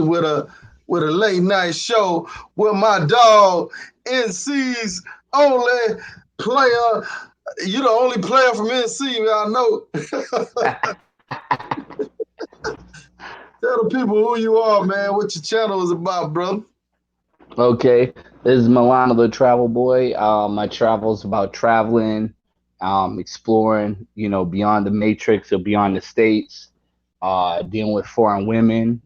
with a late night show with my dog NC's only player. You the only player from NC I know. Tell the people who you are, man. What your channel is about, brother. Okay, this is Mulano Da Travel Boy. My travels about traveling, exploring, beyond the matrix or beyond the states, dealing with foreign women.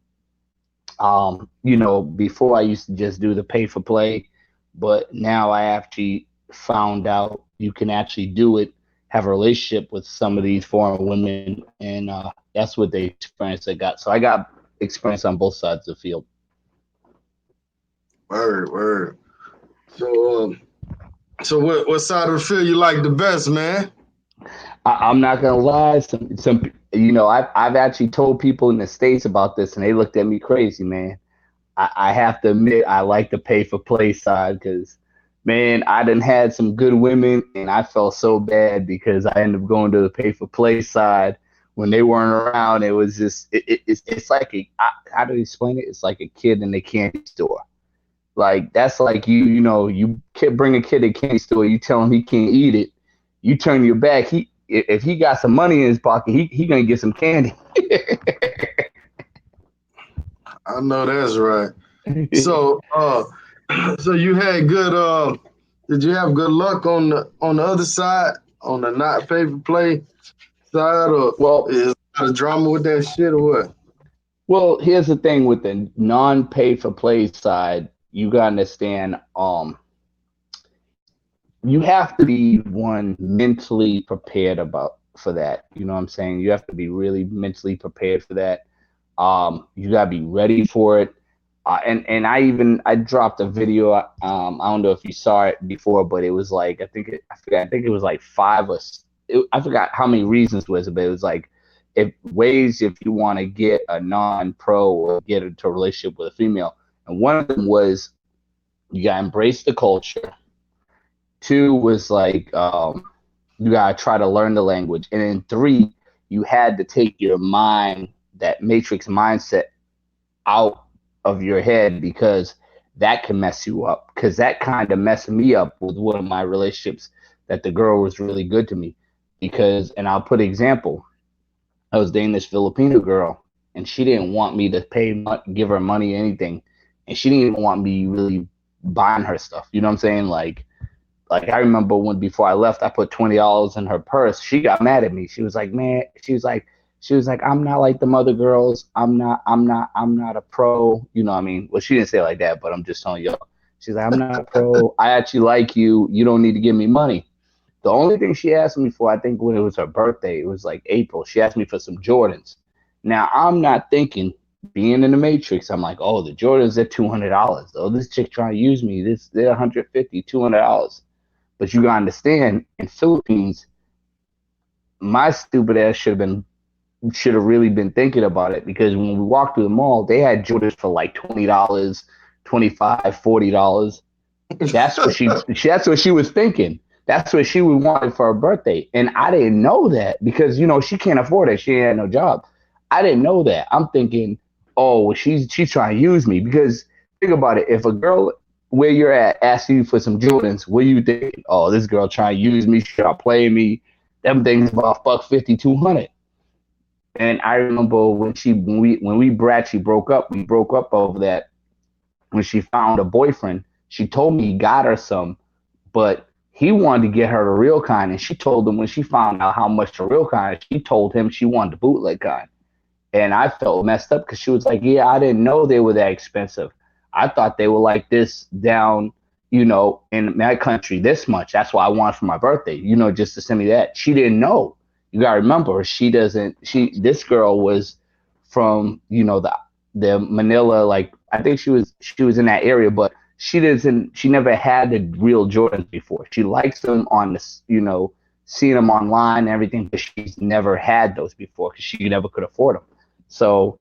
Before I used to just do the pay for play, but now I actually found out you can actually do it, have a relationship with some of these foreign women, and that's what the experience I got. So I got experience on both sides of the field. Word, word. So, so what side of the field you like the best, man? I'm not gonna lie. I've actually told people in the states about this, and they looked at me crazy, man. I have to admit, I like the pay for play side because, man, I done had some good women, and I felt so bad because I ended up going to the pay for play side when they weren't around. It was just, it's like how do you explain it? It's like a kid in a candy store. Like that's like bring a kid to a candy store, you tell him he can't eat it, you turn your back. If he got some money in his pocket, he gonna get some candy. I know that's right. So, so you had good. Did you have good luck on the other side, on the not favorite play side, or well, is a lot of drama with that shit, or what? well, here's the thing with the non-pay for play side, you gotta understand. You have to be one mentally prepared about for that. You know what I'm saying? You have to be really mentally prepared for that. You gotta be ready for it. And I dropped a video. I don't know if you saw it before, but it was like I forgot. I think it was like I forgot how many reasons was it, but it was like if ways if you want to get a non-pro or get into a relationship with a female, and one of them was you gotta embrace the culture. Two was like you gotta try to learn the language, and then three, you had to take your mind, that matrix mindset, out of your head because that can mess you up. Because that kind of messed me up with one of my relationships. That the girl was really good to me because, and I'll put an example. I was dating this Filipino girl, and she didn't want me to give her money, anything, and she didn't even want me really buying her stuff. You know what I'm saying? Like I remember when before I left, I put $20 in her purse. She got mad at me. She was like, "Man," she was like, "I'm not like the other girls. I'm not a pro." You know what I mean? Well, she didn't say it like that, but I'm just telling y'all. She's like, "I'm not a pro. I actually like you. You don't need to give me money." The only thing she asked me for, I think when it was her birthday, it was like April. She asked me for some Jordans. Now I'm not thinking, being in the Matrix, I'm like, oh, the Jordans are $200. Oh, this chick trying to use me. They're 150, $200. But you gotta understand, in Philippines, my stupid ass should have really been thinking about it because when we walked through the mall, they had Jordans for like $20, 25, $40. That's what she was thinking. That's what she would wanted for her birthday. And I didn't know that because she can't afford it. She had no job. I didn't know that. I'm thinking, oh, well, she's trying to use me because think about it. If a girl where you're at asks you for some Jordans, what are you thinking? Oh, this girl trying to use me, she trying to play me. Them things about buck 50, 200. And I remember when we actually broke up, we broke up over that. When she found a boyfriend, she told me he got her some, but he wanted to get her the real kind. And she told him when she found out how much the real kind, she told him she wanted the bootleg kind. And I felt messed up because she was like, "Yeah, I didn't know they were that expensive. I thought they were like this down, in my country this much. That's why I wanted for my birthday, just to send me that." She didn't know. You gotta remember, this girl was from, the Manila, like I think she was in that area, but she never had the real Jordans before. She likes them on this, seeing them online and everything, but she's never had those before because she never could afford them. So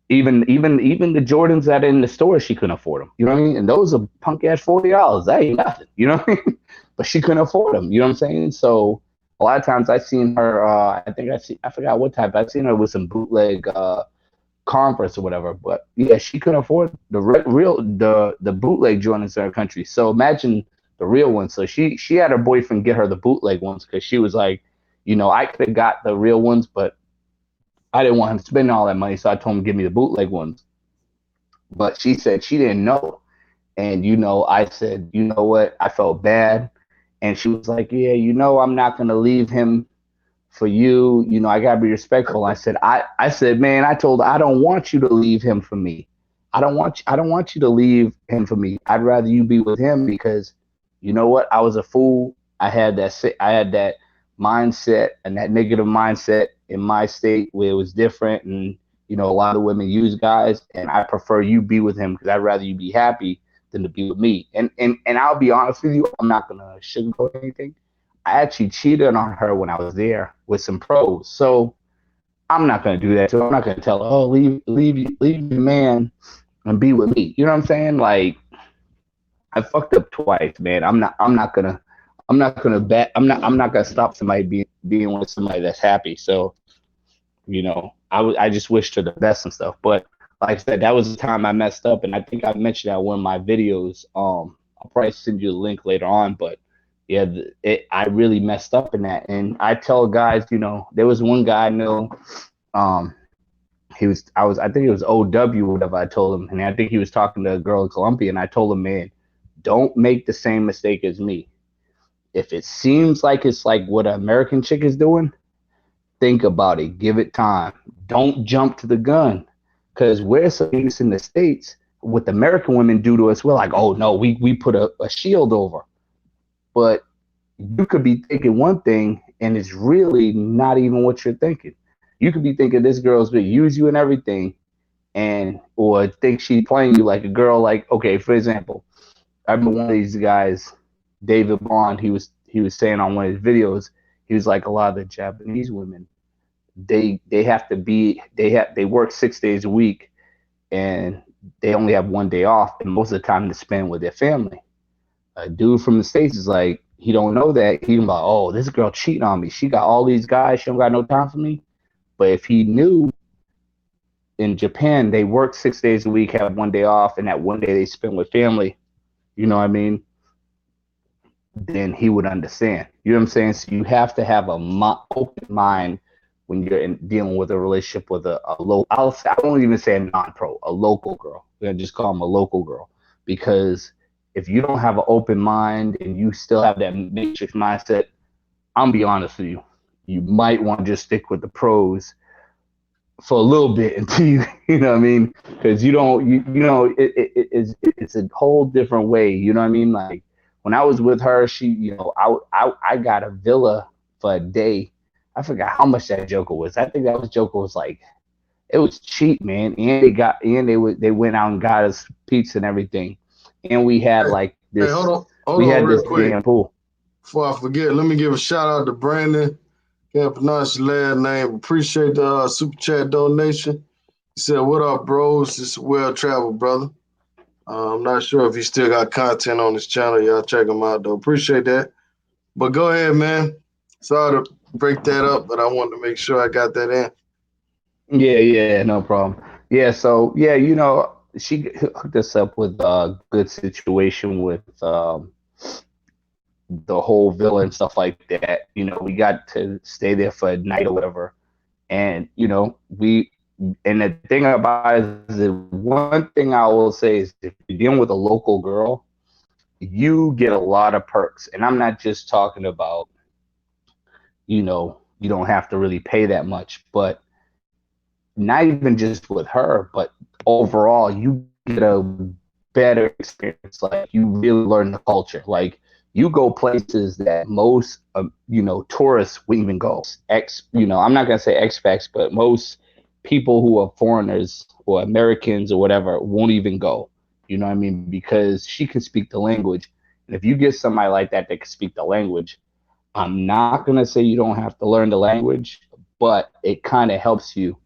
even the Jordans that are in the store, she couldn't afford them. You know what I mean? And those are punk ass $40. That ain't nothing. You know what I mean? But she couldn't afford them. You know what I'm saying? So a lot of times I seen her. I think I forgot what type. I seen her with some bootleg Converse or whatever. But yeah, she couldn't afford the bootleg Jordans in her country. So imagine the real ones. So she had her boyfriend get her the bootleg ones because she was like, I could have got the real ones, but I didn't want him spending all that money, so I told him give me the bootleg ones. But she said she didn't know. And I said, you know what? I felt bad. And she was like, yeah, I'm not gonna leave him for you. I gotta be respectful. I said, man, I told her I don't want you to leave him for me. I don't want you to leave him for me. I'd rather you be with him because you know what? I was a fool. I had that mindset and that negative mindset in my state where it was different, and a lot of women use guys, and I prefer you be with him because I'd rather you be happy than to be with me. And I'll be honest with you, I'm not gonna sugarcoat anything. I actually cheated on her when I was there with some pros. So I'm not gonna do that to her. I'm not gonna tell her, oh, leave your man and be with me. You know what I'm saying? Like, I fucked up twice, man. I'm not gonna stop somebody being with somebody that's happy. So, I just wished her the best and stuff. But like I said, that was the time I messed up, and I think I mentioned that in one of my videos. I'll probably send you the link later on, but yeah, I really messed up in that. And I tell guys, there was one guy I know, um, I think it was OW, whatever I told him, and I think he was talking to a girl in Colombia, and I told him, man, don't make the same mistake as me. If it seems like it's like what an American chick is doing, think about it, give it time. Don't jump to the gun, because we're so used in the States, what the American women do to us, we're like, oh no, we put a shield over. But you could be thinking one thing and it's really not even what you're thinking. You could be thinking this girl's gonna use you and everything, and or think she's playing you like a girl. Like, okay, for example, I remember one of these guys, David Bond. He was saying on one of his videos, he was like, a lot of the Japanese women, they have to be they work 6 days a week, and they only have one day off, and most of the time to spend with their family. A dude from the States is like, he don't know that. He like, oh, this girl cheating on me. She got all these guys. She don't got no time for me. But if he knew in Japan, they work 6 days a week, have one day off, and that one day they spend with family, you know what I mean? Then he would understand. You know what I'm saying? So you have to have a open mind when you're dealing with a relationship with a low. I won't even say a non-pro, a local girl. We're gonna just call him a local girl, because if you don't have an open mind and you still have that matrix mindset, I'm be honest with you, you might want to just stick with the pros for a little bit until you know what I mean? Because you don't, it's a whole different way. You know what I mean? Like when I was with her, she, I got a villa for a day. I forgot how much that Joker was. I think that was Joker was like, it was cheap, man. And they went out and got us pizza and everything. And we had Hey, like hey, this, hold we on had real this quick. damn pool. Before I forget, let me give a shout out to Brandon. Can't pronounce your last name. Appreciate the super chat donation. He said, "What up, bros? It's well traveled, brother. I'm not sure if he still got content on his channel. Y'all check him out, though. Appreciate that. But go ahead, man. Sorry to break that up, but I wanted to make sure I got that in. Yeah, yeah, no problem. Yeah, so yeah, she hooked us up with a good situation with the whole villa and stuff like that. We got to stay there for a night or whatever. And and the thing about it is, the one thing I will say is, if you're dealing with a local girl, you get a lot of perks. And I'm not just talking about, you don't have to really pay that much, but not even just with her, but overall, you get a better experience. Like, you really learn the culture. Like, you go places that most, tourists wouldn't even go. I'm not gonna say expats, but most people who are foreigners or Americans or whatever won't even go. You know what I mean? Because she can speak the language, and if you get somebody like that can speak the language, I'm not gonna say you don't have to learn the language, but it kind of helps you,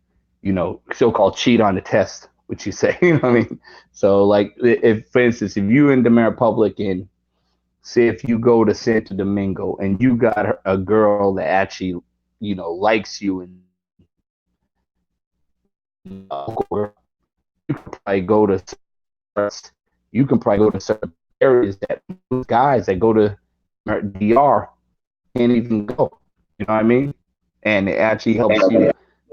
so-called cheat on the test, which you say. You know what I mean? So, like, if, for instance, if you in the Republic, and say if you go to Santo Domingo and you got a girl that actually, likes you and you can probably go to you can probably go to certain areas that those guys that go to DR can't even go. You know what I mean? And it actually helps you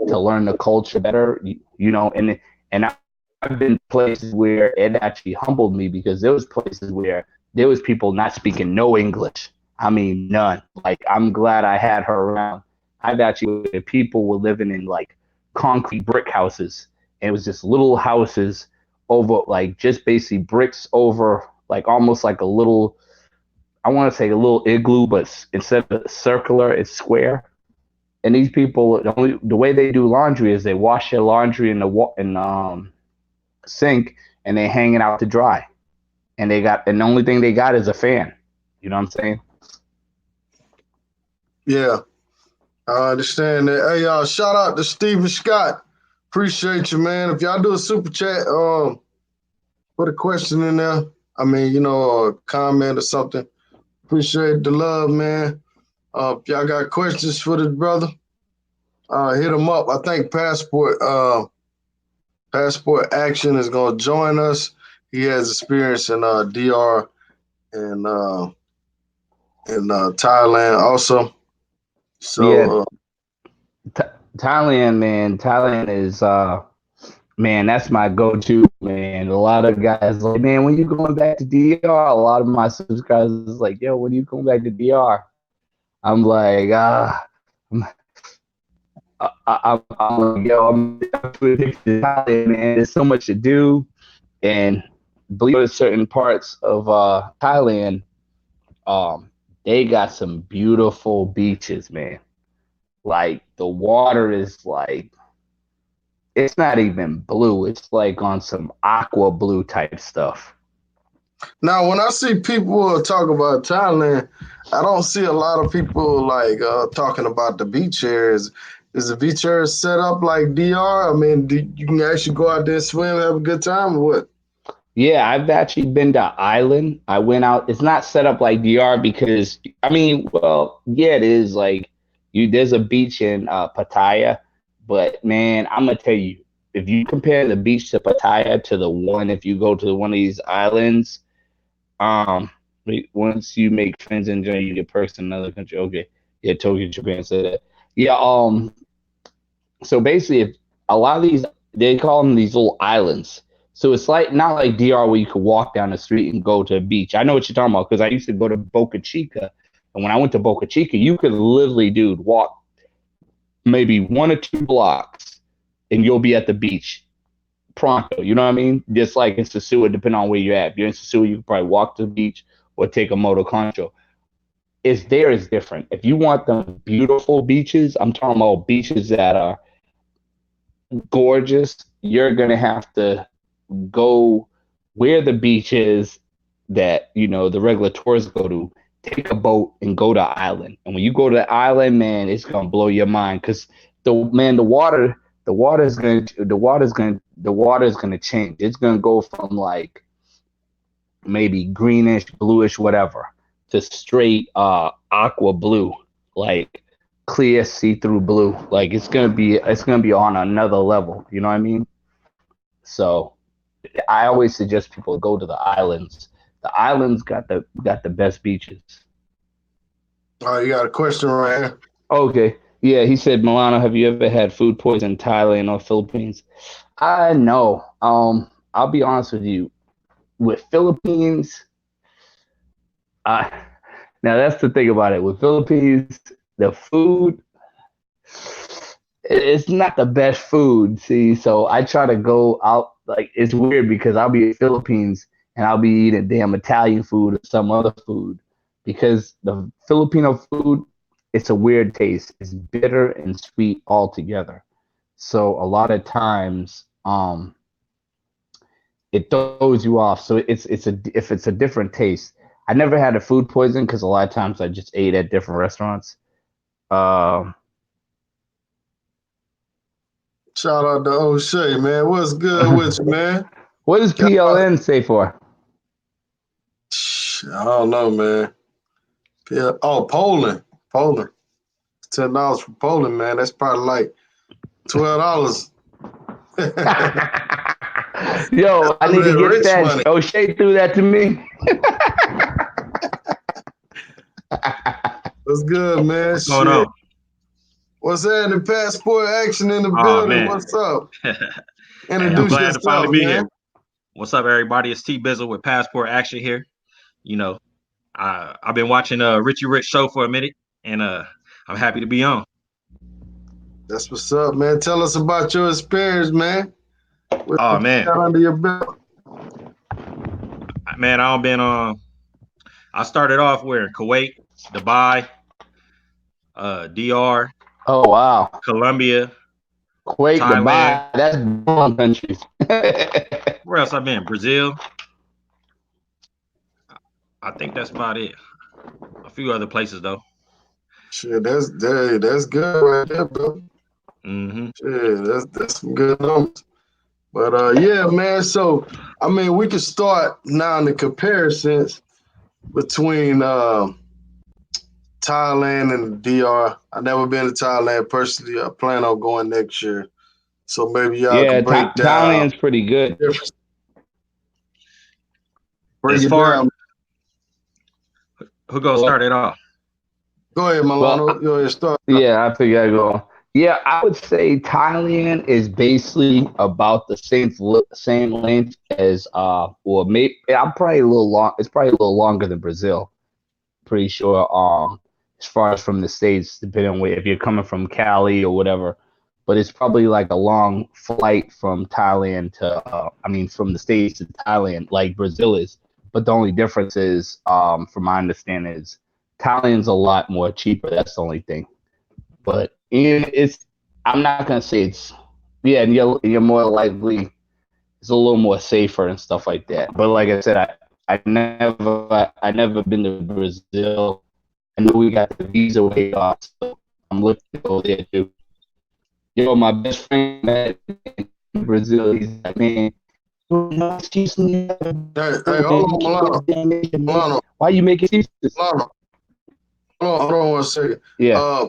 to learn the culture better. And I've been places where it actually humbled me because there was places where there was people not speaking no English. I mean, none. Like I'm glad I had her around. I've actually people were living in like concrete brick houses, and it was just little houses over like just basically bricks over like almost like a little I want to say a little igloo, but instead of circular, it's square. And these people, the way they do laundry is they wash their laundry in the sink and they hang it out to dry. And the only thing they got is a fan. You know what I'm saying? Yeah, I understand that. Hey, y'all, shout out to Steven Scott. Appreciate you, man. If y'all do a super chat, put a question in there. I mean, a comment or something. Appreciate the love, man. If y'all got questions for this brother, hit him up. I think Passport Action is gonna join us. He has experience in DR and in Thailand also. Yeah, So Thailand, man. Thailand is man, that's my go-to, man. A lot of guys like, man, when you going back to DR? A lot of my subscribers is like, yo, when you going back to DR? I'm like, I'm like, yo, I'm too addicted to Thailand, man. There's so much to do, and believe it, certain parts of Thailand, um, they got some beautiful beaches, man. Like the water is like it's not even blue. It's like on some aqua blue type stuff. now, when I see people talk about Thailand, I don't see a lot of people like talking about the beach areas. Is the beach area set up like DR? I mean, you can actually go out there, swim, have a good time, or what? Yeah, I've actually been to Island. I went out. It's not set up like DR because I mean, well, yeah, it is. Like you, there's a beach in Pattaya, but man, I'm gonna tell you, if you compare the beach to Pattaya to the one, if you go to one of these islands, once you make friends in Japan, you get perks in another country. Okay, yeah, Tokyo, Japan said that. Yeah, so basically, if a lot of these they call them these little islands. So it's like not like DR where you could walk down the street and go to a beach. I know what you're talking about because I used to go to Boca Chica, and when I went to Boca Chica, you could literally, dude, walk maybe 1 or 2 blocks, and you'll be at the beach pronto. You know what I mean? Just like in Sasua, depending on where you're at. If you're in Sasua, you can probably walk to the beach or take a motor concho. It's there is different. If you want them beautiful beaches, I'm talking about beaches that are gorgeous, you're gonna have to go where the beach is that the regular tourists go to. Take a boat and go to the island. And when you go to the island, man, it's gonna blow your mind because the water is gonna change. It's gonna go from like maybe greenish, bluish, whatever, to straight aqua blue, like clear see-through blue. Like it's gonna be on another level. You know what I mean? So I always suggest people go to the islands. The islands got the best beaches. Oh, you got a question right here. Okay. Yeah, he said, Milano, have you ever had food poison in Thailand or Philippines? I know. I'll be honest with you. With Philippines, I now that's the thing about it. With Philippines, the food it's not the best food. See, so I try to go out. Like it's weird because I'll be in Philippines and I'll be eating damn Italian food or some other food because the Filipino food it's a weird taste. It's bitter and sweet all together. So a lot of times, it throws you off. So if it's a different taste. I never had a food poison because a lot of times I just ate at different restaurants. Um, Shout out to O'Shea, man. What's good with you, man? what does PLN say for? I don't know, man. Yeah. Oh, Poland. $10 for Poland, man. That's probably like $12. Yo, I Some of need to that get rich that. money. O'Shea threw that to me. What's good, man? What's going Shit. on? What's happening? Passport action in the Oh building. man. What's up? Hey, I'm Introduce glad to finally yourself, be man. here. What's up, everybody? It's T Bizzle with Passport Action here. You know, I've been watching Richie Rich show for a minute, and I'm happy to be on. That's what's up, man. Tell us about your experience, man. What Oh you man, got under your belt? man, I've been on. I started off where Kuwait, Dubai, DR, Oh wow, Colombia, Kuwait, Thailand. Dubai, that's bomb countries. Where else I've been? Brazil. I think that's about it. A few other places though. Shit, that's good right there, bro. Hmm. Shit, that's some good numbers. But yeah, man. So I mean, we can start now in the comparisons between Thailand and the DR. I've never been to Thailand personally. I plan on going next year. So maybe y'all Yeah, can break down Thailand's pretty good. the difference. Break As it far down. who gonna Well, start it off? Go ahead, well, Milano. Go ahead, start. yeah, I figure I go. Yeah, I would say Thailand is basically about the same length as or maybe I'm probably a little long. It's probably a little longer than Brazil. Pretty sure. As far as from the states, depending on where, if you're coming from Cali or whatever, but it's probably like a long flight from Thailand to I mean from the states to Thailand, like Brazil is. But the only difference is, from my understanding, is Thailand's a lot more cheaper. That's the only thing. But it's I'm not gonna say it's yeah, and you're more likely it's a little more safer and stuff like that. But like I said, I never been to Brazil. I know we got the visa waived off, so I'm looking to go there too. Yo, my best friend met in Brazil. He's like, man, excuse me, Hey, hold on, Milano. why you making excuses? Milano. Hold on 1 second. Yeah, Uh,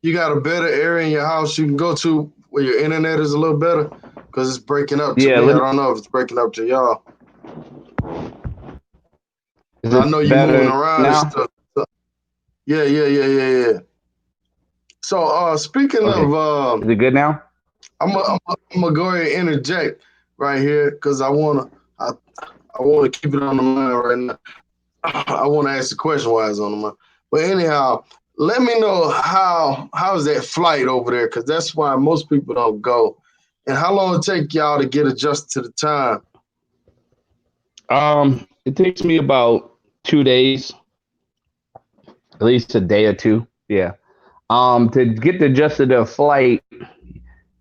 you got a better area in your house you can go to where your internet is a little better? Because it's breaking up to yeah. me. I don't know if it's breaking up to y'all. Is I it know you moving better around and now? stuff. So, yeah. So speaking Okay, of is it good now? I'm gonna go ahead and interject right here because I wanna keep it on the mind right now. I wanna ask the question while it's on the mind. But anyhow, let me know how's that flight over there, because that's why most people don't go. And how long it take y'all to get adjusted to the time? It takes me about 2 days, at least a day or two. Yeah. To get the adjusted to a flight,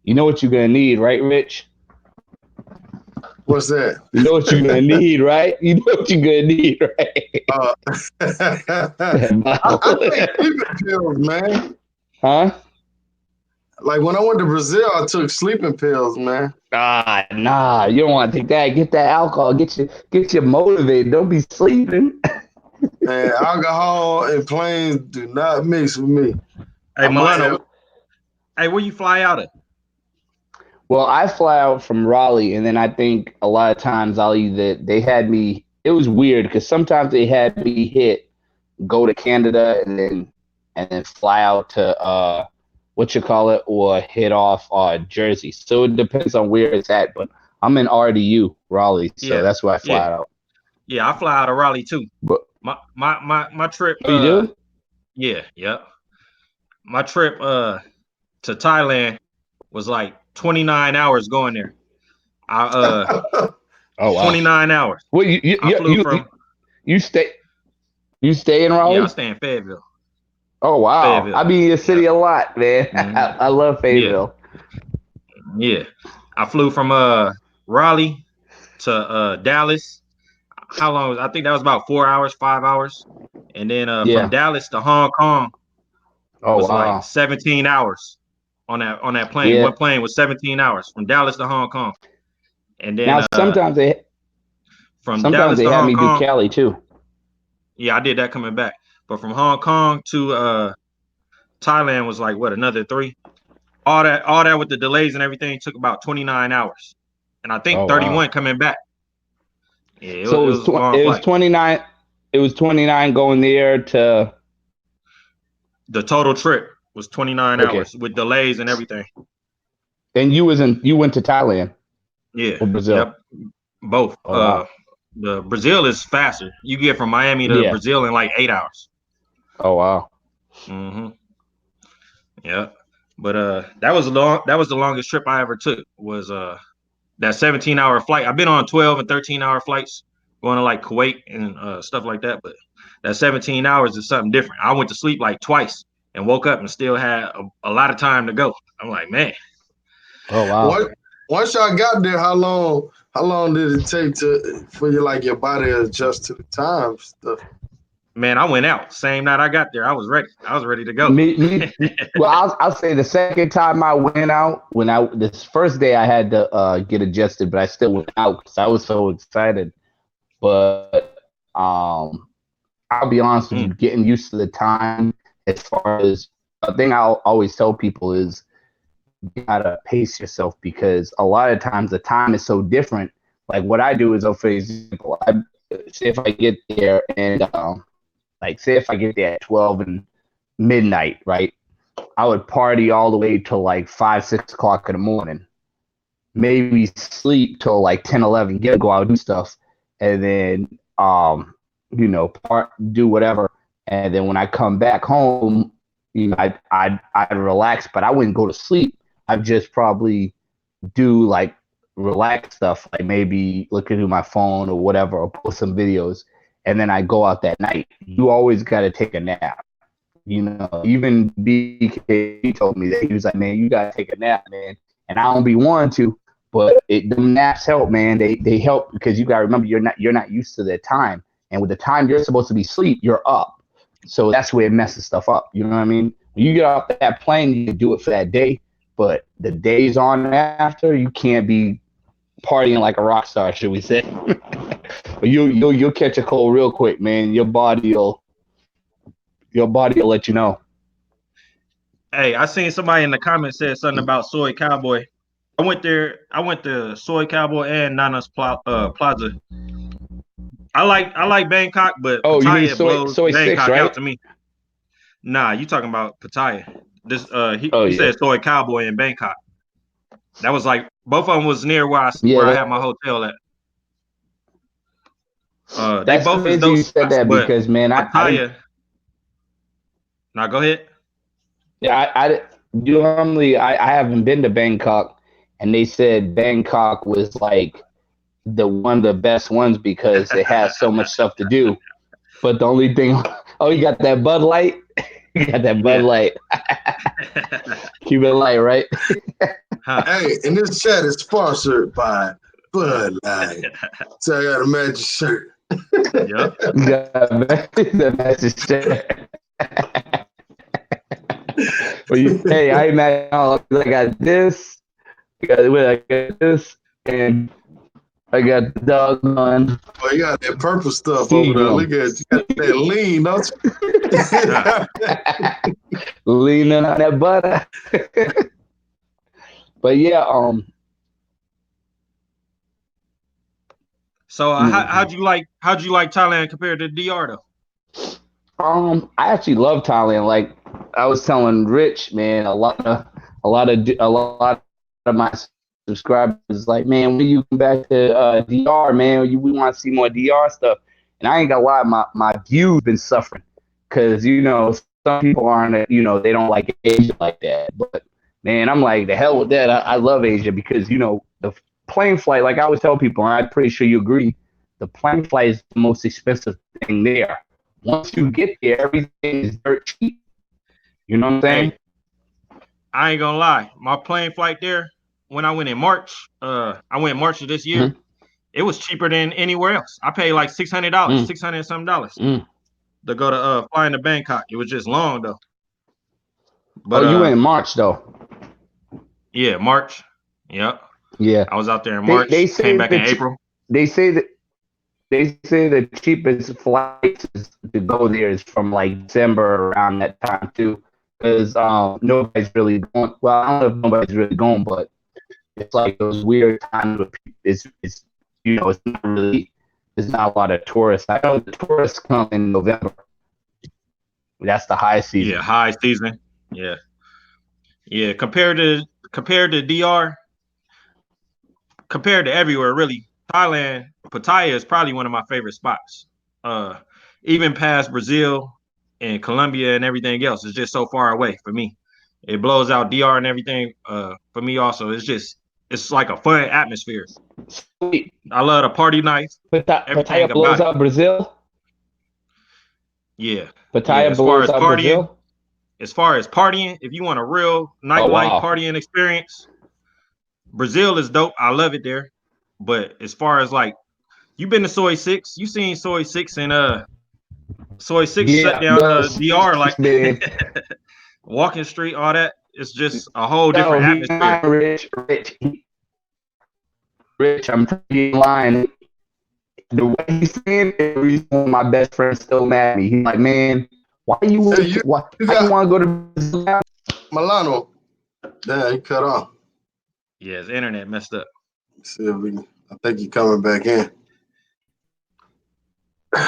you know what you're gonna need, right, Rich? What's that? You know what you're gonna need, right? You know what you're gonna need, right? Uh, I take sleeping pills, man. Huh? Like when I went to Brazil, I took sleeping pills, man. Nah, you don't want to take that. Get that alcohol. Get you motivated. Don't be sleeping. And alcohol and planes do not mix with me. Hey I might have. Milano, hey, where you fly out of? Well, I fly out from Raleigh, and then I think a lot of times I'll either they had me. It was weird because sometimes they had me go to Canada, and then fly out to what you call it, or hit off Jersey. So it depends on where it's at. But I'm in RDU, Raleigh, so Yeah, that's where I yeah, fly out. yeah. I fly out of Raleigh too. But My trip. oh, you do? Yeah. My trip to Thailand was like 29 hours going there. I Oh wow. 29 hours. Well, I flew from you stay in I Raleigh? stay in Fayetteville. Oh wow. Fayetteville. I mean your Yeah. city a lot, man. Hmm. I love Yeah. Fayetteville. Yeah. I flew from Raleigh to Dallas. How long? I think that was about 4 hours, 5 hours. And then from Yeah. Dallas to Hong Kong Oh was like wow. 17 hours on that plane. Yeah. One plane was 17 hours from Dallas to Hong Kong. And then Now from sometimes Dallas they to have Hong me do Kong, Cali too. yeah, I did that coming back. But from Hong Kong to Thailand was like what, another three? all that with the delays and everything took about 29 hours, and I think Oh 31 wow. coming back. Yeah, So it was a long it was flight. 29. It was 29 going there to. The total trip was 29 Okay. hours with delays and everything. And you went to Thailand Yeah. or Brazil? Yep. Both. Oh wow. The Brazil is faster. You get from Miami to Yeah. Brazil in like 8 hours. Oh wow. Mm-hmm. Yeah. But that was the longest trip I ever took was that 17-hour flight. I've been on 12 and 13-hour flights going to like Kuwait and stuff like that, but that 17 hours is something different. I went to sleep like twice and woke up and still had a lot of time to go. I'm like, man. Oh wow. Once y'all got there, how long did it take for your body to adjust to the time stuff? Man, I went out. Same night I got there, I was ready. I was ready to go. Well, I'll say the second time I went out, this first day I had to get adjusted, but I still went out because I was so excited. But I'll be honest with you, getting used to the time as far as a thing I'll always tell people is you gotta pace yourself because a lot of times the time is so different. Like what I do is, for example, say if I get there and like say if I get there at 12 and midnight, right? I would party all the way till like 5, 6 o'clock in the morning. Maybe sleep till like 10, 11, go out and do stuff, and then do whatever. And then when I come back home, I'd relax, but I wouldn't go to sleep. I'd just probably do like relax stuff, like maybe looking through my phone or whatever, or post some videos, and then I go out that night. You always got to take a nap. Even BK told me that. He was like, man, you gotta take a nap, man. And I don't be wanting to, but the naps help, man. They help because you gotta remember you're not used to the time, and with the time you're supposed to be asleep, you're up. So that's where it messes stuff up. You know what I mean? When you get off that plane, you can do it for that day, but the days on after, you can't be partying like a rock star, should we say? But you'll catch a cold real quick, man. Your body will let you know. Hey, I seen somebody in the comments said something about Soy Cowboy. I went to Soy Cowboy and Nana's Plaza. I like Bangkok, but Oh, you mean Pattaya soy blows soy six, Bangkok right? out to me. Nah, you talking about Pattaya. This Oh he yeah. said Soy Cowboy in Bangkok. That was like both of them was near where Yeah, I had my hotel at. They that's both is crazy dope you said spots, that but because man, I didn't. Pattaya. Now go ahead. Yeah, I normally I haven't been to Bangkok, and they said Bangkok was like the one of the best ones because it has so much stuff to do. But the only thing, oh, you got that Bud Light, you got that Bud Yeah. Light, Cuban Light, right? Huh. Hey, and this chat is sponsored by Bud Light. So I got a magic shirt. Yep. You got the message there. Hey, I imagine I got this, I got this, and I got the doggone Oh, you got that purple stuff over there. Look at you got that lean, don't you? Leaning on that butter. But yeah, So how'd you like Thailand compared to DR though? I actually love Thailand. Like I was telling Rich, man, a lot of my subscribers like, man, when you come back to DR, man, we want to see more DR stuff. And I ain't gonna lie, my view's been suffering because some people aren't, they don't like Asia like that. But man, I'm like, the hell with that. I love Asia because the plane flight, like I always tell people, and I'm pretty sure you agree, the plane flight is the most expensive thing there. Once you get there, everything is dirt cheap. You know what I'm saying? Hey, I ain't gonna lie. My plane flight there, when I went in March, I went March of this year. Mm-hmm. It was cheaper than anywhere else. I paid like $600, $600 and something to go to flying to Bangkok. It was just long though. But you went in March though. Yeah, March. Yep. Yeah. I was out there in March. They came back in April. They say the cheapest flights to go there is from like December around that time too. because nobody's really going. Well, I don't know if nobody's really going, but it's like those weird times where it's it's not really, there's not a lot of tourists. I know the tourists come in November. That's the high season. Yeah, high season. Yeah. Yeah. Compared to DR, compared to everywhere, really, Thailand, Pattaya is probably one of my favorite spots. Even past Brazil and Colombia and everything else, it's just so far away for me. It blows out DR and everything. For me also, it's like a fun atmosphere. Sweet. I love the party nights. Pattaya blows out Brazil. Yeah. Pattaya blows out Brazil. As far as partying, if you want a real nightlife partying experience, Brazil is dope. I love it there. But as far as like, you've been to Soy 6, you seen Soy 6 and Soy 6 shut down DR, like Walking Street, all that. It's just a whole different atmosphere. Rich, I'm pretty lying. The way he's saying it, the reason one of my best friends still mad at me. He's like, man, why you want to go to Brazil? Mulano. Damn, he cut off. Yeah, his internet messed up. Let's see if we can, I think he's coming back in.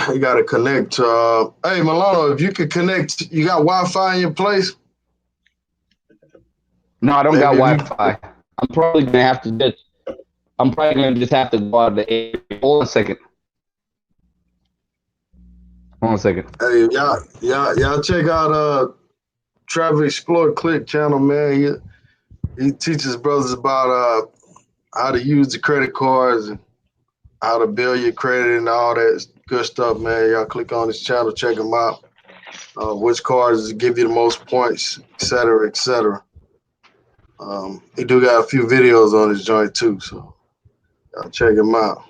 You got to connect. Hey, Mulano, if you could connect, you got Wi-Fi in your place? No, I don't got Wi-Fi. I'm probably gonna have to just have to go out of the area. Hold on a second. Hey, y'all check out Travel Explore Click channel, man. He teaches brothers about how to use the credit cards and how to build your credit and all that good stuff, man. Y'all click on his channel, check him out. Which cards give you the most points, et cetera, et cetera. He do got a few videos on his joint too, so y'all check him out.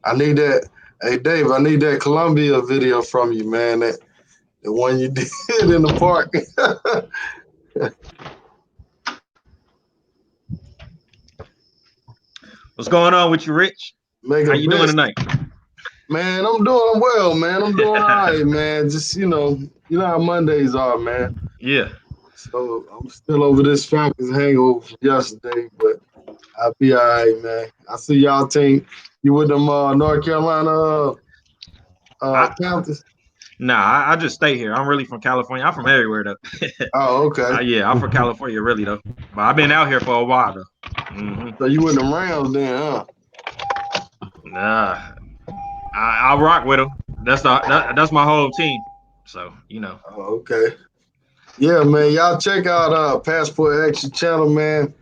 I need that. Hey Dave, I need that Colombia video from you, man. The one you did in the park. What's going on with you, Rich? How you doing tonight? Man, I'm doing well, man. I'm doing all right, man. Just you know how Mondays are, man. Yeah. So I'm still over this Falcons hangover from yesterday, but I'll be all right, man. I see y'all team. You with them North Carolina Panthers? Nah, I just stay here. I'm really from California. I'm from everywhere though. Oh, okay. Yeah, I'm from California, really though. But I've been out here for a while though. Mm-hmm. So you with them Rams then, huh? Nah, I rock with them. That's my whole team. So you know. Oh, okay. Yeah, man. Y'all check out Passport Action channel, man.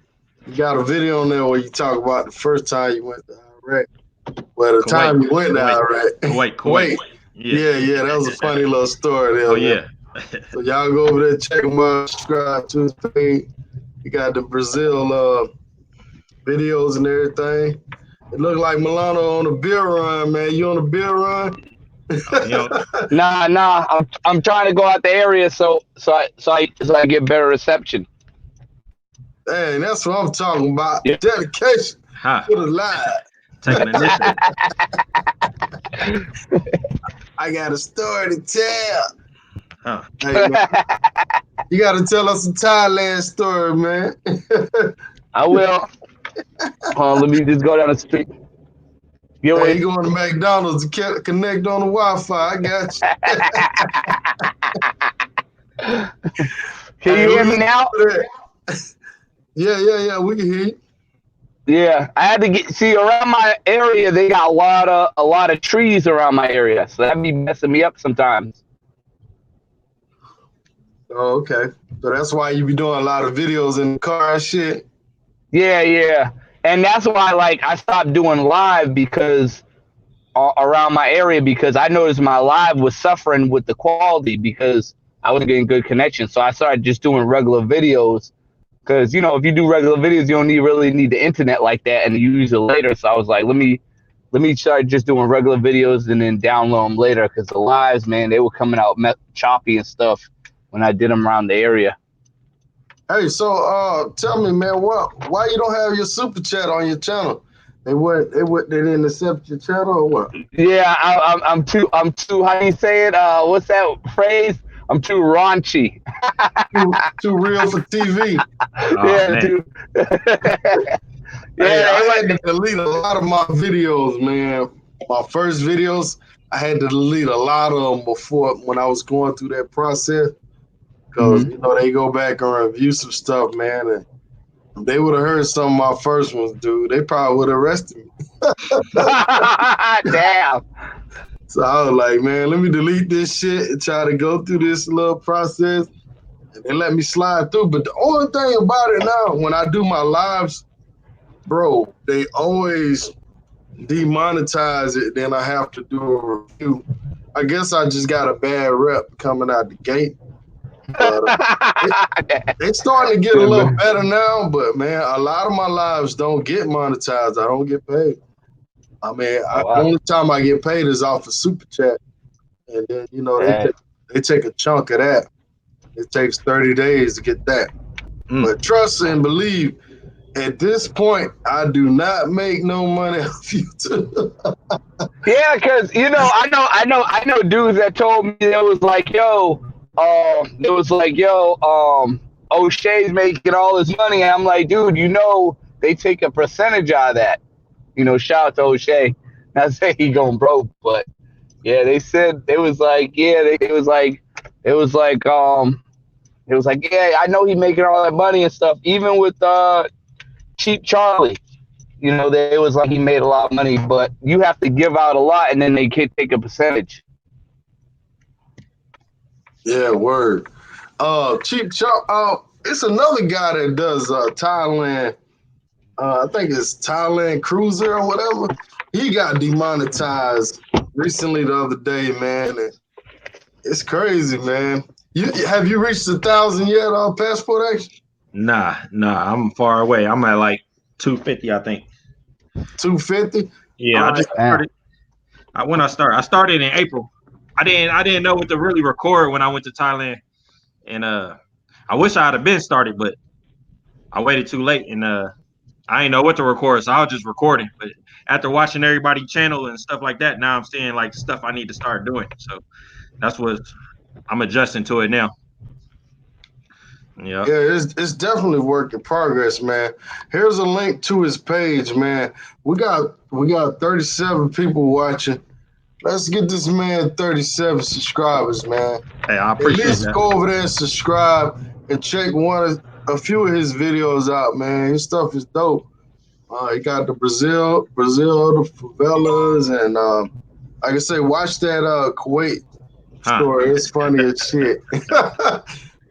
You got a video on there where you talk about the first time you went to Iraq. Well, the time you went to Iraq. Kuwait. Yeah, that was a funny little story there. Oh, man. Yeah. So y'all go over there, check them out, subscribe to his page. You got the Brazil videos and everything. It looked like Mulano on a beer run, man. You on a beer run? Nah. I'm trying to go out the area so I get better reception. Dang, that's what I'm talking about. Yeah. Dedication to the live. Taking initiative. I got a story to tell. Huh. Hey, man, you got to tell us a Thailand story, man. I will. Hold on, let me just go down the street. Hey, you going to McDonald's to connect on the Wi-Fi. I got you. Can you hear me now? Yeah, we can hear you. Yeah, I had to see around my area. They got a lot of trees around my area, so that be messing me up sometimes. Oh, okay. So that's why you be doing a lot of videos in the car and shit. Yeah, and that's why I stopped doing live because around my area because I noticed my live was suffering with the quality because I wasn't getting good connection. So I started just doing regular videos. Because, if you do regular videos, you don't really need the internet like that, and you use it later. So I was like, let me start just doing regular videos and then download them later. Because the lives, man, they were coming out choppy and stuff when I did them around the area. Hey, so tell me, man, why you don't have your super chat on your channel? They didn't accept your channel or what? Yeah, I'm too. How do you say it? What's that phrase? I'm too raunchy. Too real for TV. Yeah, man. too. Hey, Yeah, I they had to delete a lot of my videos, man. My first videos, I had to delete a lot of them before when I was going through that process. Because, you know, they go back and review some stuff, man. And if they would have heard some of my first ones, dude, they probably would have arrested me. Damn. So I was like, man, let me delete this shit and try to go through this little process. And they let me slide through. But the only thing about it now, when I do my lives, bro, they always demonetize it. Then I have to do a review. I guess I just got a bad rep coming out the gate. But it's starting to get a little better now. But, man, a lot of my lives don't get monetized. I don't get paid. I mean, only time I get paid is off of Super Chat. And then, you know, they take a chunk of that. It takes 30 days to get that. But trust and believe, at this point, I do not make no money off YouTube. Yeah, because I know dudes that told me it was like, O'Shea's making all his money. And I'm like, dude, they take a percentage out of that. Shout out to O'Shea. Not say he going broke, but yeah, they said it was like, yeah, yeah, I know he making all that money and stuff. Even with Cheap Charlie, they was like he made a lot of money, but you have to give out a lot, and then they can take a percentage. Yeah, word. Cheap Charlie. It's another guy that does Thailand. I think it's Thailand Cruiser or whatever. He got demonetized recently the other day, man. And it's crazy, man. Have you reached 1,000 yet on Passport X? Nah, I'm far away. I'm at like 250, I think. 250? Yeah, I just started. I started in April. I didn't know what to really record when I went to Thailand, and I wish I had been started, but I waited too late, and I didn't know what to record, so I was just recording. But after watching everybody's channel and stuff like that, now I'm seeing like stuff I need to start doing. So that's what I'm adjusting to it now. Yeah, it's definitely work in progress, man. Here's a link to his page, man. We got 37 people watching. Let's get this man 37 subscribers, man. hey, I appreciate At least that. go over there and subscribe and check a few of his videos out, man. His stuff is dope. He got the Brazil, the favelas, and like I say, watch that Kuwait story. It's funny as shit.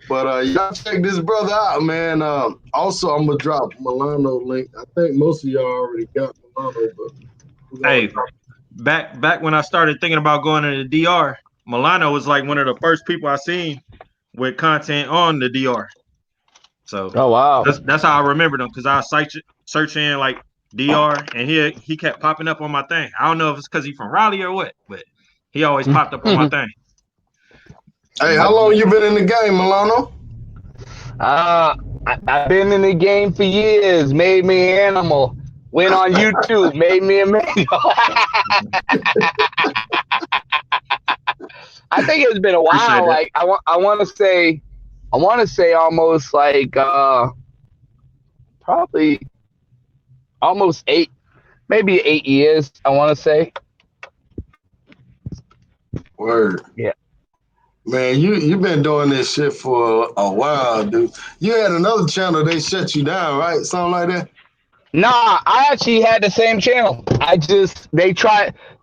But y'all check this brother out, man. Also, I'm gonna drop Mulano link. I think most of y'all already got Mulano, but hey, back when I started thinking about going to the DR, Mulano was like one of the first people I seen with content on the DR. So wow, that's how I remembered him, because I was searching like DR, and he kept popping up on my thing. I don't know if it's because he's from Raleigh or what, but he always popped up on my thing. Hey, how long you been in the game, Mulano? I've been in the game for years. Made me an animal. Went on YouTube. Made me a manual. I think it's been a while. Like I want to say almost like probably almost 8 years. I want to say. Word. Yeah. Man, you've been doing this shit for a while, dude. You had another channel, they shut you down, right? Something like that? Nah, I actually had the same channel.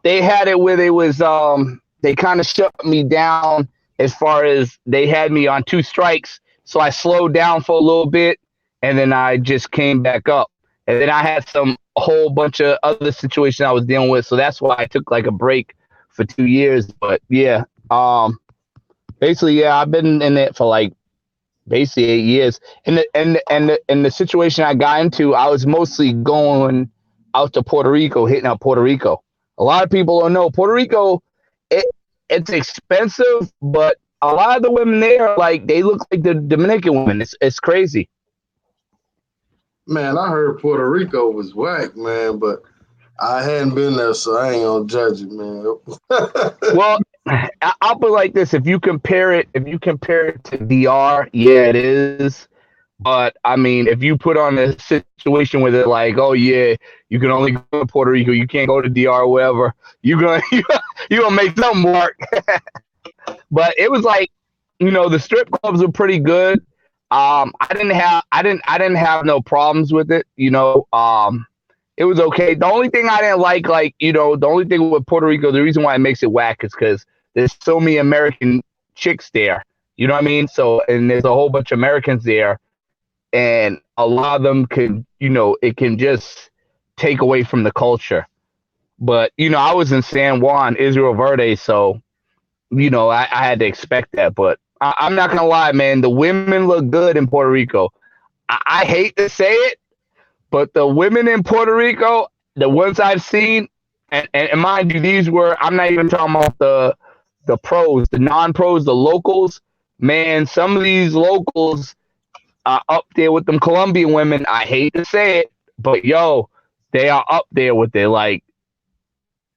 They had it where they kind of shut me down as far as they had me on 2 strikes. So I slowed down for a little bit, and then I just came back up. And then I had a whole bunch of other situations I was dealing with. So that's why I took like a break for 2 years. But yeah, basically, yeah, I've been in it for like basically 8 years. And the situation I got into, I was mostly going out to Puerto Rico, hitting up Puerto Rico. A lot of people don't know Puerto Rico. It's expensive, but a lot of the women there, like, they look like the Dominican women. It's crazy. Man, I heard Puerto Rico was whack, man, but I hadn't been there, so I ain't gonna judge it, man. Well, I'll put it like this: if you compare it to DR, yeah, it is. But I mean, if you put on a situation where they're like, oh yeah, you can only go to Puerto Rico, you can't go to DR, wherever, you gonna you gonna make something work. But it was like, the strip clubs were pretty good. I didn't have no problems with it. It was okay. The only thing I didn't like, the only thing with Puerto Rico, the reason why it makes it whack is because there's so many American chicks there. You know what I mean? So, and there's a whole bunch of Americans there, and a lot of them can, it can just take away from the culture. But, I was in San Juan, Israel Verde, so, I had to expect that. But I'm not going to lie, man, the women look good in Puerto Rico. I hate to say it, but the women in Puerto Rico, the ones I've seen, and mind you, I'm not even talking about the pros, the non-pros, the locals. Man, some of these locals are up there with them Colombian women. I hate to say it, but yo, they are up there with it. Like,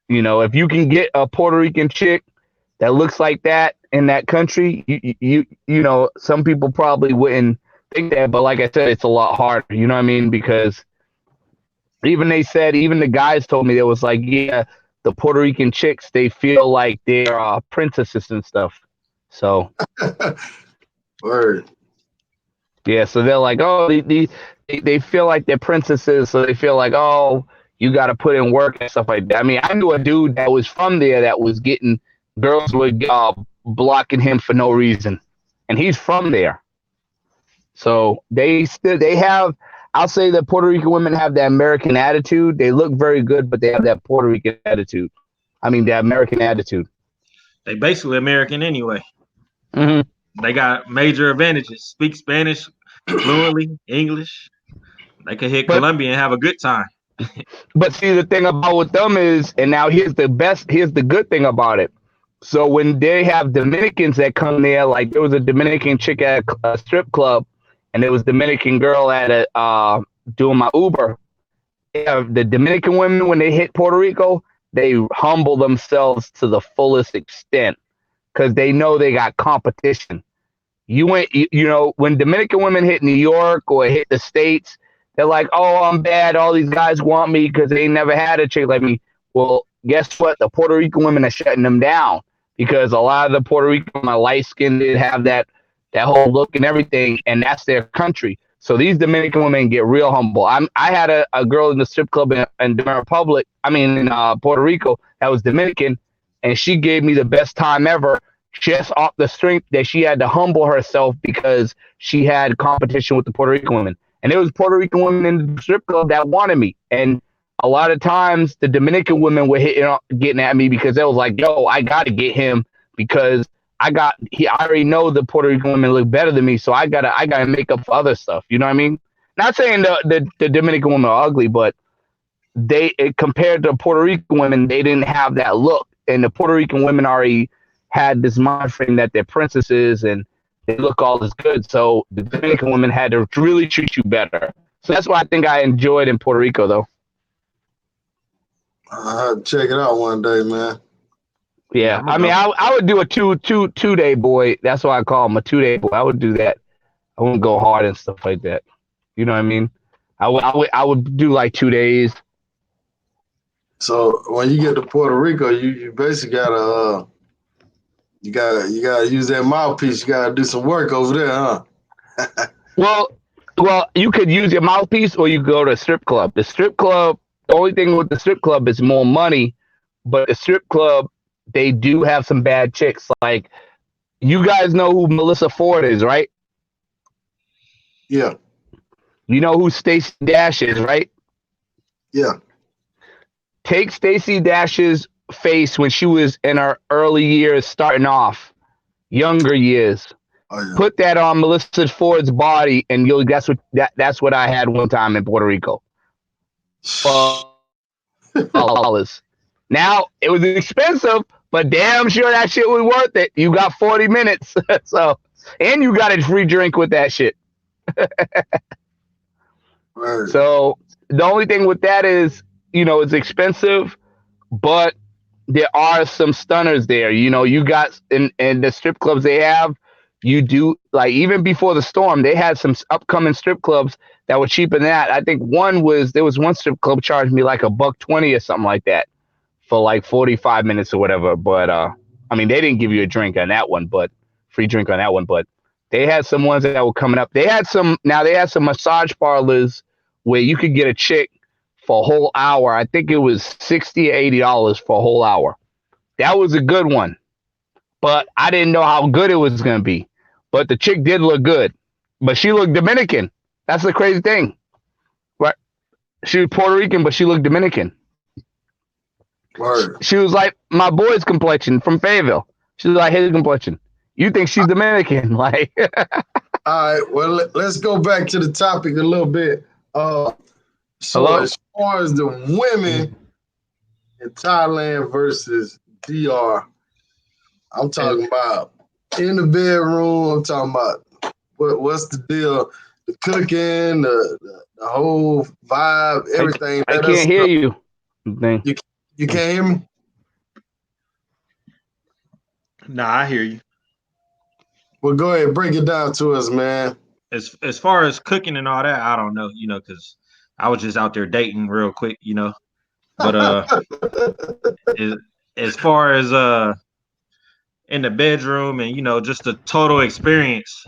if you can get a Puerto Rican chick that looks like that in that country, some people probably wouldn't think that, but like I said, it's a lot harder. You know what I mean? Because even the guys told me, they was like, yeah, the Puerto Rican chicks, they feel like they're princesses and stuff. So, Word. yeah, so they're like, oh, they feel like they're princesses, so they feel like, oh, you got to put in work and stuff like that. I mean, I knew a dude that was from there that was getting girls were blocking him for no reason, and he's from there. So they have. I'll say that Puerto Rican women have that American attitude. They look very good, but they have that Puerto Rican attitude. I mean, that American attitude. They basically American anyway. Hmm. They got major advantages. Speak Spanish fluently, English. They can hit But Colombia and have a good time. but see, the thing about with them is, and now here's the good thing about it. So when they have Dominicans that come there, like there was a Dominican chick at a strip club, and there was a Dominican girl at a doing my Uber. Yeah, the Dominican women, when they hit Puerto Rico, they humble themselves to the fullest extent because they know they got competition. When Dominican women hit New York or hit the States, they're like, oh, I'm bad. All these guys want me because they never had a chick like me. Well, guess what? The Puerto Rican women are shutting them down because a lot of the Puerto Rican women are light skinned, they have that whole look and everything, and that's their country. So these Dominican women get real humble. I had a girl in the strip club in Dominican Republic, in Puerto Rico, that was Dominican, and she gave me the best time ever, just off the strength that she had to humble herself because she had competition with the Puerto Rican women. And it was Puerto Rican women in the strip club that wanted me. And a lot of times the Dominican women were getting at me because they was like, yo, I got to get him because I already know the Puerto Rican women look better than me. So I gotta make up for other stuff. You know what I mean? Not saying the Dominican women are ugly, but compared to Puerto Rican women, they didn't have that look. And the Puerto Rican women already had this mind frame that they're princesses and they look all as good. So the Dominican women had to really treat you better. So that's why I think I enjoyed in Puerto Rico, though. I'll check it out one day, man. Yeah, I mean, I would do a two day boy. That's why I call him a 2 day boy. I would do that. I wouldn't go hard and stuff like that. You know what I mean? I would do like 2 days. So when you get to Puerto Rico, you basically gotta you gotta use that mouthpiece. You gotta do some work over there, huh? Well, you could use your mouthpiece or you go to a strip club. The only thing with the strip club is more money, but the strip club, they do have some bad chicks. Like, you guys know who Melissa Ford is, right? Yeah. You know who Stacey Dash is, right? Yeah. Take Stacey Dash's face when she was in her early years, starting off, younger years. Oh, yeah. Put that on Melissa Ford's body, and that's what I had one time in Puerto Rico. $12. Now it was expensive, but damn sure that shit was worth it. You got 40 minutes, and you got a free drink with that shit. Right. So the only thing with that is, it's expensive, but there are some stunners there. You got in the strip clubs they have. You do like even before the storm, they had some upcoming strip clubs that were cheaper than that. I think there was one strip club charged me like $120 or something like that for like 45 minutes or whatever. But I mean, they didn't give you a drink on that one, but free drink on that one. But they had some ones that were coming up. They had some massage parlors where you could get a chick for a whole hour. I think it was $60 or $80 for a whole hour. That was a good one, but I didn't know how good it was going to be. But the chick did look good, but she looked Dominican. That's the crazy thing, right? She was Puerto Rican, but she looked Dominican. Word. She was like my boy's complexion from Fayetteville. She was like his complexion. You think she's Dominican? Like, all right. Well, let's go back to the topic a little bit. So Hello? as far as the women in Thailand versus DR, I'm talking about in the bedroom. I'm talking about what's the deal? The cooking, the whole vibe, everything. I can't hear you. You can't hear me? Nah, I hear you. Well, go ahead, break it down to us, man. As far as cooking and all that, I don't know, because I was just out there dating real quick, But as far as in the bedroom and just the total experience,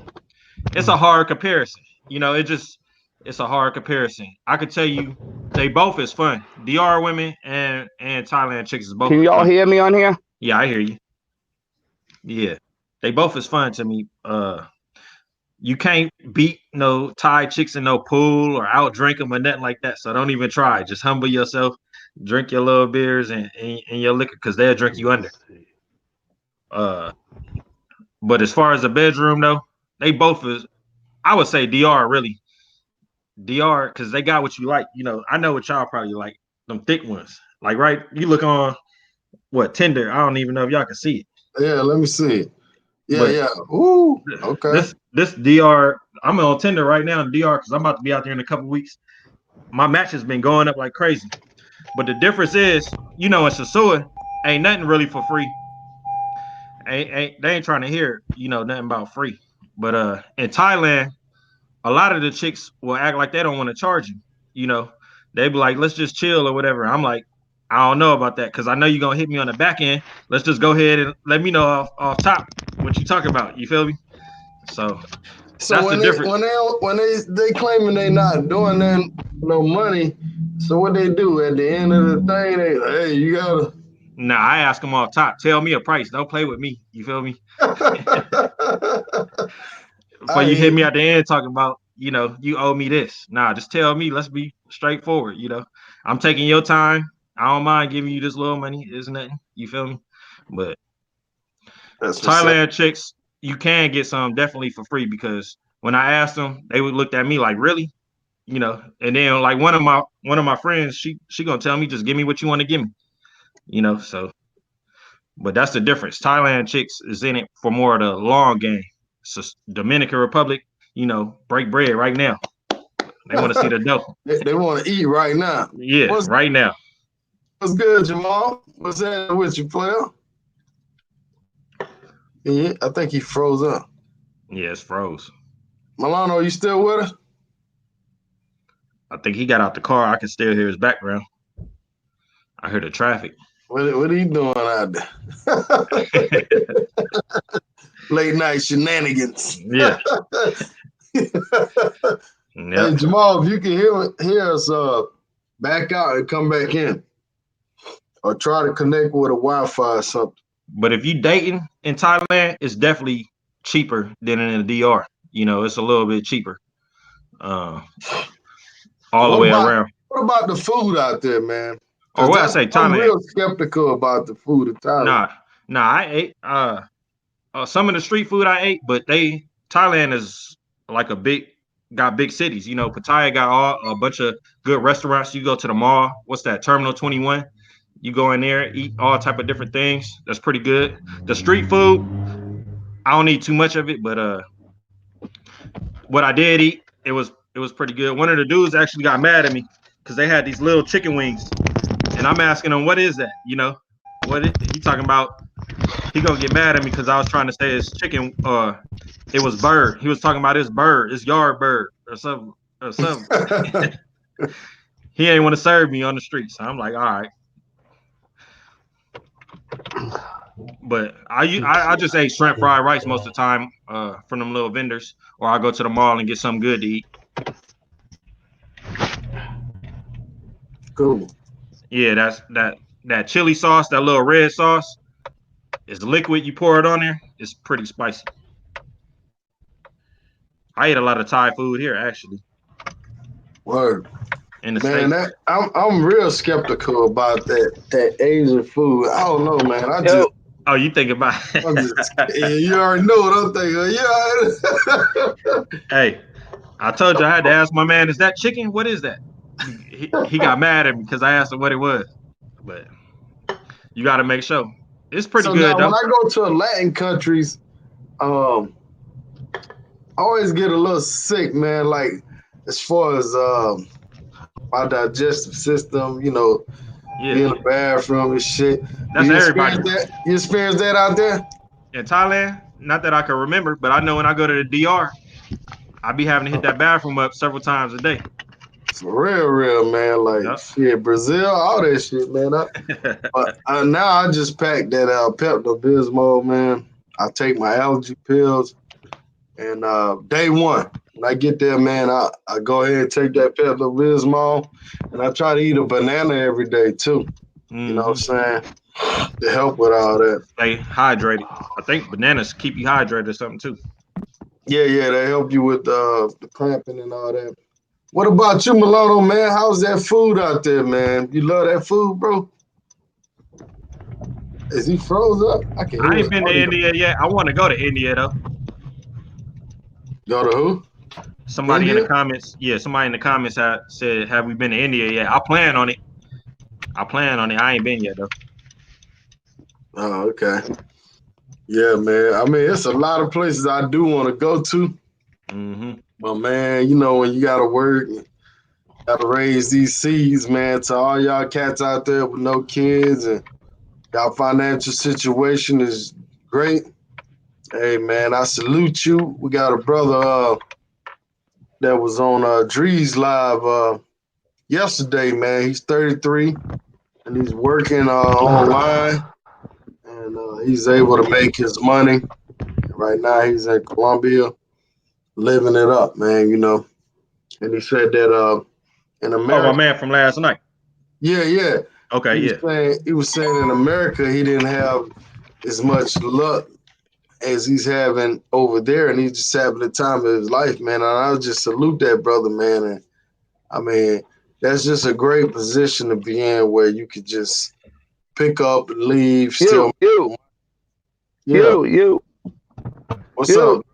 it's a hard comparison. It's a hard comparison. I could tell you they both is fun. DR women and Thailand chicks is both. Can y'all hear me on here? Yeah, I hear you. Yeah, they both is fun to me. You can't beat no Thai chicks in no pool or out drink them or nothing like that. So don't even try. Just humble yourself, drink your little beers and your liquor because they'll drink you under. But as far as the bedroom though, they both is. I would say DR really. DR because they got what you like. I know what y'all probably like. Them thick ones. Like right, you look on Tinder. I don't even know if y'all can see it. Yeah, let me see it. Yeah, But yeah. Ooh, okay. This DR, I'm on Tinder right now in DR because I'm about to be out there in a couple weeks. My match has been going up like crazy. But the difference is, in Sasua, ain't nothing really for free. They ain't trying to hear, nothing about free. But in Thailand, a lot of the chicks will act like they don't want to charge you. They be like, let's just chill or whatever. I'm like, I don't know about that because I know you're gonna hit me on the back end. Let's just go ahead and let me know off top what you talking about. You feel me? So that's when the difference. When they claiming they not doing that no money, so what they do at the end of the thing? Hey, you gotta. Nah, I ask them off top. Tell me a price. Don't play with me. You feel me? Before you hit me at the end talking about, you owe me this. Nah, just tell me. Let's be straightforward. I'm taking your time. I don't mind giving you this little money. It's nothing. You feel me? But That's Thailand chicks, you can get some definitely for free because when I asked them, they would look at me like, really? And then like one of my friends, she gonna tell me, just give me what you want to give me. So but that's the difference. Thailand chicks is in it for more of the long game. So Dominican Republic, break bread right now. They want to see the dough. They want to eat right now. Yeah, right now. What's good, Jamal? What's that with you, player? Yeah, I think he froze up. Yeah, it's froze. Mulano, are you still with us? I think he got out the car. I can still hear his background. I hear the traffic. What are you doing out there? Late night shenanigans. Yeah. Hey, Jamal, if you can hear us, back out and come back in. Or try to connect with a Wi-Fi or something. But if you dating in Thailand, it's definitely cheaper than in the DR. It's a little bit cheaper. All the way around. What about the food out there, man? Or what I say, Thailand. I'm real skeptical about the food in Thailand. Nah, I ate some of the street food I ate, but Thailand is like got big cities. Pattaya got a bunch of good restaurants. You go to the mall. What's that? Terminal 21. You go in there, eat all type of different things. That's pretty good. The street food, I don't eat too much of it, but what I did eat, it was pretty good. One of the dudes actually got mad at me because they had these little chicken wings. and I'm asking him, what is that? You know, he talking about? He gonna get mad at me because I was trying to say his chicken. It was bird. He was talking about his bird, his yard bird, or something, or something. He ain't want to serve me on the street, so I'm like, all right. But I just ate shrimp fried rice most of the time from them little vendors, or I go to the mall and get something good to eat. Cool. Yeah, that's that chili sauce, that little red sauce, is liquid. You pour it on there. It's pretty spicy. I ate a lot of Thai food here, actually. Word. In the Man, States. I'm real skeptical about that Asian food. I don't know, man. Oh, you think about it. You already know what I'm thinking. Yeah. Hey, I told you I had to ask my man, is that chicken? What is that? He got mad at me because I asked him what it was. But you got to make sure. It's pretty good, now, though. when I go to Latin countries, I always get a little sick, man. Like, as far as my digestive system, you know, be in the bathroom and shit. That's everybody. You experience that out there? In Thailand, not that I can remember, but I know when I go to the DR, I be having to hit that bathroom up several times a day. For real, man. Like, shit, Brazil, all that shit, man. But now I just pack that Pepto-Bismol, man. I take my allergy pills, and day one, when I get there, man, I go ahead and take that Pepto-Bismol, and I try to eat a banana every day too. You know what I'm saying? To help with all that. Stay hydrated. I think bananas keep you hydrated or something too. Yeah, they help you with the cramping and all that. What about you, Mulano, man? How's that food out there, man? You love that food, bro? Is he froze up? I ain't been to India yet. I want to go to India though. Go to who? Somebody in the comments. Yeah, somebody in the comments said, "Have we been to India yet?" I plan on it. I ain't been yet though. Oh, okay. Yeah, man. I mean, it's a lot of places I do want to go to. But man, you know, when you gotta work, gotta raise these seeds, man. To all y'all cats out there with no kids and y'all financial situation is great. Hey, man, I salute you. We got a brother that was on Drees Live yesterday, man. He's 33 and he's working online, and he's able to make his money. Right now, he's in Colombia, living it up, man. You know, and he said that in America. Oh, my man from last night. Yeah. Okay, he was saying in America he didn't have as much luck as he's having over there, and he's just having the time of his life, man. And I just salute that brother, man. And I mean, that's just a great position to be in, where you could just pick up and leave. You. What's up?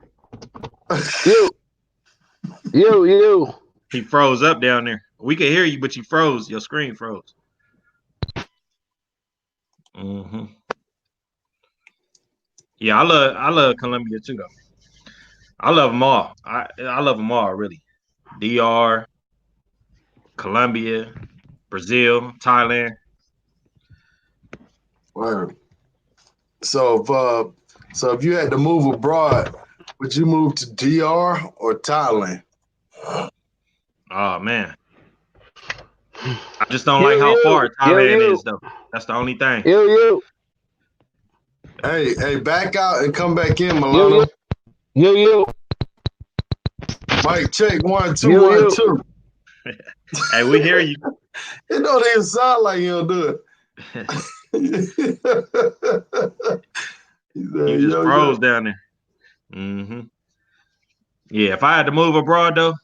You. He froze up down there. We could hear you, but you froze. Your screen froze. Yeah, I love Colombia too, though. I love them all. I love them all, really. DR, Colombia, Brazil, Thailand. Wow. So if you had to move abroad, would you move to DR or Thailand? Oh man, I just don't like how far Thailand is, though. That's the only thing. Hey, back out and come back in, Mulano. Mic check 1 2 1 2. Hey, we hear you. It don't even sound like he'll do it. You just froze down there. Yeah, if I had to move abroad though,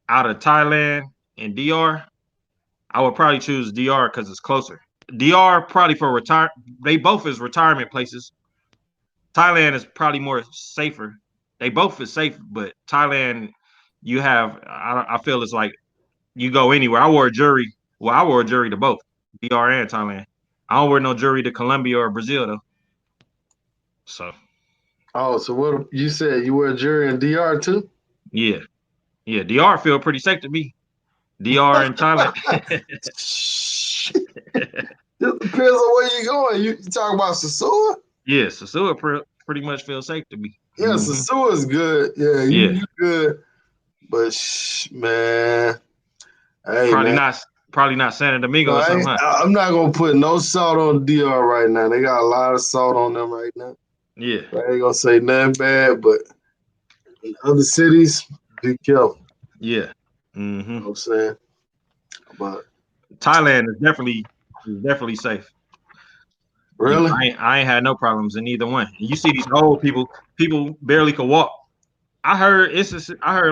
out of Thailand and DR, I would probably choose DR because it's closer. DR probably for retire. They both is retirement places. Thailand is probably more safer. They both is safe, but Thailand, you have. I feel it's like you go anywhere. I wore a jury. Well, I wore a jury to both DR and Thailand. I don't wear no jury to Colombia or Brazil though. So. Oh, so what you said? You wear a jury in DR too? Yeah. DR feel pretty safe to me. DR and Thailand. It depends on where you're going. You talk about Sasua? Yeah, Sasua pretty much feels safe to me. Yeah, Sasua is good. Yeah, you good. But man, hey probably man. not Santo Domingo No, or something. Huh? I'm not gonna put no salt on DR right now. They got a lot of salt on them right now. Yeah. So I ain't gonna say nothing bad, but in other cities, be careful. Yeah. You know what I'm saying? But Thailand is definitely safe. really? I ain't had no problems in either one. And you see these old people barely could walk. I heard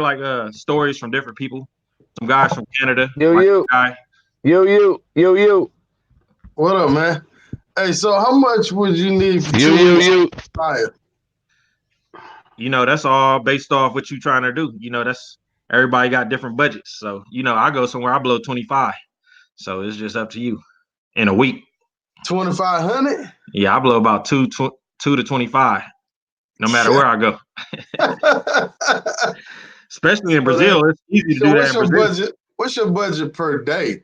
like stories from different people. Some guys from Canada. You. What up, man? Hey, so how much would you need for 2 weeks fire? That's all based off what you're trying to do. That's everybody got different budgets. So, I go somewhere, I blow 25. So it's just up to you in a week. 2,500? Yeah, I blow about two to 25, no matter where I go. Especially in Brazil, it's easy to do that in Brazil. What's your budget per day?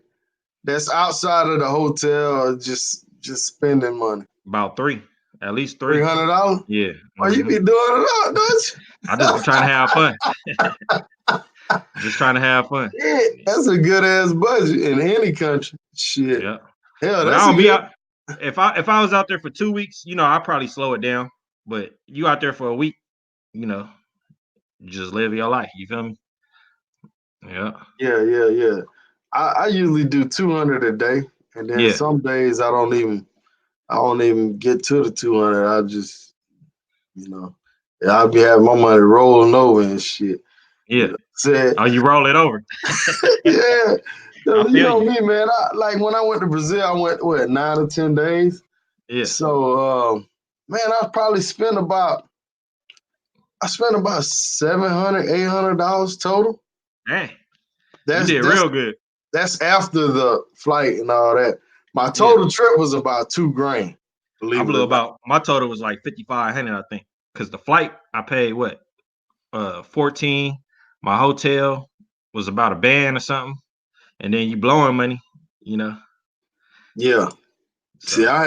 That's outside of the hotel, or just spending money. About at least $300. $300? Yeah. Oh, you be doing it all, don't you? I just be trying to have fun. Just trying to have fun. Yeah, that's a good ass budget in any country. Shit. Yeah. Hell, but I don't be out. If I was out there for 2 weeks, I'd probably slow it down. But you out there for a week, just live your life. You feel me? Yeah. Yeah. I usually do 200 a day, and then some days I don't even get to the 200. I just, I'll be having my money rolling over and shit. Yeah. You roll it over. Yeah. You know me, man. When I went to Brazil, I went 9 or 10 days. Yeah. So, man, I probably spent about $700, $800 total. Dang. You did real good. That's after the flight and all that. My total trip was about $2,000. My total was like 5,500, I think. Because the flight, I paid what? 14. My hotel was about a band or something. And then you blowing money, Yeah. So, see, I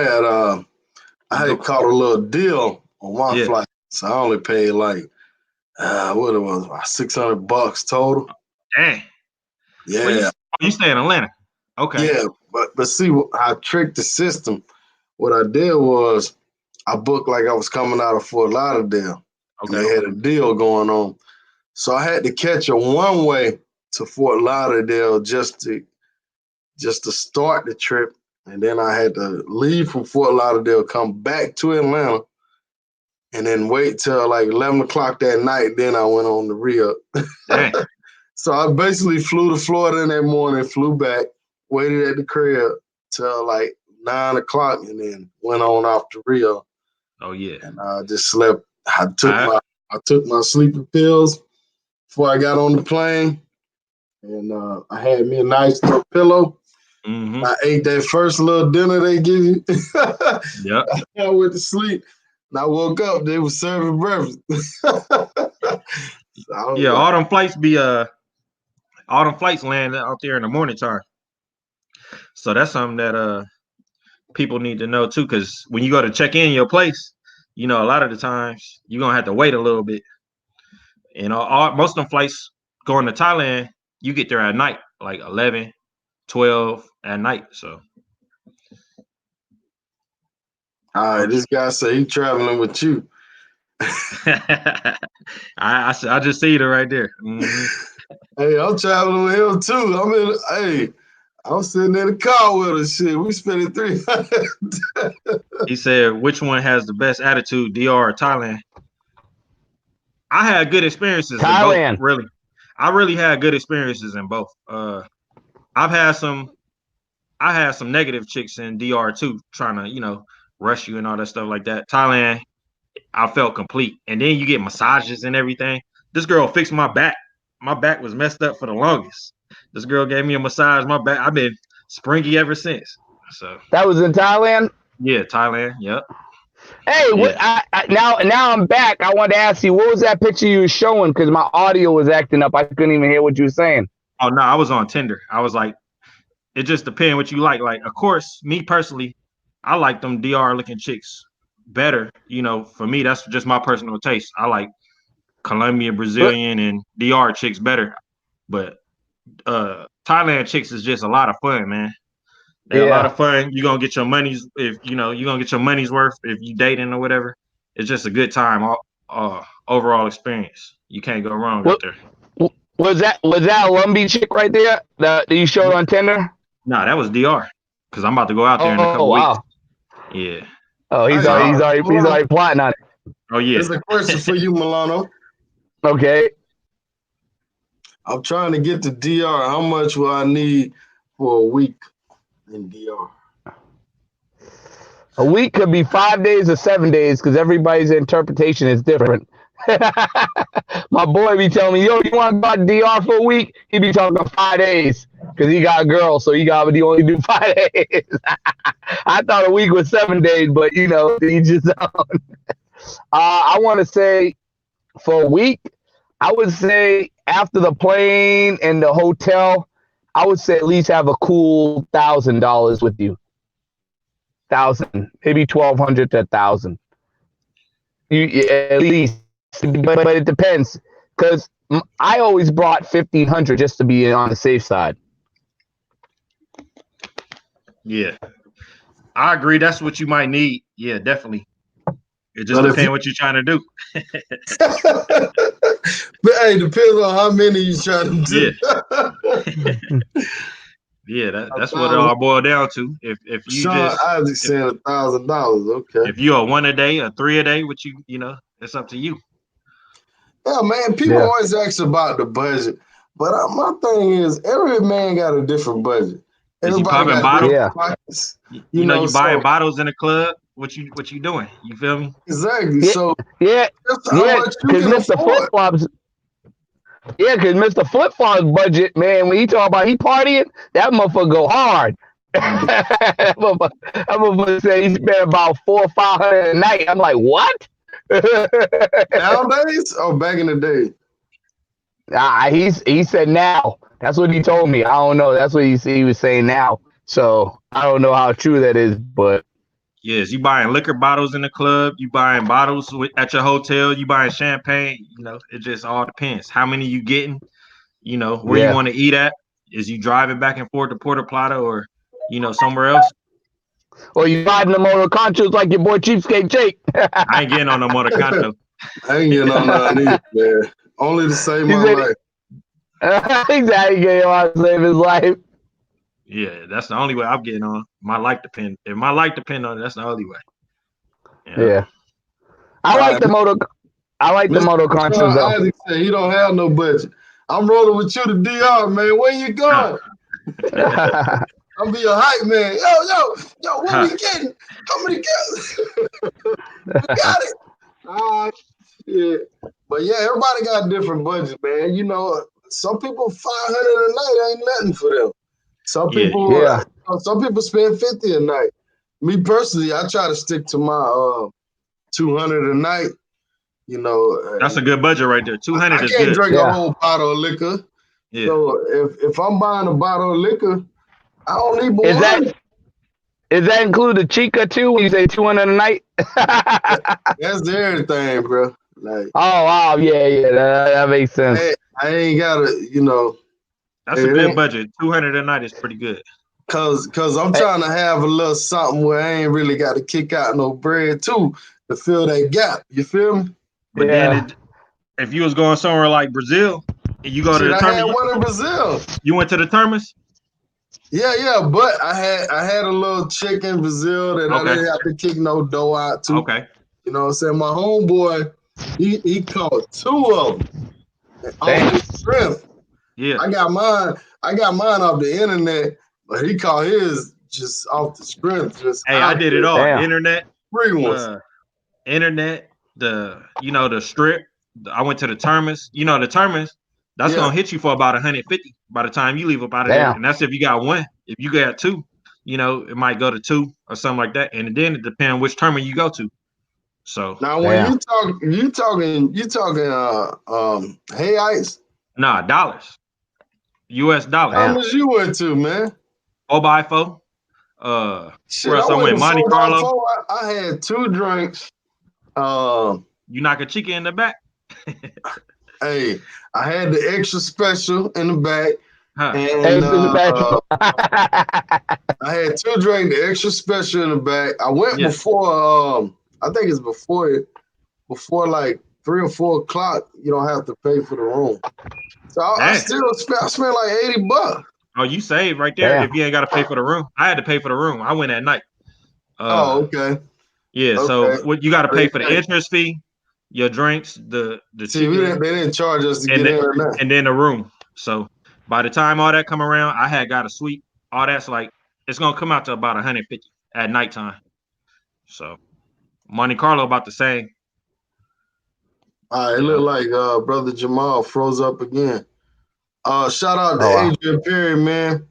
had caught a little deal on my flight. So I only paid like what it was, about $600 total. Dang. Yeah. Well, you stay in Atlanta. Okay. Yeah, but see, I tricked the system. What I did was I booked like I was coming out of Fort Lauderdale. Okay. And they had a deal going on. So I had to catch a one-way to Fort Lauderdale just to start the trip. And then I had to leave from Fort Lauderdale, come back to Atlanta, and then wait till like 11 o'clock that night. Then I went on the re-up. So I basically flew to Florida in that morning, flew back, waited at the crib till like 9 o'clock, and then went on off to Rio. Oh yeah. And I just slept. I took my sleeping pills before I got on the plane, and I had me a nice little pillow. Mm-hmm. I ate that first little dinner they give you. Yep. I went to sleep, and I woke up. They were serving breakfast. So all them flights land out there in the morning time. So that's something that people need to know too, because when you go to check in your place, a lot of the times you're gonna have to wait a little bit. Most of them flights going to Thailand, you get there at night, like 11, 12 at night. So all right, this guy say he traveling with you. I just see it right there. Mm-hmm. Hey, I'm traveling with him too. I'm sitting in the car with him. Shit, we spending $300. He said, "Which one has the best attitude, DR or Thailand?" I had good experiences in both. Really, I really had good experiences in both. I had some negative chicks in DR too, trying to rush you and all that stuff like that. Thailand, I felt complete, and then you get massages and everything. This girl fixed my back. My back was messed up for the longest. This girl gave me a massage. My back, I've been springy ever since. So that was in Thailand. Yeah, Thailand. Yep. Hey, now I'm back. I wanted to ask you, what was that picture you were showing? Because my audio was acting up. I couldn't even hear what you were saying. Oh no, I was on Tinder. I was like it just depends what you like. Like, of course, me personally, I like them DR looking chicks better. You know, for me, that's just my personal taste. I like Colombian, Brazilian, and DR chicks better. But Thailand chicks is just a lot of fun, man. They're a lot of fun. You're gonna get your money's you're gonna get your money's worth if you dating or whatever. It's just a good time, overall experience. You can't go wrong out there. Was that a Lumbee chick right there that you showed on Tinder? Nah, that was DR. Because I'm about to go out there in a couple weeks. Yeah. Oh, he's already plotting on it. Oh yeah. There's a question for you, Mulano. Okay. I'm trying to get to DR. How much will I need for a week in DR? A week could be 5 days or 7 days because everybody's interpretation is different. My boy be telling me, yo, you want to go to DR for a week? He be talking about 5 days because he got a girl, so he only do 5 days. I thought a week was 7 days, but he just don't. I want to say for a week, I would say after the plane and the hotel, I would say at least have a cool $1,000 with you. 1,000, maybe 1,200 to 1,000. You at least, but it depends because I always brought 1,500 just to be on the safe side. Yeah, I agree. That's what you might need. Yeah, definitely. It just depends what you're trying to do. But hey, depends on how many you trying to do. Yeah. Yeah, that's what it all boiled down to. If you Sean Isaac saying $1,000, okay. If you are 1 a day or 3 a day, what it's up to you. Yeah, man. People always ask about the budget, but my thing is, every man got a different budget. Everybody got different pockets. You buying bottles in the club. What you doing? You feel me? Exactly. Yeah, so how much you can afford. Yeah, because Mr. Flip Flop's budget, man, when he talk about he partying, that motherfucker go hard. that motherfucker say he spent about $400 or $500 a night. I'm like, what? Nowadays or back in the day? He said now. That's what he told me. I don't know. That's what he was saying now. So I don't know how true that is, but yes, you buying liquor bottles in the club, you buying bottles at your hotel, you buying champagne. It just all depends. How many you getting? Where you want to eat at? Is you driving back and forth to Puerto Plata or somewhere else? Or you riding the motor conchos like your boy Cheapskate Jake? I ain't getting on no motor concho. I ain't getting on none either, man. Only to save my life. Exactly, getting on to save his life. Yeah, that's the only way I'm getting on. My life depend. If my life depend on it, that's the only way. Yeah. I like the motor conchos though. Isaac said he don't have no budget. I'm rolling with you to DR, man. Where you going? I'll be your hype man. Yo, what we getting? How many girls? We got it. Yeah. But yeah, everybody got a different budget, man. Some people $500 a night ain't nothing for them. Some people, some people spend $50 a night. Me personally, I try to stick to my $200 a night. That's a good budget right there. 200 is good. I can't drink a whole bottle of liquor. Yeah. So if I'm buying a bottle of liquor, I don't need one. Is that include the chica too when you say 200 a night? That's everything, bro. Like, oh wow, yeah, that makes sense. I ain't gotta, That's a good budget. 200 a night is pretty good. Cause I'm trying to have a little something where I ain't really got to kick out no bread too to fill that gap. You feel me? But then if you was going somewhere like Brazil, and you go to the Termas, I had one in Brazil. You went to the Termas? Yeah, but I had a little chick in Brazil that I didn't have to kick no dough out to. Okay. You know what I'm saying? My homeboy, he caught 2 of them on his strength. Yeah. I got mine off the internet, but he caught his just off the strength. I did it all. Damn. Internet. Free ones. Internet, the strip. I went to the Termas. The Termas, that's gonna hit you for about 150 by the time you leave up out of there. And that's if you got one. If you got 2, it might go to 2 or something like that. And then it depends on which terminal you go to. So now when you talking hey ice? Nah, dollars. US dollars. How much you went to, man? 4x4. Shit, Where I else I went went? to Monte four by Carlo. four. I had 2 drinks. You knock a chicken in the back. Hey, I had the extra special in the back, Huh. and Eggs in the back. I had 2 drinks, the extra special in the back. I went Yeah. before. I think it's before like 3 or 4 o'clock. You don't have to pay for the room. So I Damn. still spent. I spent like $80. Oh, you saved right there. Damn. If you ain't got to pay for the room, I had to pay for the room. I went at night. Oh, okay, Yeah. So okay. what you got to pay for the Hey, entrance fee, your drinks, the see, they chicken, didn't charge us to and get in or nothing. and then the room. So by the time all that come around, I had got a suite. All that's like it's gonna come out to about 150 at nighttime. So Monte Carlo about the same. All right, it Yeah. looked like brother Jamal froze up again. Shout out to Oh, wow. Adrian Perry, man.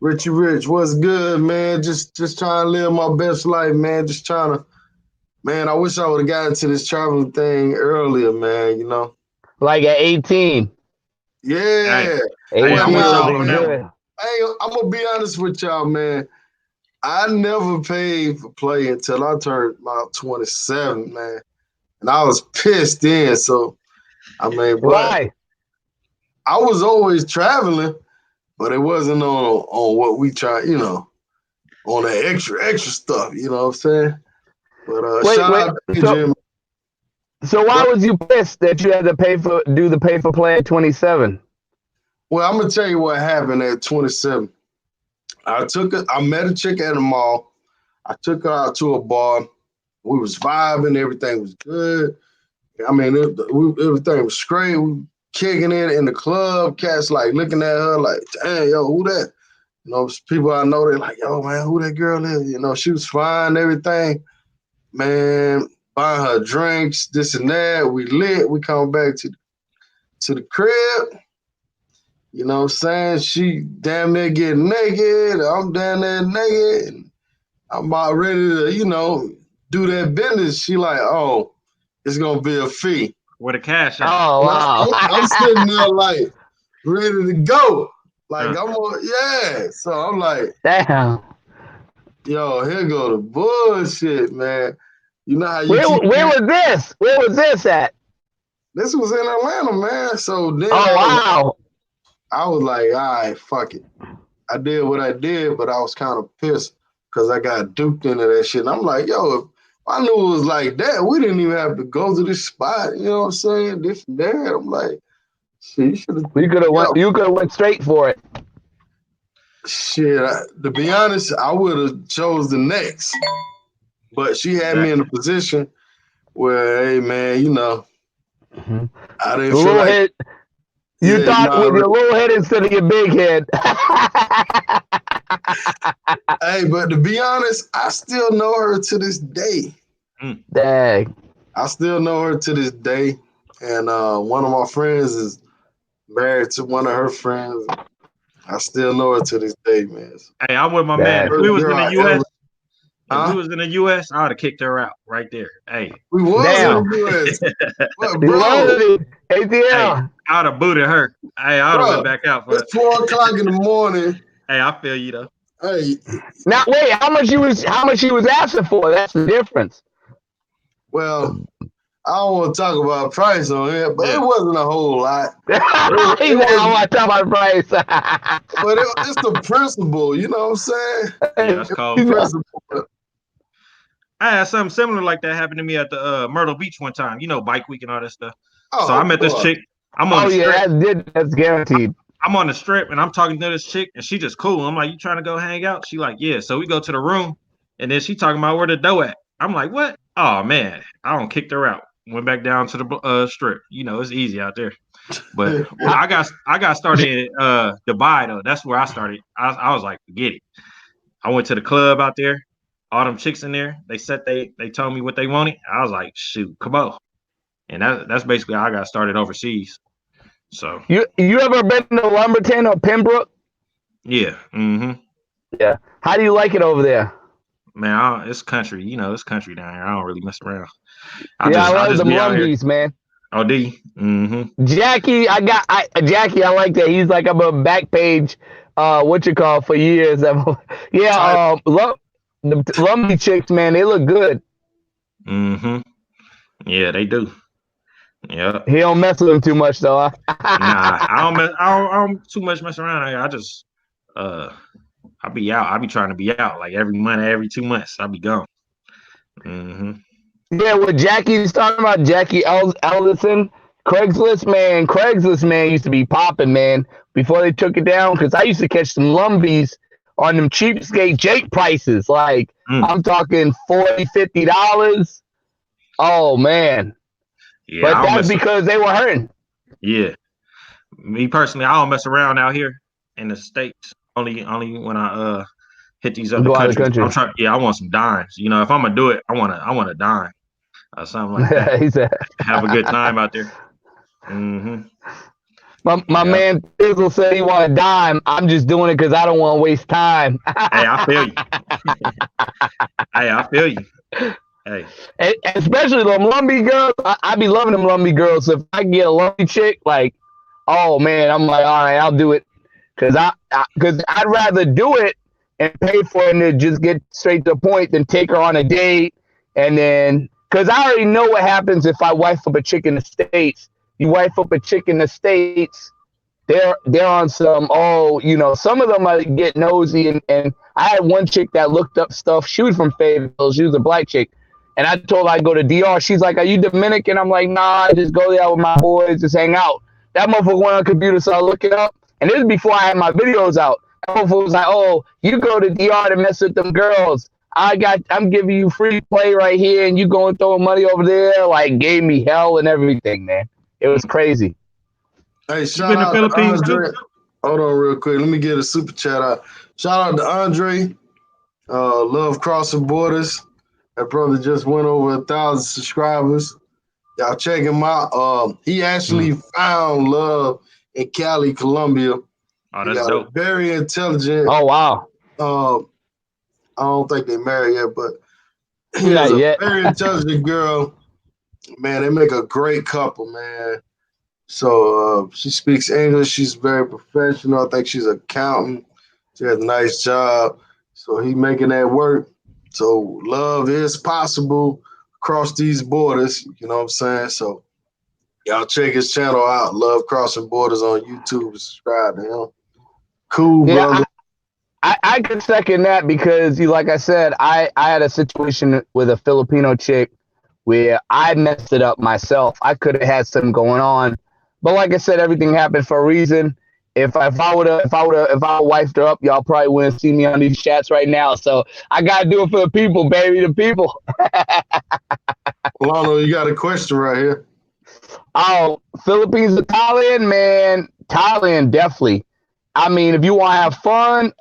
Richie Rich, what's good, man? Just trying to live my best life, man. Just trying to, man. I wish I would have gotten to this traveling thing earlier, man. You know? Like at 18. Hey, Yeah. hey, Well, I'm 18 with would have now, y'all been on man. that one. good. Hey, I'm gonna be honest with y'all, man. I never paid for play until I turned about 27, man, and I was pissed then. So I mean, but Why? I was always traveling, but it wasn't on what we try, you know, on the extra stuff. You know what I'm saying? But Wait, shout wait. out to So Adrian. so why was you pissed that you had to do the pay for play at 27? Well, I'm gonna tell you what happened at 27. I met a chick at the mall. I took her out to a bar. We was vibing. Everything was good. I mean, everything was great. We kicking it in the club. Cats like looking at her like, damn, yo, who that? You know, people I know, they're like, yo, man, who that girl is? You know, she was fine, everything. Man, buying her drinks, this and that. We lit. We come back to the crib. You know what I'm saying? She damn near getting naked. I'm damn near naked. And I'm about ready to, you know, do that business. She like, oh, it's going to be a fee. Where the cash at? Oh, And wow. I'm sitting there like ready to go. Like Huh. I'm on, yeah. So I'm like, Damn. yo, here go the bullshit, man. You know how you Where keep where was this? Where was this at? this was in Atlanta, man. So then Oh, wow. I was like, all right, fuck it. I did what I did, but I was kind of pissed because I got duped into that shit. And I'm like, yo, if I knew it was like that, we didn't even have to go to this spot. You know what I'm saying? This and that. I'm like, shit, you should have, yo, You could have went straight for it. shit. To be honest, I would have chose the next, but she had me in a Exactly. position where, hey, man, you know, Mhm. I didn't The feel little like, head. You yeah, you thought know, with your little head instead of your big head. hey, but to be honest, I still know her to this day. Mm. Dang. I still know her to this day. And one of my friends is married to one of her friends. I still know her to this day, man. Hey, I'm with my man. Dang. If we First was girl in the I U.S., ever, if we huh? was in the U.S., I would have kicked her out right there. Hey, We was in Damn. the U.S. What, You bro? was it. hey, ATL. I'd have booted her. Hey, I'd have went Bro, back out for it. it's 4 o'clock in the morning. Hey, I feel you though. Hey, Now wait, how much you was asking for? That's the difference. well, I don't want to talk about price on here, but it Yeah, wasn't a whole lot. He It said, I was, want to talk about price. but it's the principle. You know what I'm saying? yeah, that's cold. Principle. I had something similar like that happen to me at the Myrtle Beach one time. You know, bike week and all that stuff. So I Oh, met this boy. chick. I'm on Oh the yeah, strip. that's guaranteed. I'm on the strip and I'm talking to this chick and she just cool. I'm like, you trying to go hang out? She like, yeah. So we go to the room and then she talking about where the dough at. I'm like, what? Oh man, I don't kicked her out. Went back down to the strip. You know, it's easy out there. But How, I got started in Dubai though. That's where I started. I was like, forget it. I went to the club out there. All them chicks in there. They told me what they wanted. I was like, shoot, come on. And that's basically how I got started overseas. So you ever been to Lumberton or Pembroke? yeah, Yeah. How do you like it over there? man, it's country. You know, it's country down here. I don't really mess around. Yeah, I I love just them be out here. Lumbies, man. Oh, D. Mm-hmm. Jackie, Jackie, I like that. He's like I'm a back page, what you call for years. Type. Yeah, the Lumpy chicks, man, they look good. Mm-hmm. Yeah, they do. Yeah. He don't mess with them too much though. Nah, I don't too much mess around. I just uh I be out. I be trying to be out like every month, every 2 months. I be gone. Mm-hmm. Yeah, what Jackie's talking about, Jackie Ellison, Craigslist man used to be popping, man, before they took it down. Because I used to catch some lumbies on them cheapskate Jake prices. Like, Mm. I'm talking $40, $50. Oh, man. Yeah, But I don't that's mess. because they were hurting. Yeah, me personally, I don't mess around out here in the states. Only when I hit these other Go out of the countries. I'm country. trying. Yeah, I want some dimes. You know, if I'm gonna do it, I want a dime or something like that. He said, Have a good time out there. Mm-hmm. my Yeah. man Fizzle said he want a dime. I'm just doing it because I don't want to waste time. Hey, I feel you. Hey, I feel you. Hey. And especially them lumpy girls, I be loving them lumpy girls. So if I get a lumpy chick, like, oh man, I'm like, all right, I'll do it, cause cause I'd rather do it and pay for it and to just get straight to the point than take her on a date and then, cause I already know what happens if I wife up a chick in the States. You wife up a chick in the States, they're on some, some of them might get nosy and I had one chick that looked up stuff. She was from Fayetteville. She was a black chick. And I told her I'd go to DR. She's like, are you Dominican? I'm like, nah, I just go there with my boys, just hang out. That motherfucker went on the computer, so I look it up. And this is before I had my videos out. That motherfucker was like, oh, you go to DR to mess with them girls. I'm giving you free play right here, and you going throwing money over there. Like, gave me hell and everything, man. It was crazy. Hey, You shout been to out to Philippines too? Andre. Hold on real quick. Let me get a super chat out. Shout out to Andre. Love Crossing Borders. That brother just went over 1,000 subscribers. Y'all check him out. He actually found love in Cali, Colombia. Oh, He that's got a dope. very intelligent. Oh, wow. I don't think they married yet, but he Not has a yet. very intelligent girl. Man, they make a great couple, man. So she speaks English. She's very professional. I think she's an accountant. She has a nice job. So he making that work. So love is possible across these borders. You know what I'm saying? So y'all check his channel out. Love Crossing Borders on YouTube. Subscribe to him. Cool, Yeah, brother. I could second that because, like I said, I had a situation with a Filipino chick where I messed it up myself. I could have had something going on, but like I said, everything happened for a reason. If I would wifed her up, y'all probably wouldn't see me on these chats right now. So I gotta do it for the people, baby, the people. Lano, you got a question right here. Oh, Philippines or Thailand, man. Thailand, definitely. I mean, if you want to have fun,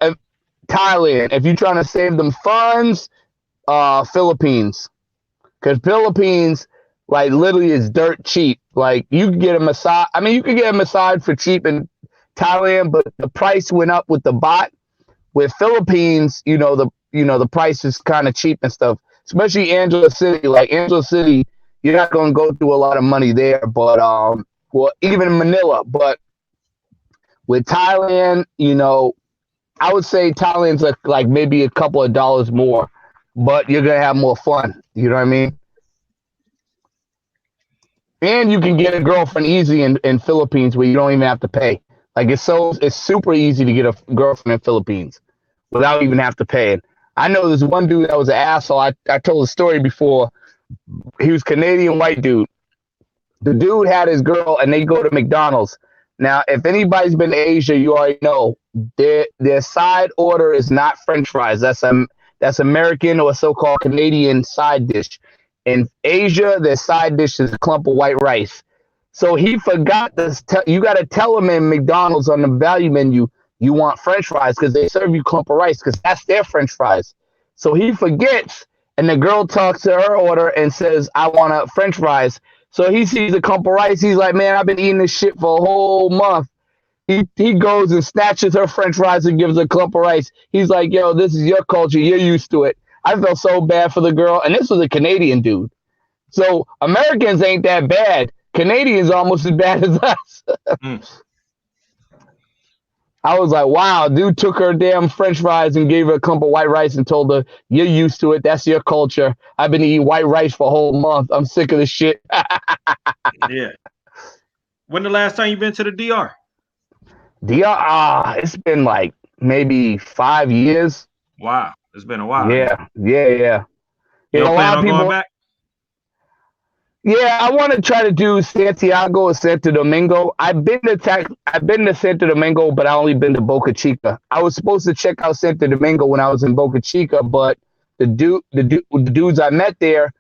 Thailand. If you're trying to save them funds, Philippines. Because Philippines, like, literally is dirt cheap. Like, you can get a massage. I mean, you can get a massage for cheap in Thailand, but the price went up with the baht. With Philippines, the price is kind of cheap and stuff. Especially Angela City. Like, Angela City, you're not going to go through a lot of money there. But, well, even Manila. But with Thailand, I would say Thailand's like maybe a couple of dollars more, but you're gonna have more fun. You know what I mean? And you can get a girlfriend easy in Philippines where you don't even have to pay. Like it's super easy to get a girlfriend in Philippines without even have to pay it. I know this one dude that was an asshole. I told the story before. He was Canadian white dude. The dude had his girl and they go to McDonald's. Now, if anybody's been to Asia, you already know their side order is not French fries. That's American or so-called Canadian side dish. In Asia, their side dish is a clump of white rice. So he forgot this. You got to tell him in McDonald's on the value menu you want French fries because they serve you clump of rice because that's their French fries. So he forgets, and the girl talks to her order and says, "I want a French fries." So he sees a clump of rice. He's like, man, I've been eating this shit for a whole month. He goes and snatches her French fries and gives her a clump of rice. He's like, yo, this is your culture. You're used to it. I felt so bad for the girl. And this was a Canadian dude. So Americans ain't that bad. Canadians almost as bad as us. I was like, wow, dude took her damn French fries and gave her a clump of white rice and told her, you're used to it. That's your culture. I've been eating white rice for a whole month. I'm sick of this shit. Yeah. When the last time you been to the DR? DR, it's been like maybe 5 years. Wow. It's been a while. Yeah. You don't plan on going back? Yeah, I want to try to do Santiago or Santo Domingo. I've been to Santo Domingo, but I only been to Boca Chica. I was supposed to check out Santo Domingo when I was in Boca Chica, but the dudes I met there,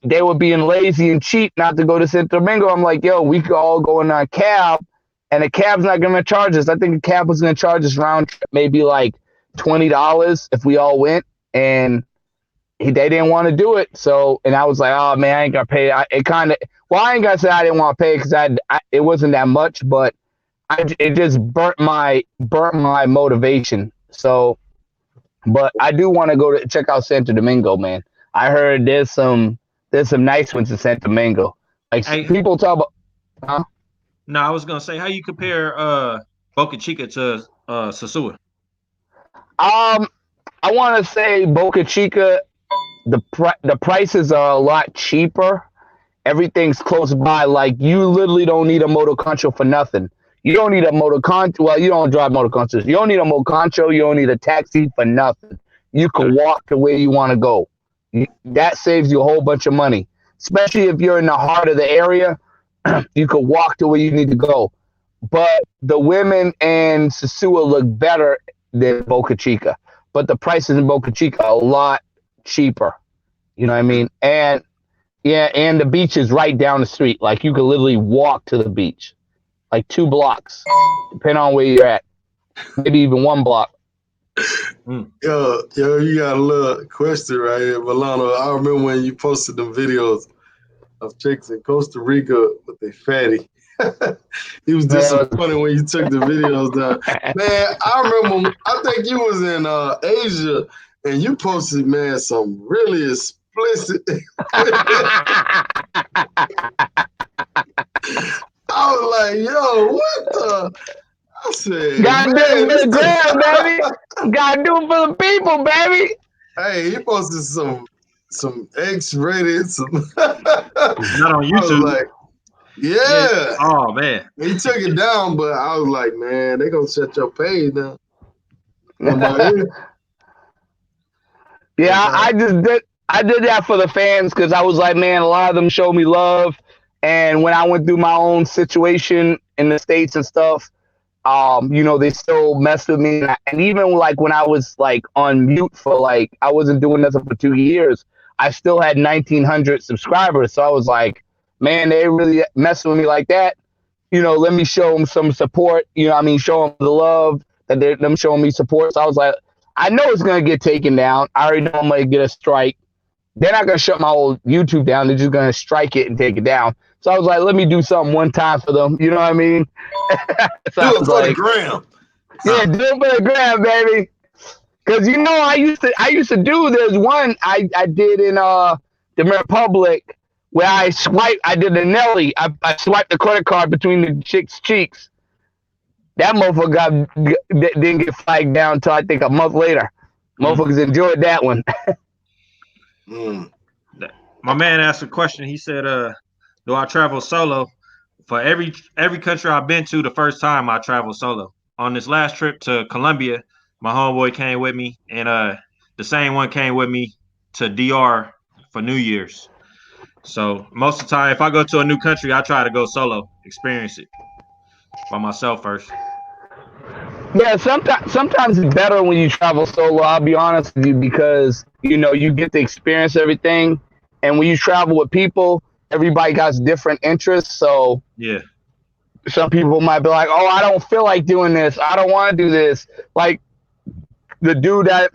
they were being lazy and cheap not to go to Santo Domingo. I'm like, yo, we could all go in a cab, and the cab's not going to charge us. I think the cab was going to charge us round trip maybe like $20 if we all went, and they didn't want to do it. So, and I was like, oh man, I ain't gonna pay. I ain't gonna say I didn't want to pay because it wasn't that much, but it just burnt my motivation. So, but I do want to go to check out Santo Domingo, man. I heard there's some nice ones in Santo Domingo. Like people talk about. Huh? No, I was gonna say, how you compare Boca Chica to Sosua? I want to say Boca Chica. The prices are a lot cheaper. Everything's close by. Like, you literally don't need a motor concho for nothing. You don't need a motor concho. Well, you don't drive motor conchos. You don't need a motor concho. You don't need a taxi for nothing. You can walk to where you want to go. That saves you a whole bunch of money, especially if you're in the heart of the area. You can walk to where you need to go. But the women in Sosua look better than Boca Chica. But the prices in Boca Chica are a lot cheaper, you know what I mean? And yeah, and the beach is right down the street. Like, you could literally walk to the beach, like 2 blocks, depending on where you're at, maybe even 1 block. Yo, you got a little question right here, Mulano. I remember when you posted the videos of chicks in Costa Rica with their fatty. He was disappointed when you took the videos down. Man, I remember, I think you was in Asia. And you posted, man, some really explicit. I was like, yo, what the? I said, gotta do it for the gram, baby. Gotta do it for the people, baby. Hey, he posted some X-rated, some. Not on YouTube. I was like, yeah. Oh man, he took it down, but I was like, man, they gonna shut your page down. Yeah, I did that for the fans because I was like, man, a lot of them show me love, and when I went through my own situation in the States and stuff, they still messed with me, and even like when I was like on mute for like I wasn't doing nothing for 2 years, I still had 1,900 subscribers. So I was like, man, they really messing with me like that. Let me show them some support. Show them the love that they're them showing me support. So I was like, I know it's going to get taken down. I already know I'm going to get a strike. They're not going to shut my old YouTube down. They're just going to strike it and take it down. So I was like, let me do something one time for them. You know what I mean? So do it for the gram. Yeah, do it for the gram, baby. Because, I used to do, there's one I did in the Republic where I did the Nelly. I swiped the credit card between the chick's cheeks. That motherfucker didn't get flagged down until I think a month later. Motherfuckers enjoyed that one. My man asked a question. He said, do I travel solo? For every country I've been to, the first time I traveled solo. On this last trip to Colombia, my homeboy came with me, and the same one came with me to DR for New Year's. So most of the time, if I go to a new country, I try to go solo, experience it by myself first. Yeah, sometimes it's better when you travel solo. I'll be honest with you, because you get to experience everything, and when you travel with people, everybody got different interests. So yeah, some people might be like, "Oh, I don't feel like doing this. I don't want to do this." Like the dude I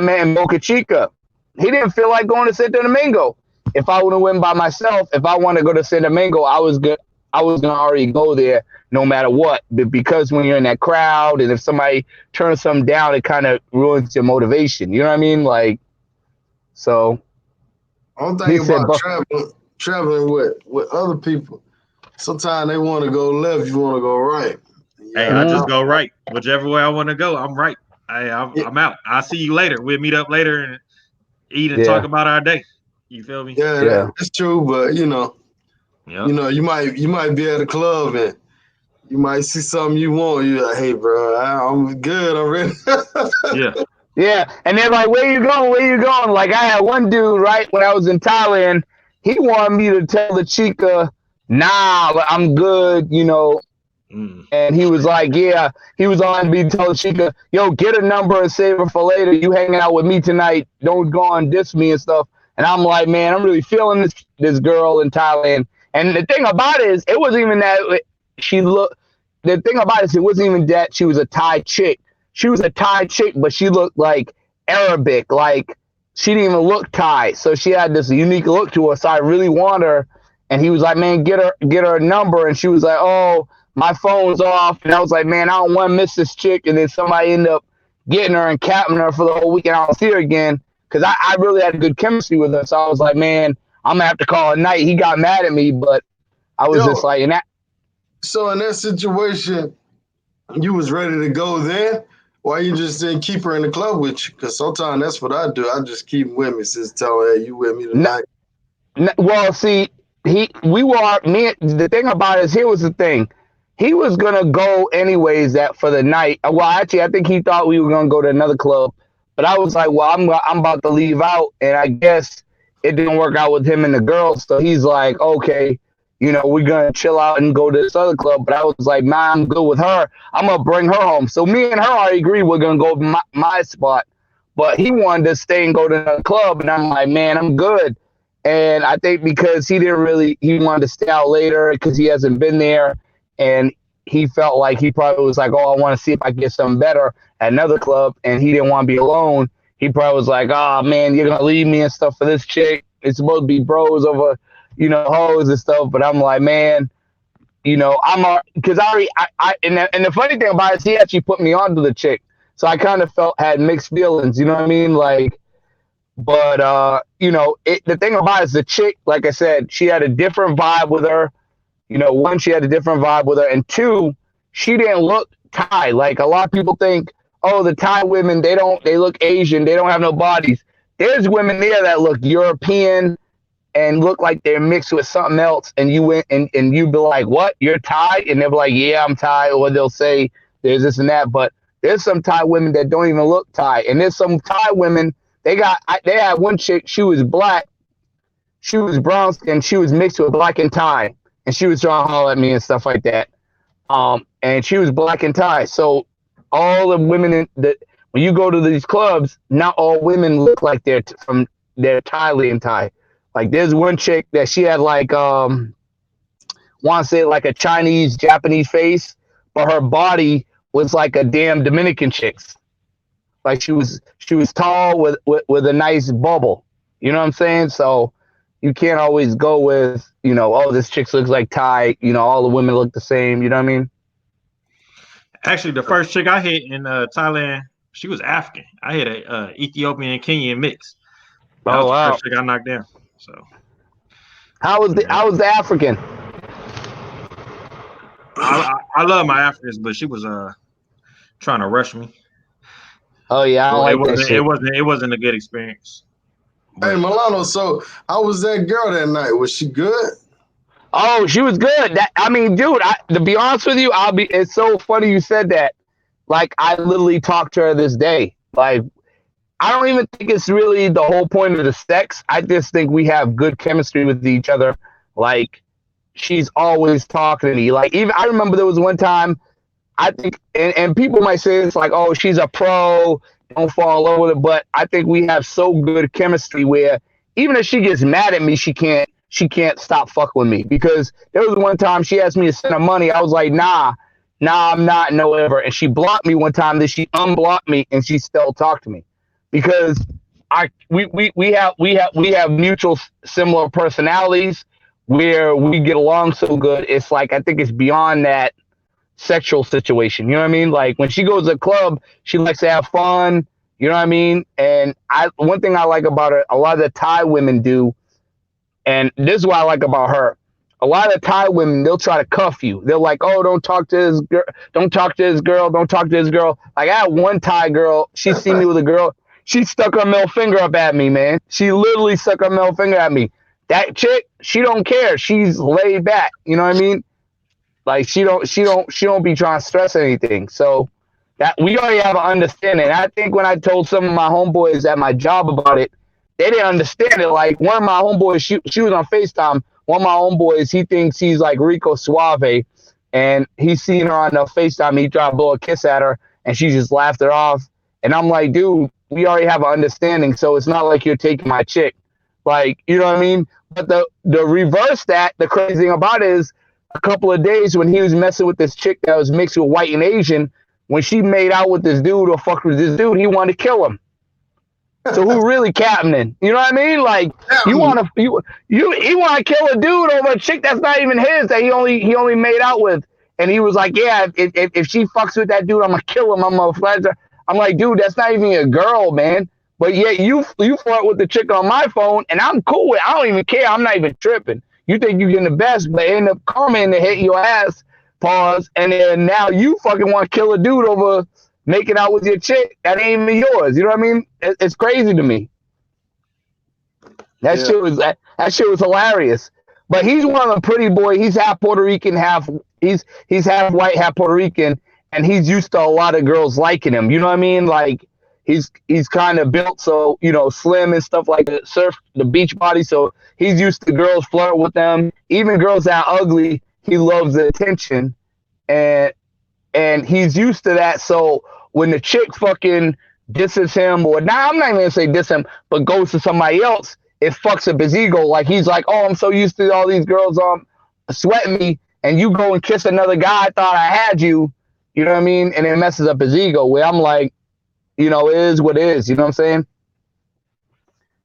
met in Boca Chica, he didn't feel like going to Santo Domingo. If I would have went by myself, if I want to go to Santo Domingo, I was gonna already go there no matter what. But because when you're in that crowd, and if somebody turns something down, it kind of ruins your motivation. You know what I mean? Like, so. One thing about traveling with other people, sometimes they want to go left, you want to go right. Hey, I just go right. Whichever way I want to go, I'm right. I'm out. I'll see you later. We'll meet up later and eat and talk about our day. You feel me? Yeah, that's true. But you know, you might be at a club and you might see something you want. You're like, hey, bro, I'm good. I'm ready. Yeah, and they're like, where you going? Where you going? Like, I had one dude, right, when I was in Thailand, he wanted me to tell the chica, nah, I'm good, you know. And he was like, yeah, he was on me to tell the chica, yo, get a number and save her for later. You hanging out with me tonight. Don't go and diss me and stuff. And I'm like, man, I'm really feeling this girl in Thailand. And the thing about it is, it wasn't even that she looked. The thing about it is, it wasn't even that she was a Thai chick. She was a Thai chick, but she looked like Arabic. Like, she didn't even look Thai. So she had this unique look to her. So I really want her. And he was like, man, get her a number. And she was like, oh, my phone's off. And I was like, man, I don't want to miss this chick. And then somebody ended up getting her and capping her for the whole weekend. I don't see her again. Because I really had good chemistry with her. So I was like, man, I'm going to have to call it night. He got mad at me, but I was just like, So in that situation, you was ready to go then? Why you just didn't keep her in the club with you? Because sometimes that's what I do. I just keep them with me. Just tell her, hey, you with me tonight. Well, see, the thing about it is, here was the thing. He was going to go anyways for the night. Well, actually, I think he thought we were going to go to another club. But I was like, well, I'm about to leave out. And I guess it didn't work out with him and the girls. So he's like, okay, you know, we're going to chill out and go to this other club. But I was like, man, I'm good with her. I'm going to bring her home. So me and her, I agree, we're going to go to my spot. But he wanted to stay and go to another club. And I'm like, man, I'm good. And I think because he wanted to stay out later because he hasn't been there. And he felt like he probably was like, oh, I want to see if I can get something better at another club. And he didn't want to be alone. He probably was like, oh, man, you're going to leave me and stuff for this chick. It's supposed to be bros over, you know, hoes and stuff. But I'm like, man, you know, because and the funny thing about it is he actually put me on to the chick. So I kind of had mixed feelings, you know what I mean? Like, but, you know, the thing about it is the chick, like I said, she had a different vibe with her. You know, one, she had a different vibe with her. And two, she didn't look Thai. Like, a lot of people think, oh, the Thai women, they look Asian. They don't have no bodies. There's women there that look European and look like they're mixed with something else. And you went and you be like, what? You're Thai? And they'll be like, yeah, I'm Thai. Or they'll say there's this and that. But there's some Thai women that don't even look Thai. And there's some Thai women, they had one chick, she was black. She was brown skin. She was mixed with black and Thai. And she was trying to holler at me and stuff like that. And she was black and Thai. So all the women when you go to these clubs, not all women look like they're Thailand Thai. Like, there's one chick that she had like want to say like a Chinese, Japanese face, but her body was like a damn Dominican chick's. Like, she was tall with a nice bubble. You know what I'm saying? So you can't always go with, you know, oh, this chick looks like Thai. You know, all the women look the same. You know what I mean? Actually, the first chick I hit in Thailand, she was African. I hit a Ethiopian and Kenyan mix. That was the first chick I knocked down. So, how was the African? I love my Africans, but she was trying to rush me. Oh yeah, it wasn't a good experience. But, hey Mulano, so how was that girl that night? Was she good? Oh, she was good. I mean, dude, to be honest with you, it's so funny you said that. Like, I literally talked to her this day. Like, I don't even think it's really the whole point of the sex. I just think we have good chemistry with each other. Like, she's always talking to me. Like, even I remember there was one time, I think, and people might say it's like, oh, she's a pro, don't fall in love with her. But I think we have so good chemistry where even if she gets mad at me, she can't stop fucking with me. Because there was one time she asked me to send her money. I was like, nah, I'm not, no ever. And she blocked me one time, then she unblocked me and she still talked to me. Because we have mutual similar personalities where we get along so good. It's like, I think it's beyond that sexual situation. You know what I mean? Like, when she goes to a club, she likes to have fun. You know what I mean? And one thing I like about her, a lot of the Thai women do, And this is what I like about her. A lot of Thai women, they'll try to cuff you. They're like, "Oh, don't talk to this girl. Don't talk to this girl. Don't talk to this girl." Like I had one Thai girl. She seen me with a girl. She stuck her middle finger up at me, man. She literally stuck her middle finger at me. That chick, she don't care. She's laid back. You know what I mean? Like she don't be trying to stress anything. So that we already have an understanding. I think when I told some of my homeboys at my job about it, they didn't understand it. Like one of my homeboys, she was on FaceTime. One of my homeboys, he thinks he's like Rico Suave, and he's seen her on the FaceTime. He tried to blow a kiss at her, and she just laughed it off. And I'm like, dude, we already have an understanding, so it's not like you're taking my chick. Like, you know what I mean? But the reverse that, the crazy thing about it is a couple of days when he was messing with this chick that was mixed with white and Asian, when she made out with this dude or fucked with this dude, he wanted to kill him. So who really captaining? You know what I mean? Like he want to kill a dude over a chick that's not even his, that he only made out with. And he was like, yeah, if she fucks with that dude, I'm gonna kill him. I'm gonna flash her. I'm like, dude, that's not even a girl, man. But yet you flirt with the chick on my phone, and I'm cool with it. I don't even care. I'm not even tripping. You think you're getting the best, but end up coming to hit your ass, pause, and then now you fucking want to kill a dude over making out with your chick that ain't even yours. You know what I mean? It's crazy to me. That shit was hilarious. But he's one of the pretty boy. He's half Puerto Rican, he's half white, half Puerto Rican, and he's used to a lot of girls liking him. You know what I mean? Like he's kind of built so, you know, slim and stuff like the beach body. So he's used to girls flirt with them. Even girls that are ugly, he loves the attention. And he's used to that. So when the chick fucking disses him, or now I'm not even gonna say diss him, but goes to somebody else, it fucks up his ego. Like he's like, oh, I'm so used to all these girls sweating me, and you go and kiss another guy, I thought I had you. You know what I mean? And it messes up his ego. Where I'm like, you know, it is what it is. You know what I'm saying?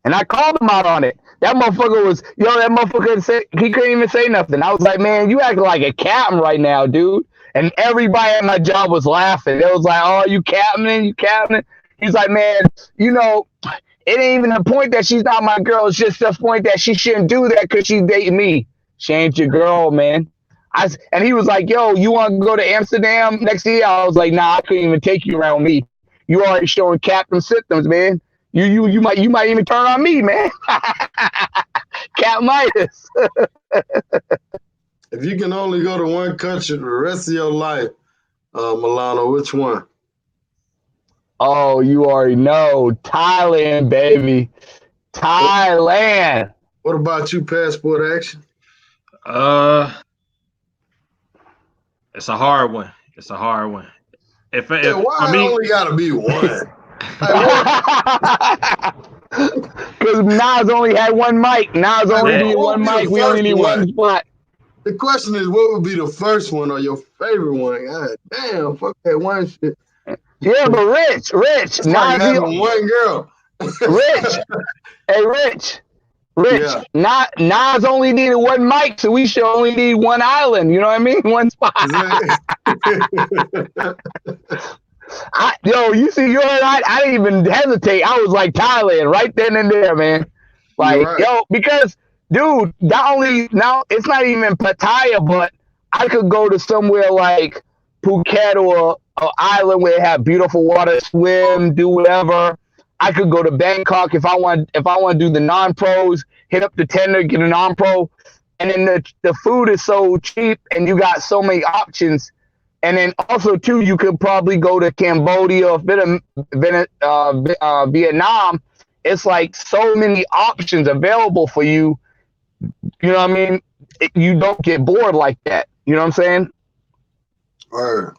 And I called him out on it. That motherfucker he couldn't even say nothing. I was like, man, you acting like a captain right now, dude. And everybody at my job was laughing. They was like, oh, you captaining, you captaining. He's like, man, you know, it ain't even the point that she's not my girl. It's just the point that she shouldn't do that because she's dating me. She ain't your girl, man. And he was like, yo, you want to go to Amsterdam next year? I was like, nah, I couldn't even take you around me. You already showing captain symptoms, man. You might even turn on me, man. Cap Midas. If you can only go to one country the rest of your life, Mulano, which one? Oh, you already know. Thailand, baby. Thailand. What about you, passport action? It's a hard one. It's a hard one. Why for me, only gotta be one? Because Nas only had one mic. Nas only need one mic. We only need one spot. The question is, what would be the first one or your favorite one? God damn, fuck that one shit. Yeah, but Rich. It's like having one girl. Rich. Hey, Rich. Yeah. Nas only needed one mic, so we should only need one island. You know what I mean? One spot. You see, I didn't even hesitate. I was like Thailand right then and there, man. Like, right. Because, dude, now it's not even Pattaya, but I could go to somewhere like Phuket or an island where it have beautiful water, swim, do whatever. I could go to Bangkok if I want to do the non-pros, hit up the tender, get a non-pro. And then the food is so cheap and you got so many options. And then also, too, you could probably go to Cambodia or Vietnam. It's like so many options available for you. You know what I mean? You don't get bored like that. You know what I'm saying? Right.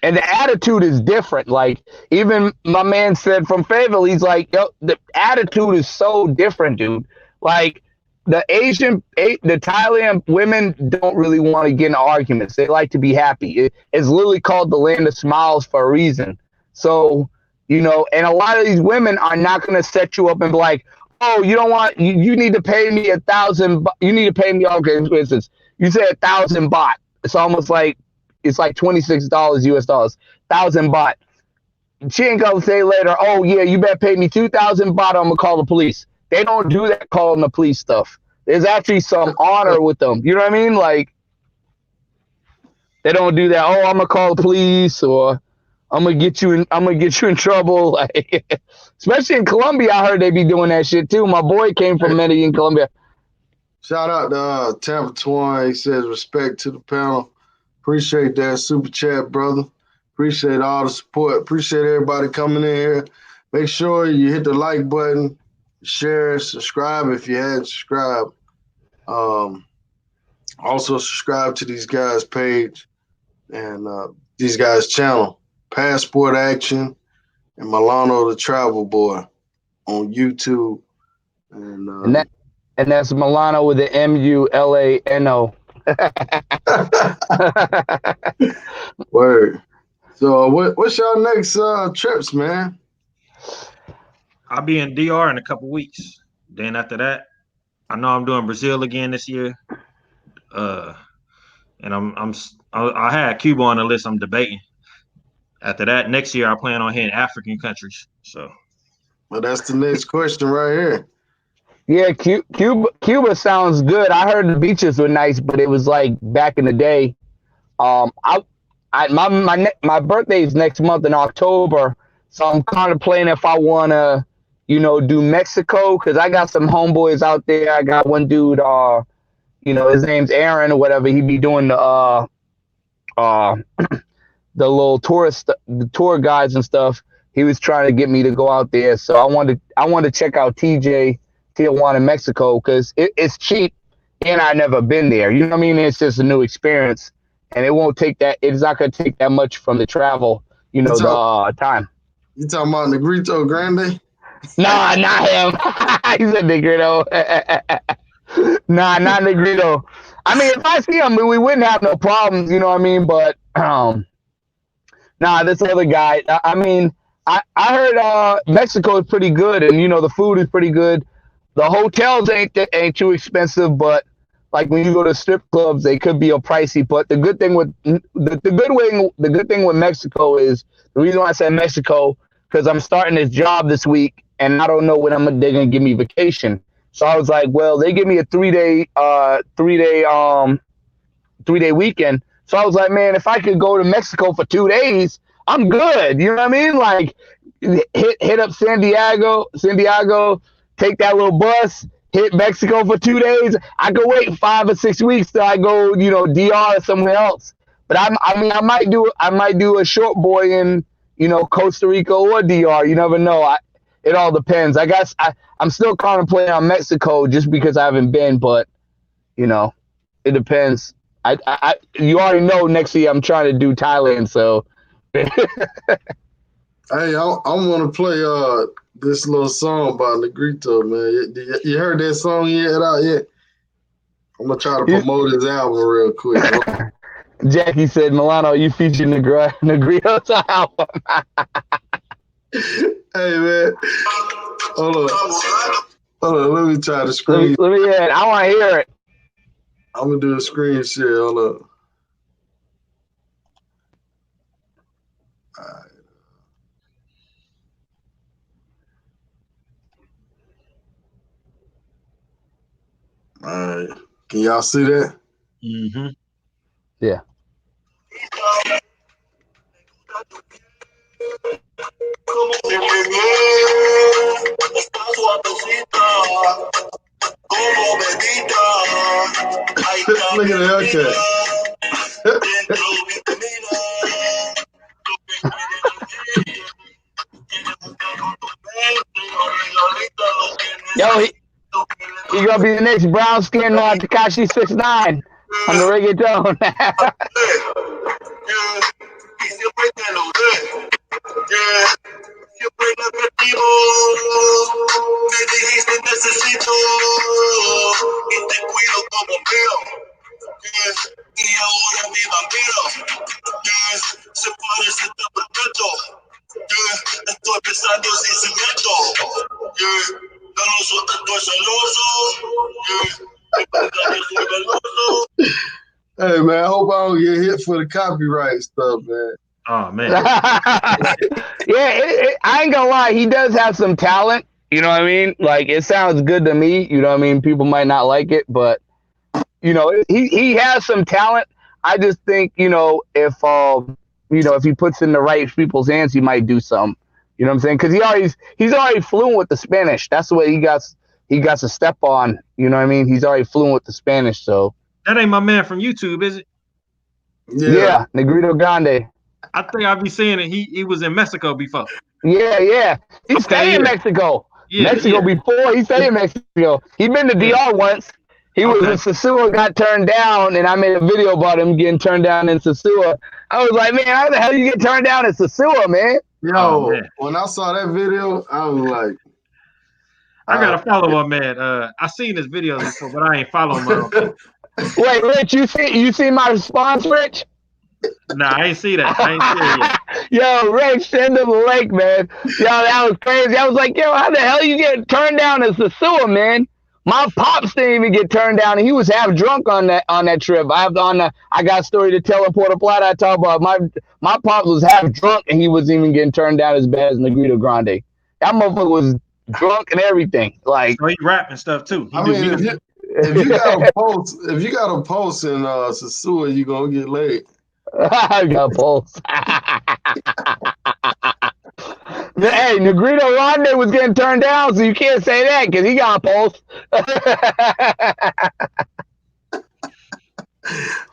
And the attitude is different. Like, even my man said from Fayetteville, he's like, the attitude is so different, dude. Like, the Thailand women don't really want to get in arguments. They like to be happy. It's literally called the land of smiles for a reason. So, and a lot of these women are not going to set you up and be like, oh, you don't want, you need to pay me 1,000. You need to pay me, okay, for instance, you say 1,000 baht. It's almost like, it's like $26 US dollars, 1,000 baht. She ain't gonna say later, oh yeah, you better pay me 2,000 baht, I'm gonna call the police. They don't do that calling the police stuff. There's actually some honor with them. You know what I mean? Like they don't do that. Oh, I'm gonna call the police or I'm gonna get you in trouble. Like, especially in Colombia, I heard they be doing that shit too. My boy came from Medellin, Colombia. Shout out to Tampa Twan. He says respect to the panel. Appreciate that super chat, brother. Appreciate all the support. Appreciate everybody coming in here. Make sure you hit the like button, share, subscribe if you hadn't subscribed. Also subscribe to these guys' page and these guys' channel, Passport Action and Mulano Da Travel Boy on YouTube. And that's Mulano with the Mulano. Word. So what's y'all next trips, man? I'll be in DR in a couple weeks. Then after that, I know I'm doing Brazil again this year. And I had Cuba on the list. I'm debating. After that, next year I plan on hitting African countries. So, well, that's the next question right here. Yeah, Cuba sounds good. I heard the beaches were nice, but it was like back in the day. My birthday is next month in October, so I'm contemplating if I wanna, do Mexico because I got some homeboys out there. I got one dude, his name's Aaron or whatever. He be doing the little the tour guides and stuff. He was trying to get me to go out there, so I wanted to check out Tijuana, Mexico, because it's cheap and I never been there. You know what I mean? It's just a new experience, and it won't take that. It's not gonna take that much from the travel, the time. You talking about Negrito Grande? Nah, not him. He's a Negrito. Nah, not Negrito. I mean, if I see him, we wouldn't have no problems. You know what I mean? But nah, this other guy. I mean, I heard Mexico is pretty good, and the food is pretty good. The hotels ain't too expensive, but like when you go to strip clubs, they could be a pricey. But the good thing with the good thing with Mexico is the reason why I said Mexico because I'm starting this job this week, and I don't know when they're gonna give me vacation. So I was like, well, they give me a 3-day weekend. So I was like, man, if I could go to Mexico for 2 days, I'm good. You know what I mean? Like hit up San Diego, take that little bus, hit Mexico for 2 days. I could wait 5 or 6 weeks till I go, DR or somewhere else. But I might do a short boy in, Costa Rica or DR. You never know. It all depends. I guess I'm still contemplating on Mexico just because I haven't been, but it depends. You already know next year I'm trying to do Thailand, so. Hey, I'm gonna play this little song by Negrito, man. You heard that song yet? I'm gonna try to promote his album real quick. Jackie said, Mulano, you featured Negrito's album. Hey, man. Hold on. Let me try to screen. Let me hear it. I want to hear it. I'm gonna do a screen share. Hold on. All right. Can y'all see that? Mm-hmm. Yeah. Look at the haircut. Yo, he gonna be the next brown skin Tekashi 6ix9ine on the reggaeton. Estoy pensando sin cimiento. No lo suelto, estoy celoso. Hey man, I hope I don't get hit for the copyright stuff, man. Oh man. Yeah, I ain't gonna lie, he does have some talent. You know what I mean? Like, it sounds good to me. You know what I mean? People might not like it, but you know, he has some talent. I just think, if he puts in the right people's hands, he might do something. You know what I'm saying? Because he's already fluent with the Spanish. That's the way he got to step on. You know what I mean? He's already fluent with the Spanish. So that ain't my man from YouTube, is it? Yeah, Negrito Grande. I think I'll be seeing it. He was in Mexico before. Yeah. He stayed in Mexico. Before he stayed in Mexico. He been to DR once. He was in Sosua, got turned down, and I made a video about him getting turned down in Sosua. I was like, man, how the hell you get turned down in Sosua, man? Yo, when I saw that video, I was like, I gotta follow my man. I seen his videos before, but I ain't following him. Wait, Rich, you see my response, Rich? Nah, I ain't see that. I ain't see it yet. Yo, Rich, send him the link, man. Yo, that was crazy. I was like, yo, how the hell you get turned down in Sosua, man? My pops didn't even get turned down, and he was half drunk on that trip. I got a story to tell in Puerto Plata. I talk about my pops was half drunk, and he wasn't even getting turned down as bad as Negrito Grande. That motherfucker was drunk and everything. Like, so he rap and stuff too. I mean, if you got a post in Sosua, you gonna get laid. I got posts. Hey, Negrito Grande was getting turned down, so you can't say that because he got posts.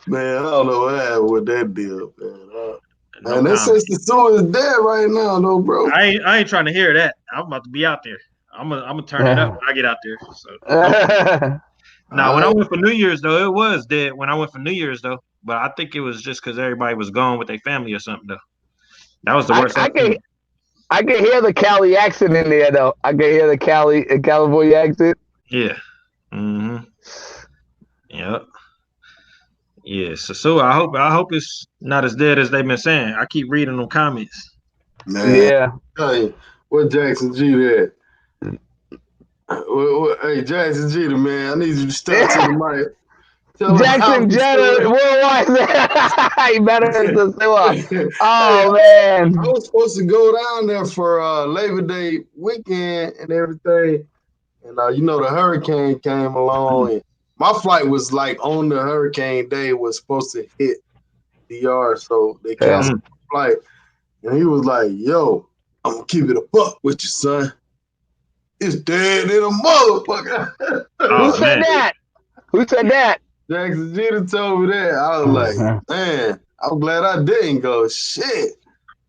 Man, I don't know what happened with that deal, man. And they say Sosua is dead right now, though, bro. I ain't trying to hear that. I'm about to be out there. I'm gonna turn it up when I get out there. So. Now, when I went for New Year's, though, it was dead when I went for New Year's, though. But I think it was just because everybody was gone with their family or something, though. That was the worst. I can hear the Cali accent in there, though. I can hear the California accent. Yeah. Mm-hmm. Yep. Yeah. So I hope it's not as dead as they've been saying. I keep reading them comments. Man. Yeah. Hey, what Jackson G there? Hey, Jackson Jeter, man, I need you to step to the mic. Jackson Jeter, worldwide. He better than Sosua. Oh, man. I was supposed to go down there for Labor Day weekend and everything. And, the hurricane came along. And my flight was like on the hurricane day, was supposed to hit DR. So they canceled the flight. And he was like, yo, I'm going to keep it a buck with you, son. It's dead in a motherfucker. Who said that? Who said that? Jackson Jeter told me that. I was like, man, I'm glad I didn't go. Shit.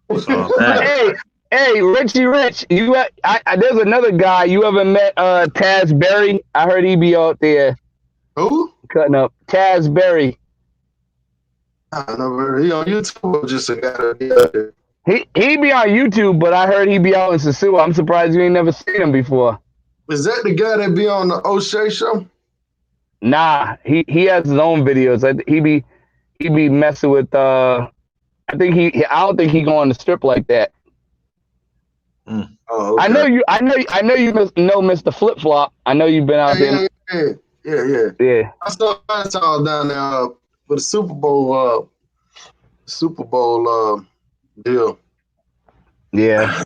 Hey, Richie Rich, there's another guy. You ever met Taz Berry? I heard he be out there. Who? Cutting up. Taz Berry. I never heard. He on YouTube or just a guy that be out there? He be on YouTube, but I heard he be out in Sosua. I'm surprised you ain't never seen him before. Is that the guy that be on the O'Shea show? Nah, he has his own videos. He be messing with I don't think he go on the strip like that. Oh, okay. I know you know Mr. Flip Flop. I know you've been out there. Yeah. I saw that down there for the Super Bowl deal. Yeah.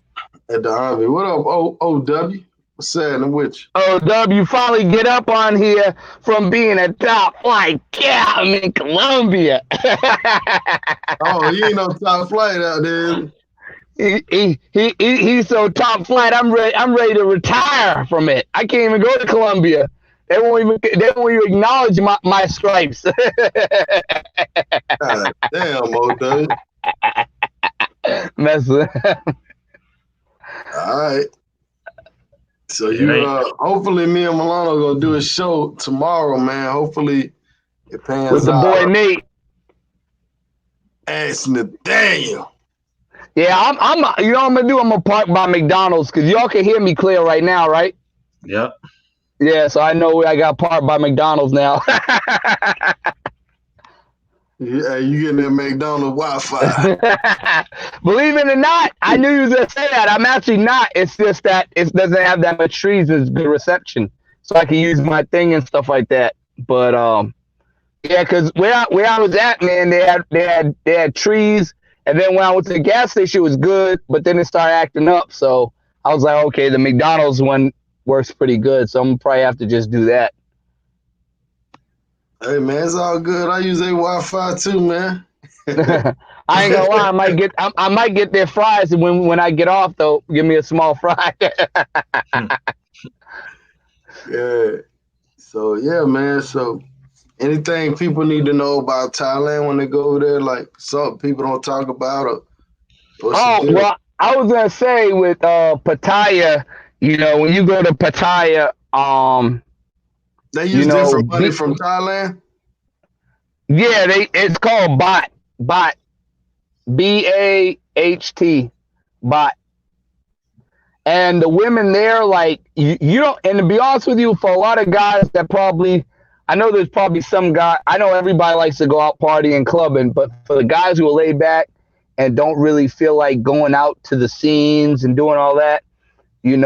At the Army. What up, OW? What's happening with you? OW finally get up on here from being a top flight cam in Colombia. Oh, you ain't no top flight out there. He's so top flight. I'm ready to retire from it. I can't even go to Colombia. They won't even acknowledge my stripes. God damn, OW. Messing. All right. So hopefully me and Mulano gonna do a show tomorrow, man. Hopefully it pans out. With the boy Nate. Ask Nathaniel. Yeah, I'm you know what I'm gonna do? I'm gonna park by McDonald's because y'all can hear me clear right now, right? Yep. Yeah, so I know I got parked by McDonald's now. Yeah, you getting that McDonald's Wi-Fi. Believe it or not, I knew you was gonna say that. I'm actually not. It's just that it doesn't have that much trees as good reception, so I can use my thing and stuff like that. But yeah, because where I was at, man, they had trees, and then when I went to the gas station, it was good, but then it started acting up. So I was like, okay, the McDonald's one works pretty good, so I'm gonna probably have to just do that. Hey man, it's all good. I use a Wi-Fi too, man. I ain't gonna lie, I might get their fries, and when I get off though, give me a small fry. Yeah. So yeah, man. So anything people need to know about Thailand when they go over there, like something people don't talk about, or what's the Oh, deal? well, I was gonna say with Pattaya, when you go to Pattaya, They use know, different money from Thailand. yeah, it's called baht, BAHT, baht. And the women there, like you don't. And to be honest with you, for a lot of guys that probably, I know there's probably some guy. I know everybody likes to go out partying, clubbing, but for the guys who are laid back and don't really feel like going out to the scenes and doing all that, you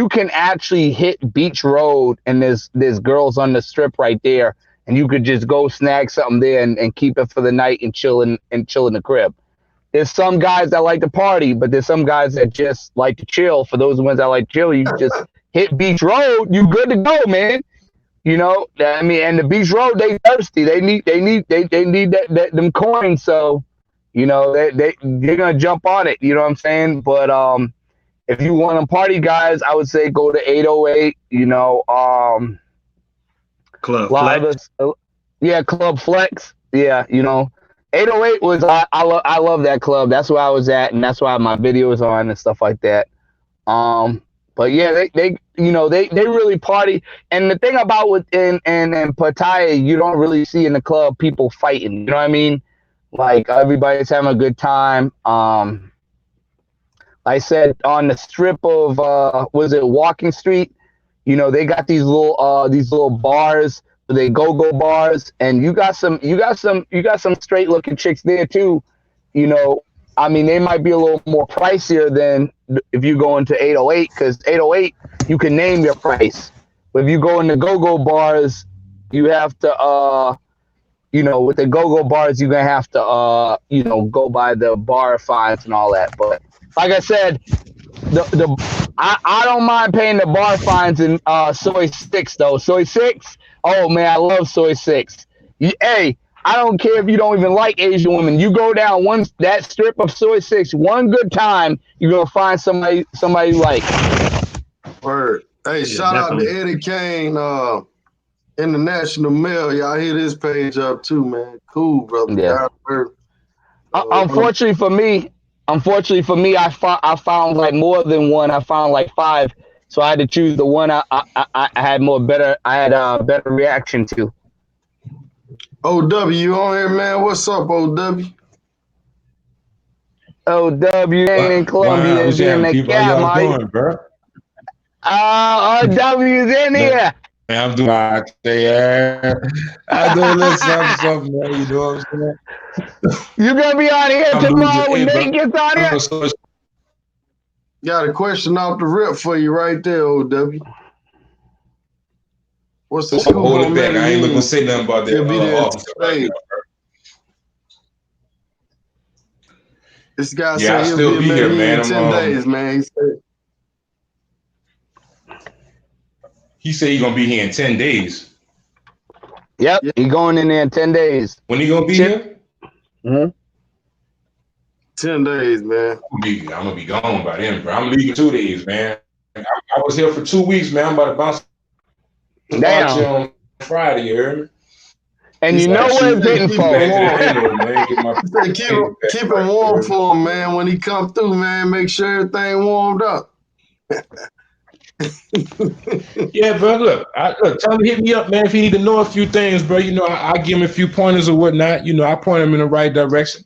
can actually hit Beach Road, and there's girls on the strip right there, and you could just go snag something there and keep it for the night and chill in the crib. There's some guys that like to party, but there's some guys that just like to chill. For those ones that like to chill, you just hit Beach Road, you good to go, man. I mean, and the Beach Road, they thirsty. They need that them coins. So, they're gonna jump on it. You know what I'm saying? But if you want to party, guys, I would say go to 808. Club Flex. Yeah, Club Flex. Yeah, 808 was I love that club. That's where I was at, and that's why my video is on and stuff like that. But yeah, they really party. And the thing about in Pattaya, you don't really see in the club people fighting. You know what I mean? Like everybody's having a good time. I said on the strip of was it Walking Street? They got these little bars. They go bars, and you got some straight looking chicks there too. I mean, they might be a little more pricier than if you go into 808, because 808 you can name your price. But if you go into go bars, you have to with the go bars you're gonna have to go by the bar fines and all that. But like I said, I don't mind paying the bar fines in Soy 6 though. Soy 6. Oh man, I love Soy 6. Hey, I don't care if you don't even like Asian women. You go down that strip of Soy 6 one good time, you're gonna find somebody you like. Word. Hey, shout out to Eddie Kane, International Mail. Y'all hit his page up too, man. Cool, brother. Yeah. Unfortunately for me, I found like more than one. I found like 5, so I had to choose the one I had a better reaction to. OW, you on here, man? What's up, OW? OW ain't in Colombia. What's happening, people? How y'all doing, bro? OW's in here. Man, I'm doing I do a little something, man. You know what I'm saying? You gonna be on here tomorrow when Nate gets on here? Got a question off the rip for you right there, OW. What's the school? Hold it back. I ain't gonna say nothing about that officer right now, bro. This guy said he'll be here, man. In 10 days, man. He said he's gonna be here in 10 days. Yep, he going in there in 10 days. When he gonna be here? 10 days, man. I'm gonna be gone by then, bro. I'm leaving 2 days, man. I was here for 2 weeks, man. I'm about to bounce on Friday, you heard me? And you know what it's getting for. Keep him warm for him, man. When he come through, man, make sure everything warmed up. Yeah, bro. Look, tell him to hit me up, man. If he need to know a few things, bro, I give him a few pointers or whatnot. I point him in the right direction.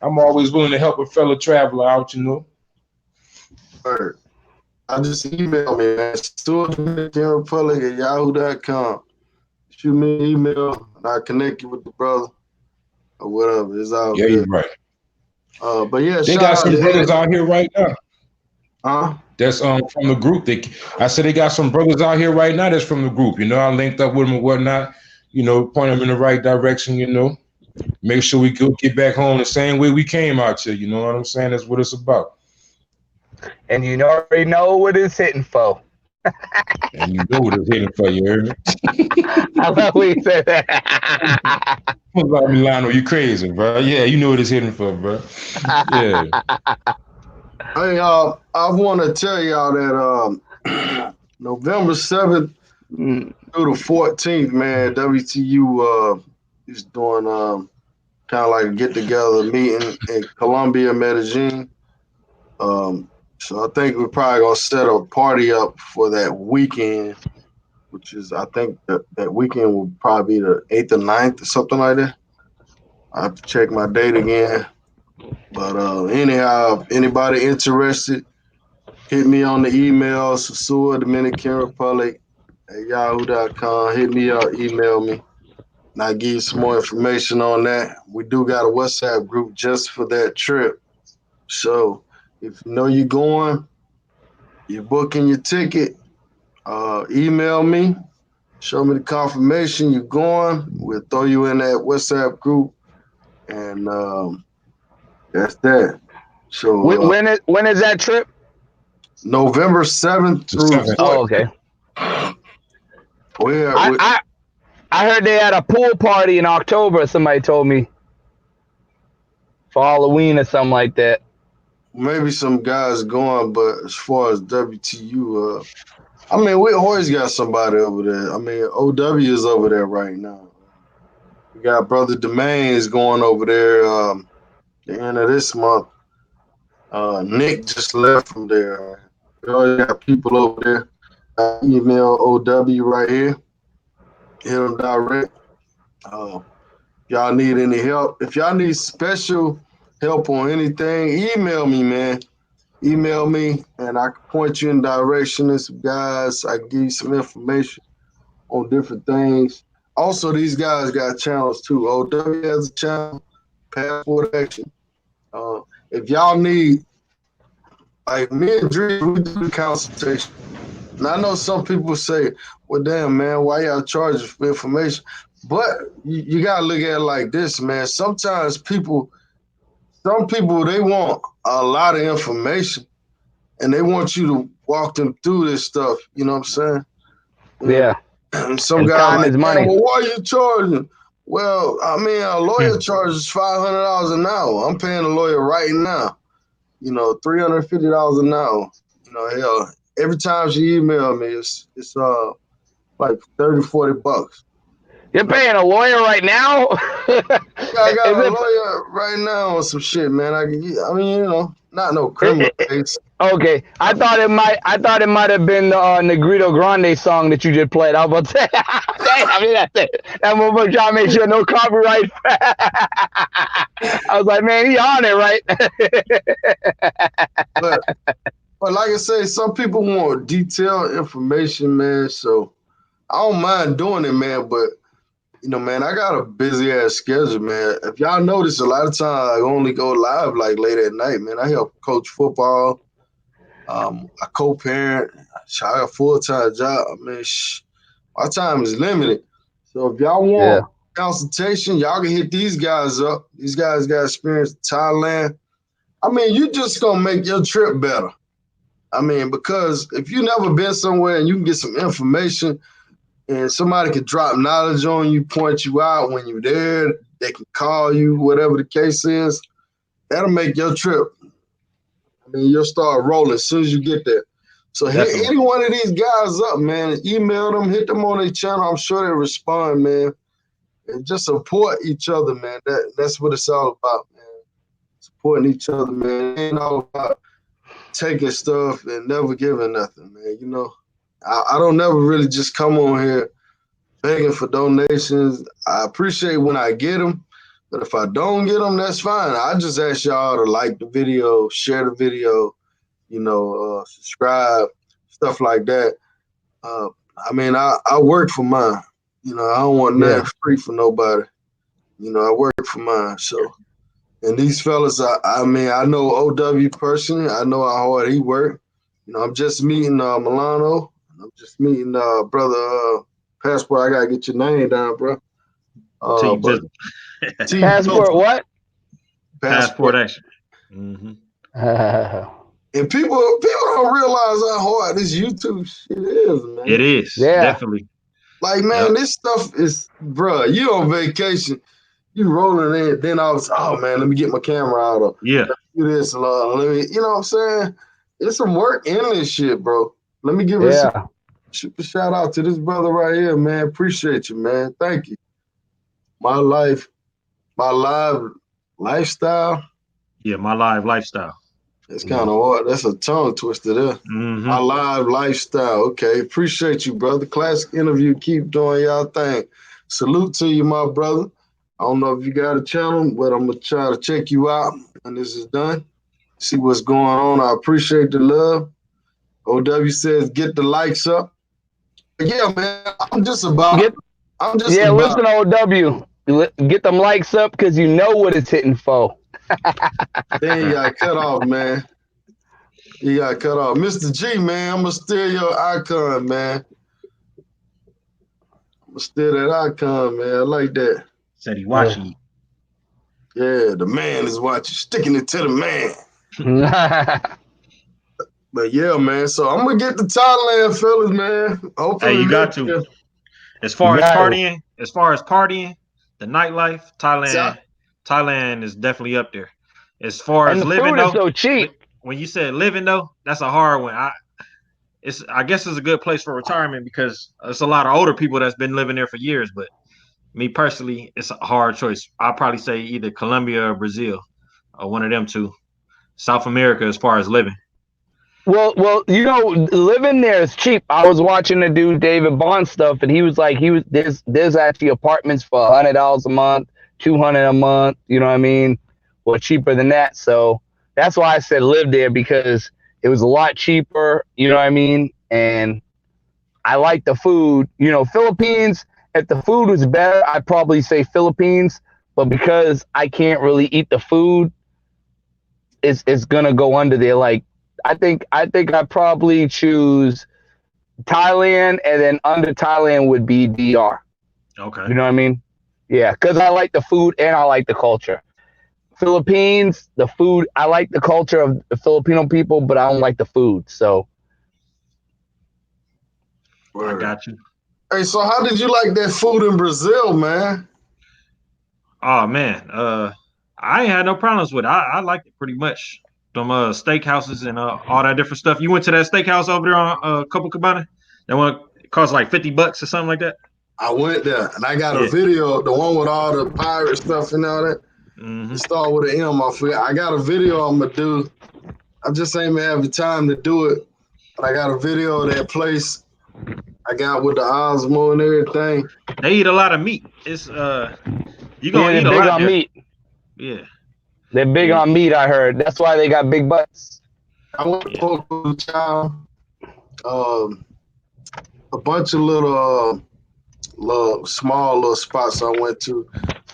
I'm always willing to help a fellow traveler out, Word. I just email me, man. StewartRepublic@yahoo.com. Shoot me an email, and I'll connect you with the brother or whatever. It's all good. Yeah, you're right. But yeah, they got some brothers out here right now. Huh? That's from the group. I said they got some brothers out here right now that's from the group. I linked up with them and whatnot. Point them in the right direction. Make sure we go get back home the same way we came out here. You know what I'm saying? That's what it's about. And you already know what it's hitting for. And you know what it's hitting for, you heard me? I love what you said that. What about Mulano? You crazy, bro? Yeah, you know what it's hitting for, bro. Yeah. Hey, I want to tell y'all that November 7th through the 14th, man, WTU is doing kind of like a get together meeting in Colombia, Medellin. So I think we're probably gonna set a party up for that weekend, which is I think that weekend will probably be the 8th or 9th or something like that. I have to check my date again. But anyhow, if anybody interested, hit me on the email, Sasua, Dominican Republic at yahoo.com. Hit me up, email me, and I'll give you some more information on that. We do got a WhatsApp group just for that trip. So if you know you're going, you're booking your ticket, email me, show me the confirmation you're going. We'll throw you in that WhatsApp group, and that's that. So when is that trip? November 7th The through 7th. 14th. Oh, okay. I I heard they had a pool party in October. Somebody told me for Halloween or something like that. maybe some guys going, but as far as WTU, I mean, we always got somebody over there. I mean, OW is over there right now. We got Brother Domains going over there the end of this month. Nick just left from there. We always got people over there. Email OW right here. Hit them direct. Y'all need any help? If y'all need special help on anything, email me, man. Email me, and I can point you in direction of some guys. I can give you some information on different things. Also, these guys got channels too. OW has a channel, Passport Action. If y'all need, like me and Dre, we do the consultation. And I know some people say, well, damn, man, why y'all charging for information? But you got to look at it like this, man. Sometimes some people, they want a lot of information and they want you to walk them through this stuff. You know what I'm saying? Yeah. And some And guy time like, is money. well, why are you charging? Well, I mean, a lawyer charges $500 an hour. I'm paying a lawyer right now, $350 an hour. Hell, every time she email me, it's like 30, $40. You're paying a lawyer right now? Yeah, I got Is a it? lawyer right now on some shit, man. Not no criminal case. Okay, I thought it might have been the Negrito Grande song that you just played. I was about to say, I mean that's it. That motherfucker trying to make sure no copyright. I was like, man, he on it, right? But like I say, some people want detailed information, man. So I don't mind doing it, man. But man, I got a busy ass schedule, man. If y'all notice, a lot of times I only go live like late at night, man. I help coach football. I co-parent. I got a full-time job. I mean, my time is limited. So if y'all want consultation, y'all can hit these guys up. These guys got experience in Thailand. I mean, you just gonna make your trip better. I mean, because if you never been somewhere and you can get some information and somebody can drop knowledge on you, point you out when you're there, they can call you, whatever the case is, that'll make your trip. I mean, you'll start rolling as soon as you get there. So hit any one of these guys up, man. Email them, hit them on their channel. I'm sure they'll respond, man. And just support each other, man. That's what it's all about, man. Supporting each other, man. It ain't all about taking stuff and never giving nothing, man. I don't never really just come on here begging for donations. I appreciate when I get them, but if I don't get them, that's fine. I just ask y'all to like the video, share the video, subscribe, stuff like that. I mean, I work for mine. I don't want nothing free for nobody. I work for mine. So, and these fellas, I mean, I know OW personally. I know how hard he worked. I'm just meeting Mulano. I'm just meeting brother Passport. I gotta get your name down, bro. Passport what? Passport Action. Mm-hmm. And people don't realize how hard this YouTube shit is, man. It is, definitely. Like, man, this stuff is, bruh, you on vacation, you rolling in, then I was, oh man, let me get my camera out of. Yeah. Do this, let me, you know what I'm saying? It's some work in this shit, bro. Let me give a shout out to this brother right here, man. Appreciate you, man. Thank you. My live lifestyle. Yeah, my live lifestyle. It's kind of hard. That's a tongue twister there. Mm-hmm. My live lifestyle. Okay. Appreciate you, brother. Classic interview. Keep doing y'all thing. Salute to you, my brother. I don't know if you got a channel, but I'm going to try to check you out when this is done. See what's going on. I appreciate the love. OW says, get the likes up. But yeah, man, listen, OW. Get them likes up because you know what it's hitting for. Then you got cut off, man. You got cut off. Mr. G, man, I'm going to steal your icon, man. I'm going to steal that icon, man. I like that. Said he watching. Yeah, the man is watching. Sticking it to the man. But yeah, man. So I'm going to get to Thailand, fellas, man. Hopefully, hey, you got to. As far as partying, the nightlife, Thailand is definitely up there. As far as living, food is so cheap. When you said living, though, that's a hard one. I guess it's a good place for retirement because it's a lot of older people that's been living there for years. But me personally, it's a hard choice. I'll probably say either Colombia or Brazil, or one of them two. South America, as far as living. Well, you know, living there is cheap. I was watching the dude David Bond stuff, and he was like, there's actually apartments for $100 a month, $200 a month. You know what I mean? Or cheaper than that. So that's why I said live there, because it was a lot cheaper. You know what I mean? And I like the food. You know, Philippines. If the food was better, I'd probably say Philippines. But because I can't really eat the food, it's gonna go under there. Like, I think I'd probably choose Thailand, and then under Thailand would be DR. Okay. You know what I mean? Yeah, because I like the food and I like the culture. Philippines, the food, I like the culture of the Filipino people, but I don't like the food. So I got you. Hey, so how did you like that food in Brazil, man? Oh man, I ain't had no problems with it. I liked it pretty much. Them steakhouses and all that different stuff. You went to that steakhouse over there on Copacabana? That one cost like $50 or something like that? I went there, and I got a video, the one with all the pirate stuff and all that. It started with an M, I forgot. I got a video I'm going to do. I just ain't have the time to do it. But I got a video of that place I got with the Osmo and everything. They eat a lot of meat. It's you gonna eat a lot on there. Meat. Yeah. They're big on meat, I heard. That's why they got big butts. I went to Poco Chow, a bunch of little small little spots I went to.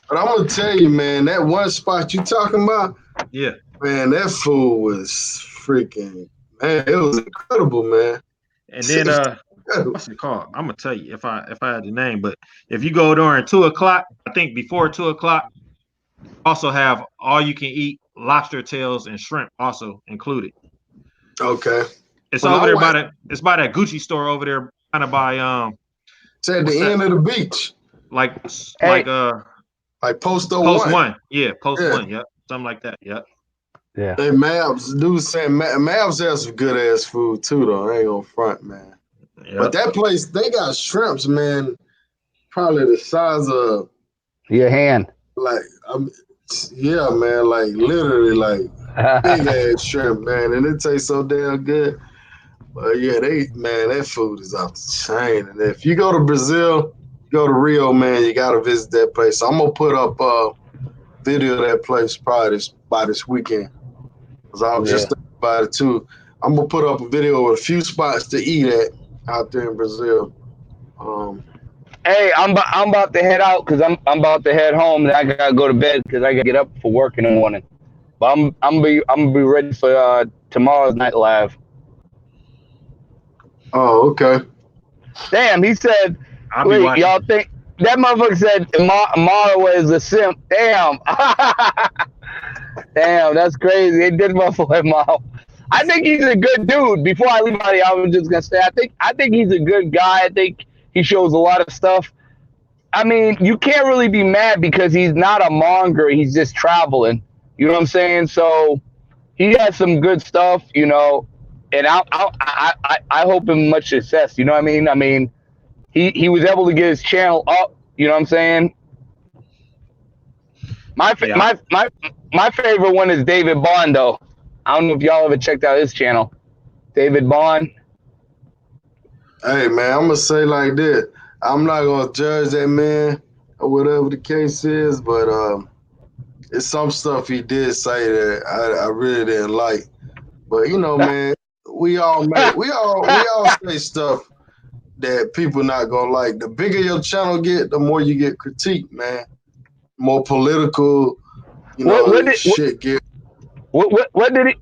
But I'm gonna tell you, man, that one spot you talking about, man, that food was freaking, man, it was incredible, man. And then what's it called? I'm gonna tell you if I had the name, but if you go during 2:00, I think before 2:00, also have all you can eat lobster tails and shrimp also included. Okay. It's over there by that Gucci store over there, kind of by it's at the end of the beach. Like Post 1. Yeah, Post 1, yep. Something like that. Yep. Yeah. Hey, Mavs, dude saying Mavs has some good ass food too, though. I ain't gonna front, man. Yep. But that place, they got shrimps, man, probably the size of your hand. Like, yeah, man, like literally like big ass shrimp, man, and it tastes so damn good. But yeah, that food is off the chain. And if you go to Brazil, go to Rio, man, you gotta visit that place. So I'm gonna put up a video of that place probably by this weekend. Cause I was just thinking about it too. I'm gonna put up a video with a few spots to eat at out there in Brazil. Hey, I'm about to head out because I'm about to head home and I gotta go to bed because I gotta get up for work in the morning. But I'm gonna be ready for tomorrow's night live. Oh, okay. Damn, he said. Wait, y'all think that motherfucker said Mara was a simp? Damn. Damn, that's crazy. They did motherfucker Mara. I think he's a good dude. Before I leave out here, I was just gonna say I think he's a good guy. I think he shows a lot of stuff. I mean, you can't really be mad because he's not a monger. He's just traveling. You know what I'm saying? So he has some good stuff, you know, and I hope him much success. You know what I mean? I mean, he was able to get his channel up. You know what I'm saying? Yeah. My favorite one is David Bond, though. I don't know if y'all ever checked out his channel. David Bond. Hey man, I'm gonna say like this. I'm not gonna judge that man or whatever the case is, but it's some stuff he did say that I really didn't like. But you know, man, we all say stuff that people not gonna like. The bigger your channel get, the more you get critique, man. More political, you know, shit get. What did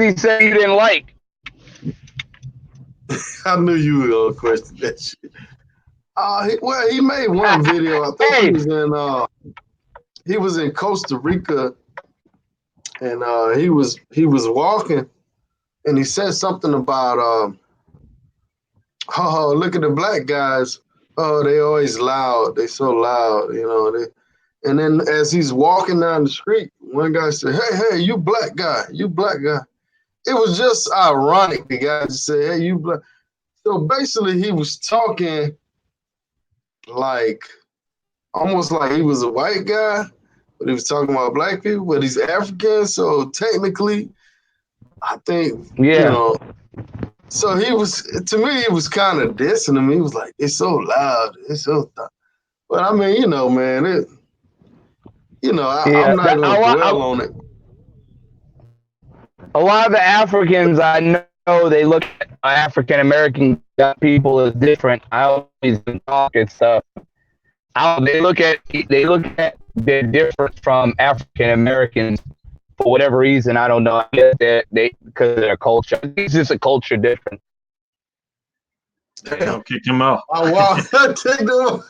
he say you didn't like? I knew you were gonna question that shit. He made one video. I think he was in Costa Rica, and he was walking, and he said something about oh, look at the black guys. Oh, they always loud. They so loud, you know. And then as he's walking down the street, one guy said, "Hey, you black guy, you black guy." It was just ironic. The guy just said, "Hey, you black." So basically, he was talking like almost like he was a white guy, but he was talking about black people, but he's African. So technically, I think, you know, so he was, to me, he was kind of dissing him. He was like, it's so loud. It's so, but I mean, you know, man, I'm not going to dwell on it. A lot of the Africans I know, they look at African American people as different. I always talk and stuff. They look at they're different from African Americans for whatever reason. I don't know. I guess they because of their culture. It's just a culture difference. Damn, kick him out. Oh, wow. Take them.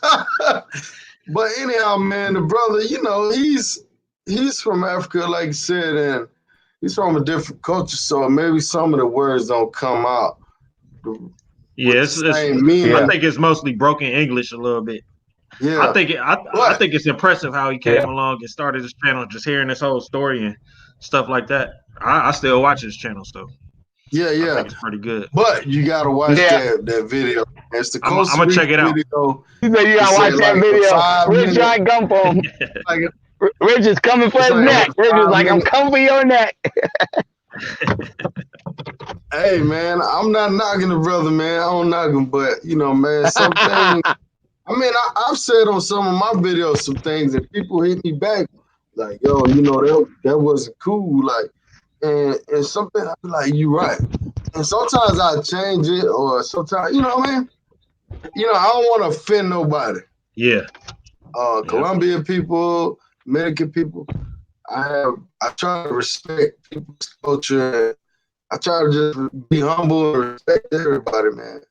But anyhow, man, the brother, you know, he's from Africa, like you said, and he's from a different culture, so maybe some of the words don't come out. Yeah, I think it's mostly broken English a little bit. Yeah, I think it's impressive how he came along and started his channel, just hearing this whole story and stuff like that. I still watch his channel, so yeah, I think it's pretty good. But you gotta watch that video. It's the I'm gonna check it out. Video. You know, you gotta watch that video. Rich ain't come for him. Rich is coming for his neck. Rich is like, I'm coming for your neck. Hey man, I'm not knocking the brother, man. I don't knock him, but you know, man, some things. I mean, I've said on some of my videos some things that people hit me back like, yo, you know, that wasn't cool. Like, and something I be like, you right. And sometimes I change it, or sometimes, you know what I mean? You know, I don't want to offend nobody. Yeah. Colombian people, Dominican people, I try to respect people's culture. I try to just be humble and respect everybody, man.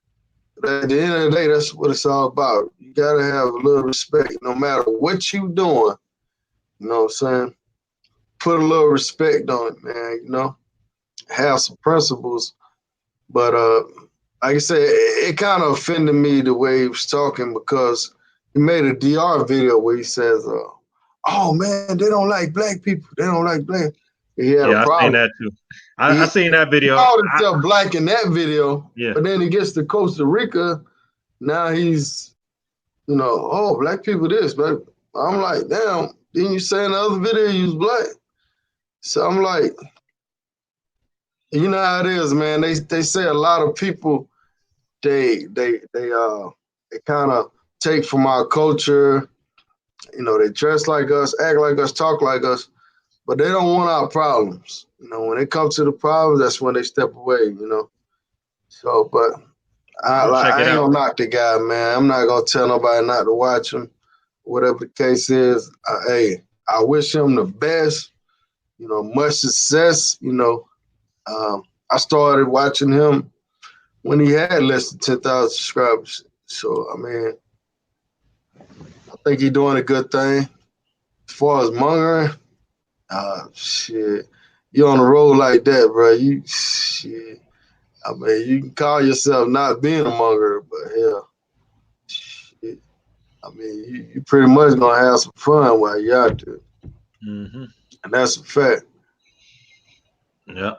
But at the end of the day, that's what it's all about. You gotta have a little respect, no matter what you doing. You know what I'm saying? Put a little respect on it, man. You know, have some principles. But like I said, it kind of offended me the way he was talking, because he made a DR video where he says, "Oh man, they don't like black people. They don't like black." He had a problem. I seen that too. I seen that video. He called himself black in that video. Yeah. But then he gets to Costa Rica. Now he's, you know, oh, black people this, but I'm like, damn, didn't you say in the other video you was black? So I'm like, you know how it is, man. They say a lot of people they kind of take from our culture. You know, they dress like us, act like us, talk like us, but they don't want our problems. You know, when it comes to the problems, that's when they step away, you know. So, but I ain't gonna knock the guy, man. I'm not gonna tell nobody not to watch him. Whatever the case is, hey, I wish him the best. You know, much success. You know, I started watching him when he had less than 10,000 subscribers. So, I mean, I think he's doing a good thing. As far as mongering, shit, you on the road like that, bro. You shit. I mean, you can call yourself not being a monger, but hell, shit. I mean, you pretty much gonna have some fun while you out there, Mm-hmm. and that's a fact. Yeah.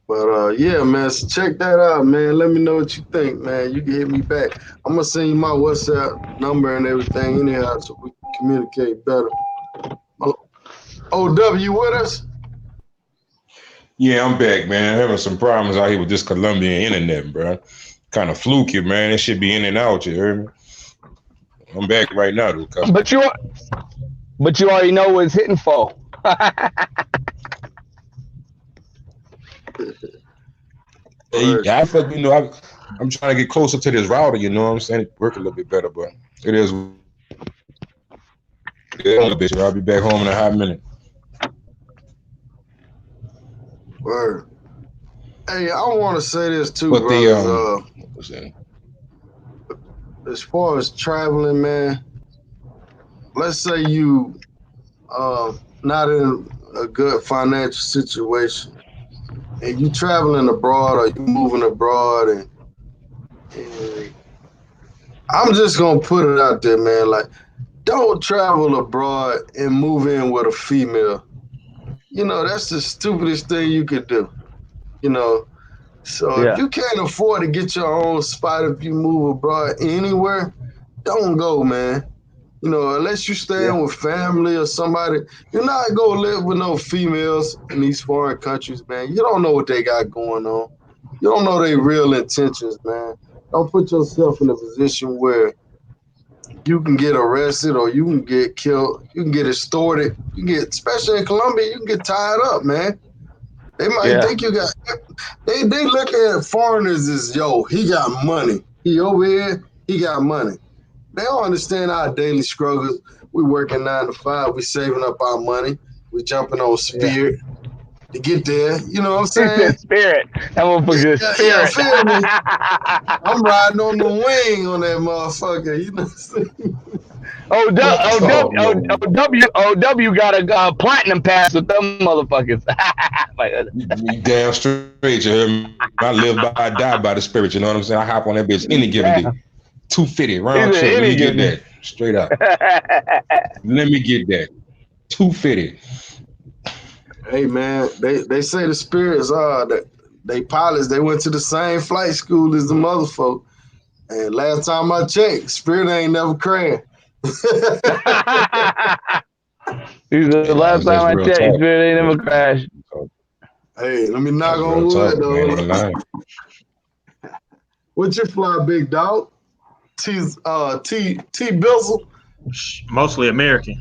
But yeah, man, so check that out, man. Let me know what you think, man. You can hit me back. I'm gonna send you my WhatsApp number and everything anyhow, so we can communicate better. OW, you with us? Yeah, I'm back, man. Having some problems out here with this Colombian internet, bro. Kind of fluky, man. It should be in and out. You heard me? I'm back right now, though. But you already know what it's hitting for. Yeah, I feel, I'm trying to get closer to this router. You know what I'm saying? It work a little bit better, but it is. Bitch, I'll be back home in a hot minute. Word. Hey, I want to say this too, But brothers. As far as traveling, man, let's say you not in a good financial situation, and you traveling abroad or you moving abroad, and I'm just gonna put it out there, man. Like, don't travel abroad and move in with a female. You know, that's the stupidest thing you could do. You know, so if you can't afford to get your own spot if you move abroad anywhere, don't go, man. You know, unless you staying with family or somebody, you're not gonna live with no females in these foreign countries, man. You don't know what they got going on. You don't know their real intentions, man. Don't put yourself in a position where you can get arrested or you can get killed. You can get extorted. You can get, especially in Colombia, you can get tied up, man. They might think you got. They look at foreigners as, yo, he got money. He over here, he got money. They don't understand our daily struggles. We working 9 to 5. We saving up our money. We jumping on Spirit to get there. You know what I'm saying? Spirit. That motherfucker is Spirit. Feel me? I'm riding on the wing on that motherfucker. You know what I'm saying? OW got a platinum pass with them motherfuckers. You damn straight, you heard me? I live by, I die by the Spirit. You know what I'm saying? I hop on that bitch any given day. 250 round trip. Let me get that straight up. Let me get that 250. Hey man, they say the Spirits are that they pilots. They went to the same flight school as the motherfucker. And last time I checked, Spirit ain't never crashed. The last time I checked, Spirit ain't never crashed. Hey, let me knock on wood though. What's your fly, big dog? T Bizzle? Mostly American.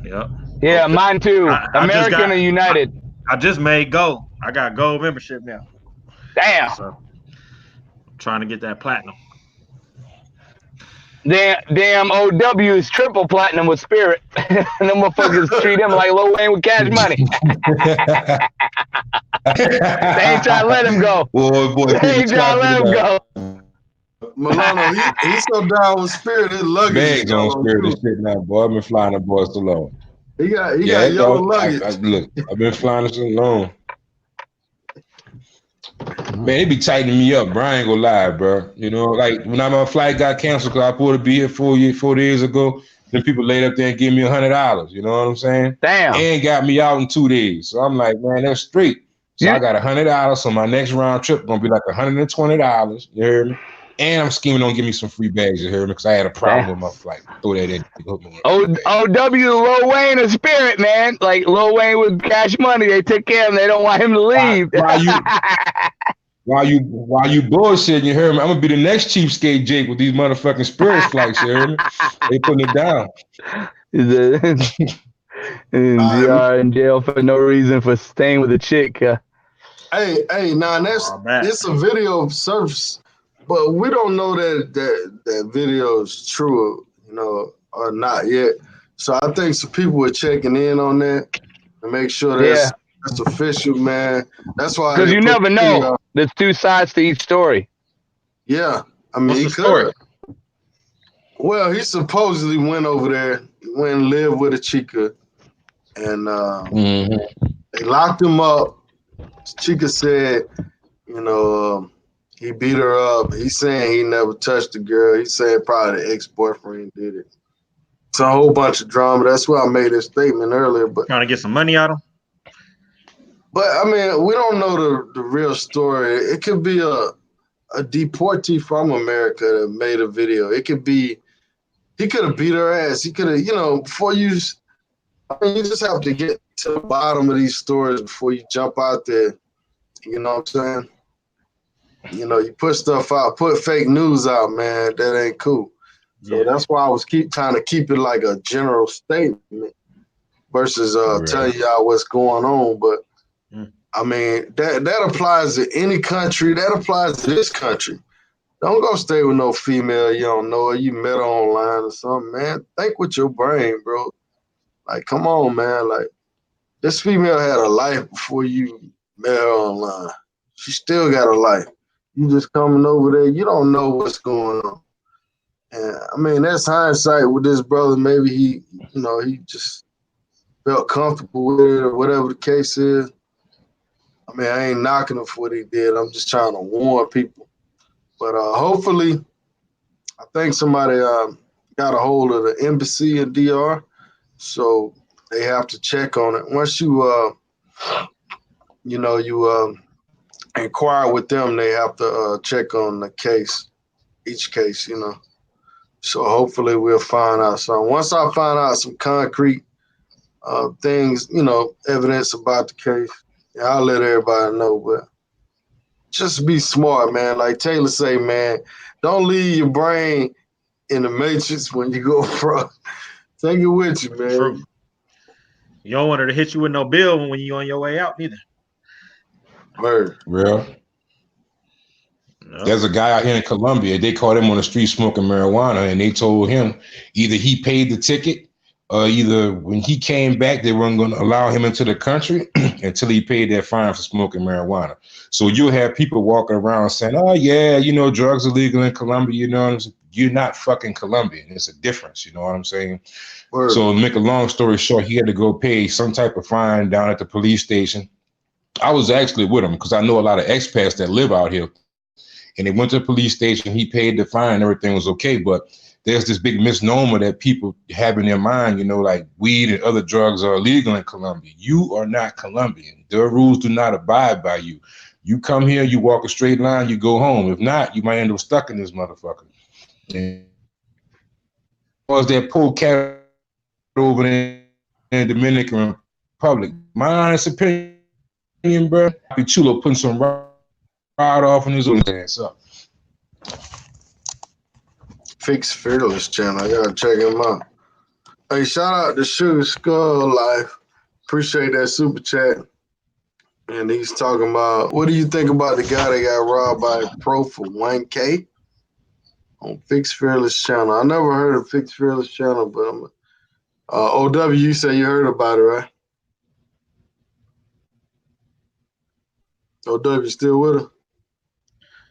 Yep. Yeah, mine too. American or United? I just made gold. I got gold membership now. Damn. So I'm trying to get that platinum. Damn OW is triple platinum with Spirit. And them motherfuckers treat him like Lil Wayne with Cash Money. They ain't trying to let him go. They ain't trying to let him go. Mulano, he's so down with Spirit, his luggage bags on Spirit and shit now, boy. I've been flying the boy so long. He got yellow luggage. Look, I've been flying it so long. Man, they be tightening me up, bro. I ain't gonna lie, bro. You know, like when my flight got canceled because I supposed to be here 4 days ago, then people laid up there and gave me $100. You know what I'm saying? Damn. And got me out in 2 days. So I'm like, man, that's straight. So I got $100. So my next round trip gonna be like $120. You hear me? And I'm scheming on give me some free bags. You hear me? Because I had a problem with my flight. Throw that in. OW, Lil Wayne is Spirit, man. Like Lil Wayne with Cash Money, they took care of him. They don't want him to leave. While you bullshitting, you hear me? I'm gonna be the next cheapskate Jake with these motherfucking Spirit flights. You hear me? They putting it down. You are in jail for no reason for staying with a chick. Hey, now it's a video of surfs, but we don't know that video is true, you know, or not yet. So I think some people are checking in on that to make sure that's official, man. That's why, because you never know. There's two sides to each story. Yeah, I mean, he could. Well, he supposedly went over there, went and lived with a chica, and they locked him up. Chica said, you know, he beat her up. He's saying he never touched the girl. He said probably the ex-boyfriend did it. It's a whole bunch of drama. That's why I made this statement earlier. But trying to get some money out of him. But I mean, we don't know the real story. It could be a deportee from America that made a video. It could be he could have beat her ass. He could have, you know, before you. I mean, you just have to get to the bottom of these stories before you jump out there. You know what I'm saying? You know, you put stuff out, put fake news out, man. That ain't cool. So that's why I was trying to keep it like a general statement versus telling y'all what's going on. But I mean, that applies to any country. That applies to this country. Don't go stay with no female you don't know her. You met her online or something, man. Think with your brain, bro. Like, come on, man. Like, this female had a life before you met her online. She still got a life. You just coming over there. You don't know what's going on. And I mean, that's hindsight with this brother. Maybe he, you know, he just felt comfortable with it or whatever the case is. I mean, I ain't knocking him for what he did. I'm just trying to warn people. But hopefully, I think somebody got a hold of the embassy in DR, so they have to check on it. Once you, inquire with them, they have to check on the case, each case, you know. So hopefully we'll find out something. Once I find out some concrete things, you know, evidence about the case, I'll let everybody know. But just be smart, man. Like Taylor say, man, don't leave your brain in the matrix when you go from. Take it with you, man. True. You don't want her to hit you with no bill when you on your way out, neither. Word. Real. No. There's a guy out here in Colombia. They caught him on the street smoking marijuana, and they told him either he paid the ticket or either when he came back, they weren't going to allow him into the country until he paid that fine for smoking marijuana. So you'll have people walking around saying, oh, yeah, you know, drugs are legal in Colombia. You know, you're not fucking Colombian. It's a difference. You know what I'm saying? Word. So to make a long story short, he had to go pay some type of fine down at the police station. I was actually with him because I know a lot of expats that live out here. And they went to the police station. He paid the fine. Everything was okay. But there's this big misnomer that people have in their mind, you know, like weed and other drugs are illegal in Colombia. You are not Colombian. Their rules do not abide by you. You come here, you walk a straight line, you go home. If not, you might end up stuck in this motherfucker. And was that poor cat over there in the Dominican Republic? My honest opinion, bro, Chulo putting some ride off on his own ass up. Fix Fearless channel. I gotta check him out. Hey, shout out to Sugar Skull Life. Appreciate that super chat. And he's talking about, what do you think about the guy that got robbed by a pro for $1K on Fix Fearless channel? I never heard of Fix Fearless channel, but I'm OW, you say you heard about it, right? OW still with her?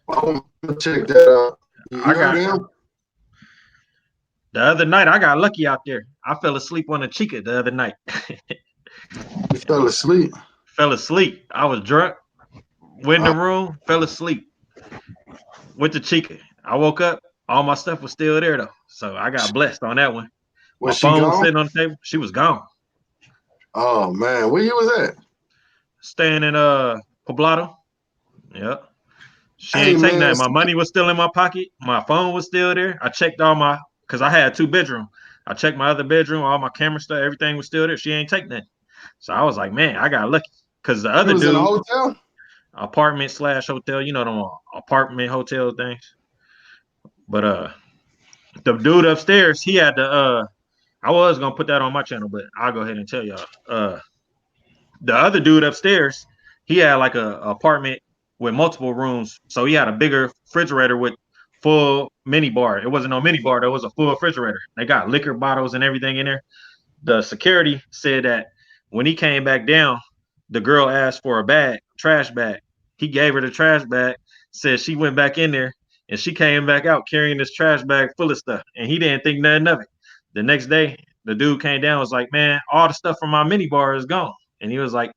I'm gonna check that out. You heard him? The other night, I got lucky out there. I fell asleep on a chica the other night. You fell asleep? Fell asleep. I was drunk. Went in the room, fell asleep with the chica. I woke up. All my stuff was still there, though. So I got blessed on that one. Was my phone gone? was sitting on the table. She was gone. Oh, man. Where you was at? Staying in Poblado. Yep. She ain't take nothing. My money was still in my pocket. My phone was still there. I checked all my, because I had 2 bedrooms. I checked my other bedroom, all my camera stuff, everything was still there. She ain't take nothing. So I was like, man, I got lucky. Because the other dude, in a hotel? Apartment/hotel, you know them apartment hotel things. But the dude upstairs, he had the I was gonna put that on my channel, but I'll go ahead and tell y'all. The other dude upstairs, he had like a apartment with multiple rooms. So he had a bigger refrigerator with full mini bar. It wasn't no mini bar, there was a full refrigerator. They got liquor bottles and everything in there. The security said that when he came back down, the girl asked for a bag, trash bag. He gave her the trash bag, said she went back in there, and she came back out carrying this trash bag full of stuff. And he didn't think nothing of it. The next day, the dude came down, was like, man, all the stuff from my mini bar is gone. And he was like,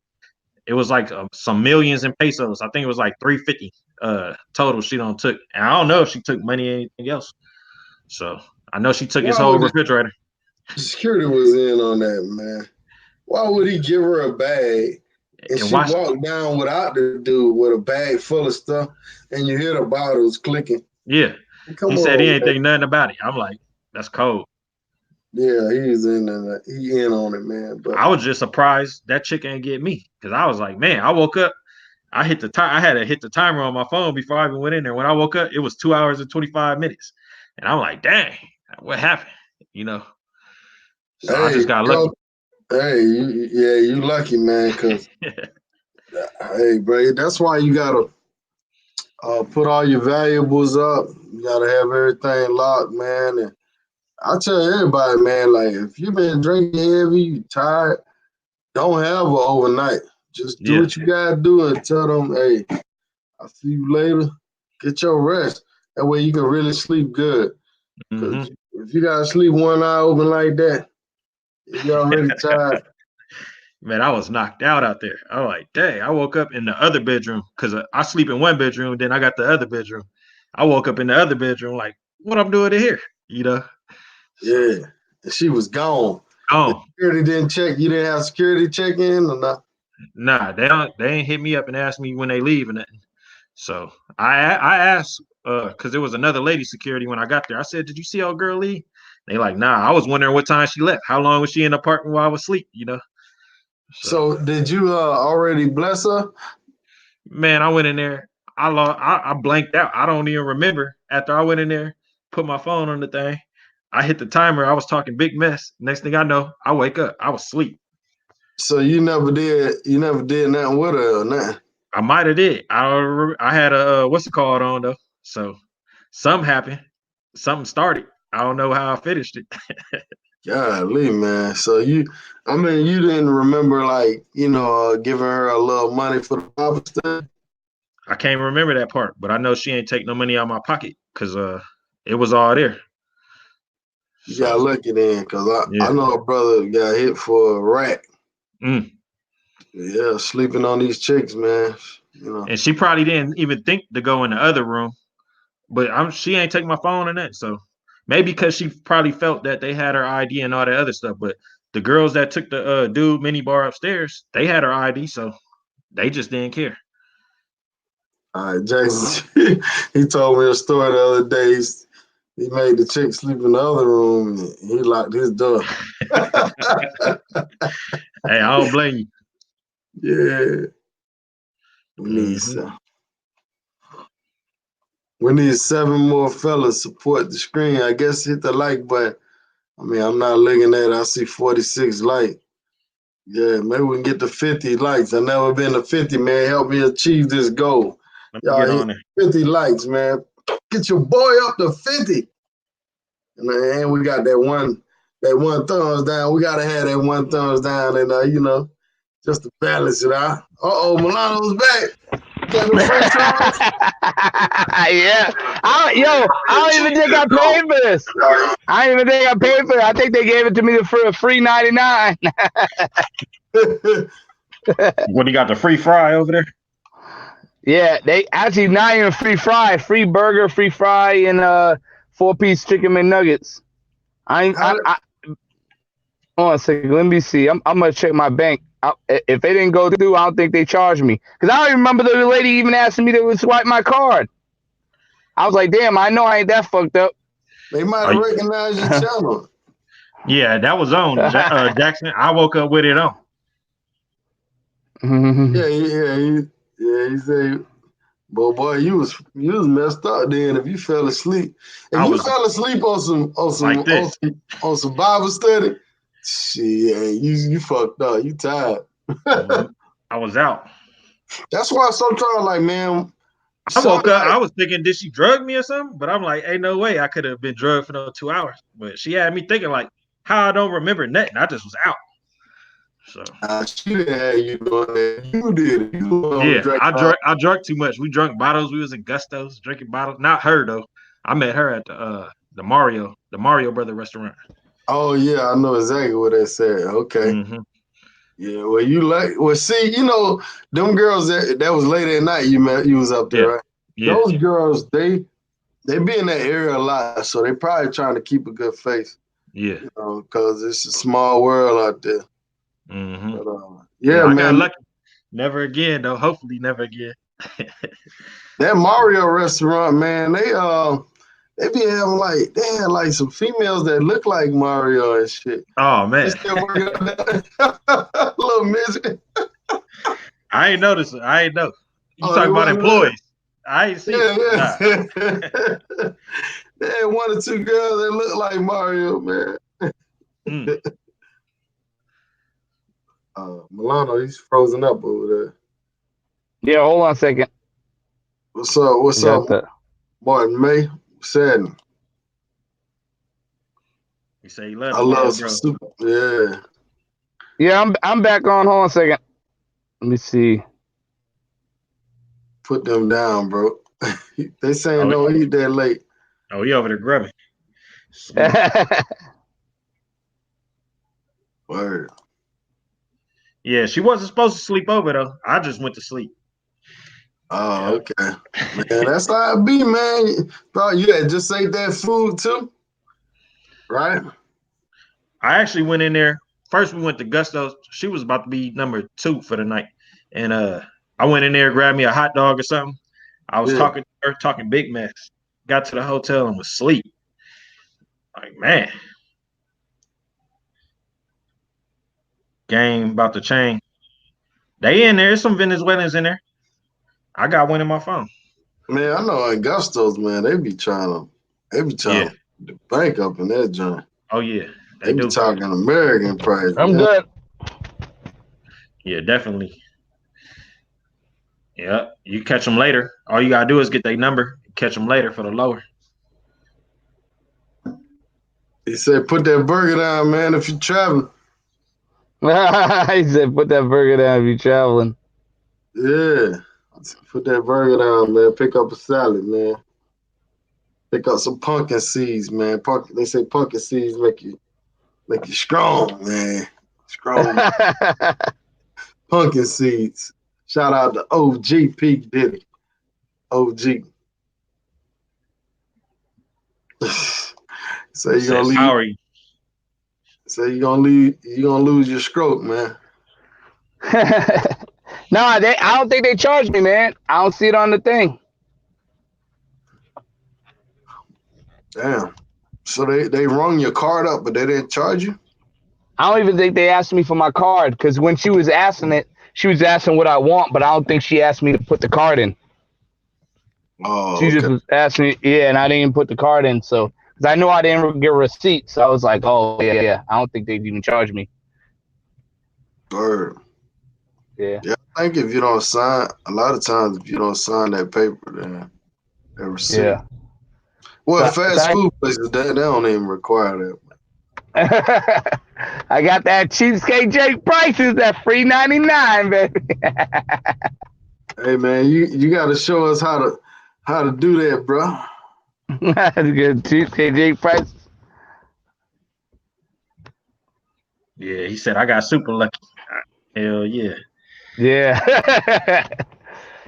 it was like some millions in pesos. I think it was like 350 total she don't took. And I don't know if she took money or anything else. So I know she took his whole refrigerator. Security was in on that, man. Why would he give her a bag and she walked down without the dude with a bag full of stuff and you hear the bottles clicking? Yeah. He said he ain't think nothing about it. I'm like, that's cold. Yeah, he's in on it, man. But I was just surprised that chick ain't get me. Because I was like, man, I woke up, I hit the time. I had to hit the timer on my phone before I even went in there. When I woke up, it was 2 hours and 25 minutes. And I'm like, dang, what happened? You know. So I just got lucky. Hey, you lucky, man, because hey, bro, that's why you gotta put all your valuables up. You gotta have everything locked, man. And I tell everybody, man, like if you've been drinking heavy, you tired, don't have an overnight. Just do what you gotta do and tell them, hey, I'll see you later. Get your rest. That way you can really sleep good. Because if you gotta sleep 1 eye open like that, you're already tired. Man, I was knocked out there. I'm like, dang, I woke up in the other bedroom because I sleep in one bedroom, then I got the other bedroom. I woke up in the other bedroom like, what I'm doing in here, you know? Yeah, and she was gone. Oh, the security didn't check. You didn't have security check in or not? Nah, they ain't hit me up and asked me when they leave or nothing. So I asked because there was another lady security when I got there. I said, did you see old girl leave? They like, nah. I was wondering what time she left. How long was she in the apartment while I was asleep? You know. So did you already bless her? Man, I went in there. I blanked out. I don't even remember. After I went in there, put my phone on the thing. I hit the timer. I was talking big mess. Next thing I know, I wake up. I was asleep. So you never did nothing with her or nothing? I might have did. I had a what's it called on though. So something happened. Something started. I don't know how I finished it. Golly, man. So you didn't remember giving her a little money for the Bible study? I can't remember that part, but I know she ain't take no money out of my pocket because it was all there. You got lucky then, because I know a brother got hit for a rat. Yeah, sleeping on these chicks, man. You know. And she probably didn't even think to go in the other room, but she ain't take my phone or that. So maybe because she probably felt that they had her ID and all that other stuff. But the girls that took the dude mini bar upstairs, they had her ID, so they just didn't care. All right, Jackson, he told me a story the other day. He made the chick sleep in the other room and he locked his door. Hey, I don't blame you. Yeah. We need 7 more fellas support the screen. I guess hit the like button. I mean, I'm not looking at it. I see 46 likes. Yeah, maybe we can get to 50 likes. I've never been to 50, man. Help me achieve this goal. Y'all hit 50 likes, man. Get your boy up to 50. And we got that one thumbs down. We gotta have that one thumbs down and just to balance it out. Mulano's back. Got the first time. Yeah. I don't even think I paid for this. I don't even think I paid for it. I think they gave it to me for a free 99. What, you got the free fry over there? Yeah, they actually not even free fry, free burger, free fry, and 4-piece chicken McNuggets. Hold on a second. Let me see. I'm gonna check my bank. If they didn't go through, I don't think they charged me. Because I don't remember the lady even asking me to swipe my card. I was like, damn, I know I ain't that fucked up. They might have recognized your channel. Yeah, that was on Jackson. I woke up with it on. He said, boy, you was messed up then if you fell asleep. If you fell asleep on some Bible study, shit, you fucked up. You tired. I was out. That's why sometimes, like, man, I woke up. I was thinking, did she drug me or something? But I'm like, ain't no way I could have been drugged for those 2 hours. But she had me thinking, like, how I don't remember nothing. I just was out. So she didn't have you doing that. You did it. I drank too much. We drank bottles. We was in Gusto's drinking bottles. Not her though. I met her at the Mario Brother restaurant. Oh yeah, I know exactly what they said. Okay. Mm-hmm. Yeah, see, them girls that was late at night you was up there, Yeah. right? Yeah. Those girls, they be in that area a lot, so they probably trying to keep a good face, Yeah. because it's a small world out there. Mm-hmm. But Yeah, yeah, I got man, lucky. Never again, though. Hopefully, never again. that Mario restaurant, man, they be having they had like some females that look like Mario and shit. Oh They man, still working on that little midget. I ain't noticed. I ain't know. You Oh, they talking about wasn't there? employees? I ain't see it. Yeah, Nah. yeah. They had one or two girls that look like Mario, man. Mm. Milano, he's frozen up over there. Yeah, hold on a second. What's up? What's Got up, Martin May? Said He said he loved I it love down, some bro. super. Yeah, Yeah, I'm back on. Hold on a second. Let me see. put them down, bro. They saying Oh, don't eat that late. oh, he over there grubbing. Sleep. Word. Yeah, she wasn't supposed to sleep over though. I just went to sleep. Oh, Yeah. okay. Man, that's how it be, man. Bro, you had just ate that food too, right? I actually went in there. First, we went to Gusto's. She was about to be number 2 for the night, and I went in there, grabbed me a hot dog or something. I was Yeah. talking to her, talking Big Macs. Got to the hotel and was asleep. Like, man, game about to change. They in there. There's some Venezuelans in there. I got one in my phone. Man, I know in Gusto's, man, they be trying Yeah. to bank up in that joint. Oh yeah, They they be do. talking American price. I'm Yeah. good. Yeah, definitely. Yeah, you catch them later. All you gotta do is get their number. Catch them later for the lower. He said, put that burger down, man, if you're traveling. He said, put that burger down if you're traveling. Yeah. Put that burger down, man. Pick up a salad, man. Pick up some pumpkin seeds, man. They say pumpkin seeds make you strong, man. Strong pumpkin seeds. Shout out to OG Peak Diddy. OG. So you gonna Says, leave. how are you? So you gonna lose your stroke, man. No, I don't think they charged me, man. I don't see it on the thing. Damn. So they rung your card up, but they didn't charge you? I don't even think they asked me for my card, because when she was asking it, she was asking what I want, but I don't think she asked me to put the card in. Oh, She just okay. was asking me, yeah, and I didn't put the card in, so because I know I didn't get a receipt, so I was like, oh yeah, I don't think they'd even charge me. Word. Yeah. Yeah, I think if you don't sign, a lot of times if you don't sign that paper, then they receipt. Yeah. Well, So fast food places they don't even require that. I got that cheapskate Jake prices at $3.99, baby. Hey man, you got to show us how to do that, bro. That's good. Cheapskate Jake prices. Yeah, he said I got super lucky. Hell yeah. Yeah.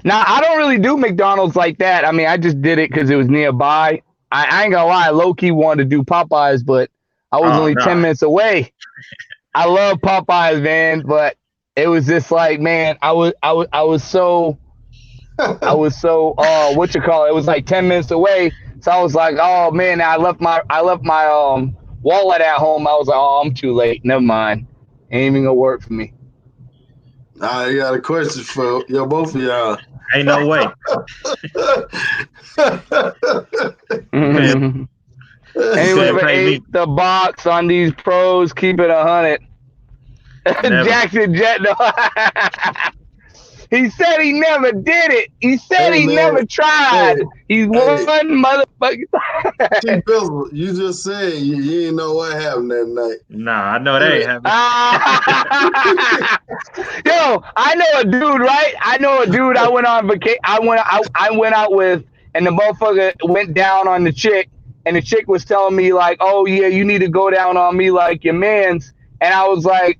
Now, I don't really do McDonald's like that. I mean, I just did it because it was nearby. I ain't gonna lie, low-key wanted to do Popeyes, but I was only 10 minutes away. I love Popeyes, man, but it was just like, man, I was so what you call it? It was like 10 minutes away. So I was like, oh man, I left my wallet at home. I was like, oh, I'm too late. Never mind. Ain't even gonna work for me. I got a question for both of y'all. Ain't no way. Whoever ate the box on these pros, keep it 100. Jackson Jet. No. He said he never did it. He said he never tried. He's one motherfucker. T-Bizzle, you just said you didn't know what happened that night. Nah, I know that ain't happening. Yo, I know a dude, right? I know a dude I went on vacation. I went out with, and the motherfucker went down on the chick, and the chick was telling me like, oh yeah, you need to go down on me like your man's. And I was like,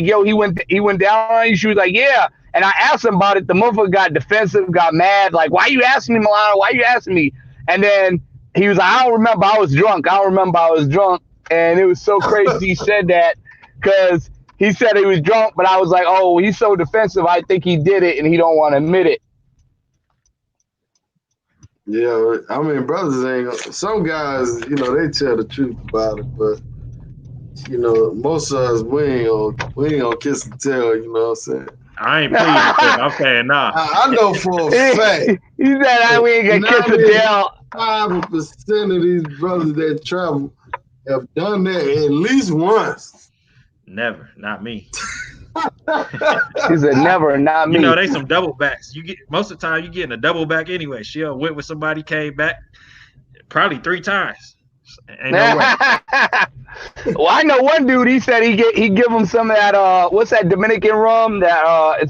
yo, he went down on you. She was like, yeah. And I asked him about it. The motherfucker got defensive, got mad, like, why you asking me, Mulano? Why you asking me? And then he was like, I don't remember. I was drunk. And it was so crazy he said that, because he said he was drunk, but I was like, oh, he's so defensive. I think he did it, and he don't want to admit it. Yeah, I mean, brothers ain't gonna, some guys, they tell the truth about it, but most of us we ain't gonna kiss and tell. You know what I'm saying? I ain't pleading with them. I'm saying nah. I know for a fact. He said we ain't gonna kiss and tell. 5% of these brothers that travel have done that at least once. Never, not me. He said never, not me. They some double backs. You get most of the time you getting a double back anyway. She went with somebody, came back probably 3 times. Ain't no way. Well, I know one dude. He said he give him some of that. What's that Dominican rum? That I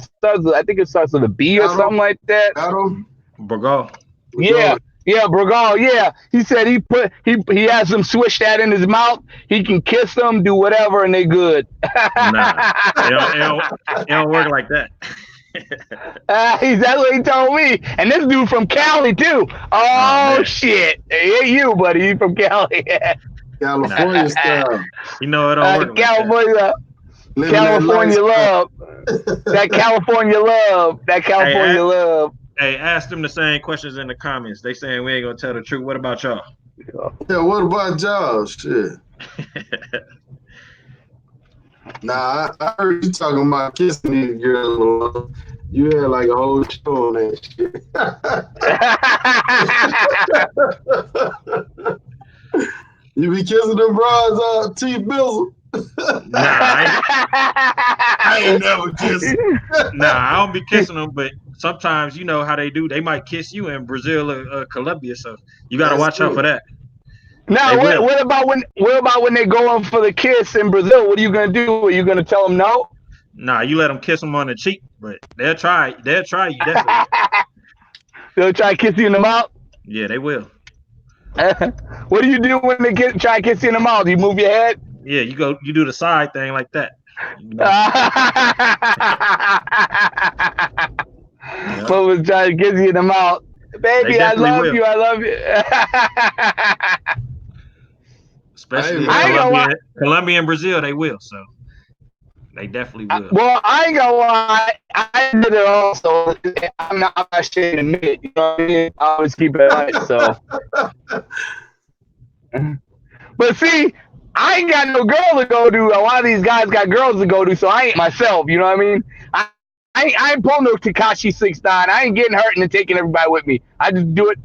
think it starts with a B or something like that. Burgal. Yeah, Burgal. Yeah, he said he has them swish that in his mouth. He can kiss them, do whatever, and they good. Nah, it don't work like that. That's what he told me. And this dude from Cali too. Oh shit! Hey, you, buddy. You from Cali? California style. It don't work. California, Like California love. That California love. That California love. Hey, ask them the same questions in the comments. They saying we ain't gonna tell the truth. What about y'all? Yeah, what about y'all? Shit. Nah, I heard you talking about kissing these girls. You had like a whole show on that shit. You be kissing them bras T-Bizzle? Nah, I ain't never kissing. Nah, I don't be kissing them, but sometimes you know how they do. They might kiss you in Brazil or Colombia, so you got to watch out for that. Now, what about when they go in for the kiss in Brazil? What are you gonna do? Are you gonna tell them no? Nah, you let them kiss them on the cheek, but they'll try. They'll try you definitely. They'll try to kiss you in the mouth. Yeah, they will. What do you do when they try to kiss you in the mouth? You move your head? Yeah, you do the side thing like that. What was trying to kiss you in the mouth? Baby, I love you. I love you. Especially Colombia and Brazil, they will. So they definitely will. Well, I ain't gonna lie. I did it also. I'm not ashamed to admit it. You know what I mean? I always keep it right. So, but see, I ain't got no girl to go to. A lot of these guys got girls to go to, so I ain't myself. You know what I mean? I ain't pulling no Tekashi 6ix9ine. I ain't getting hurt and then taking everybody with me. I just do it.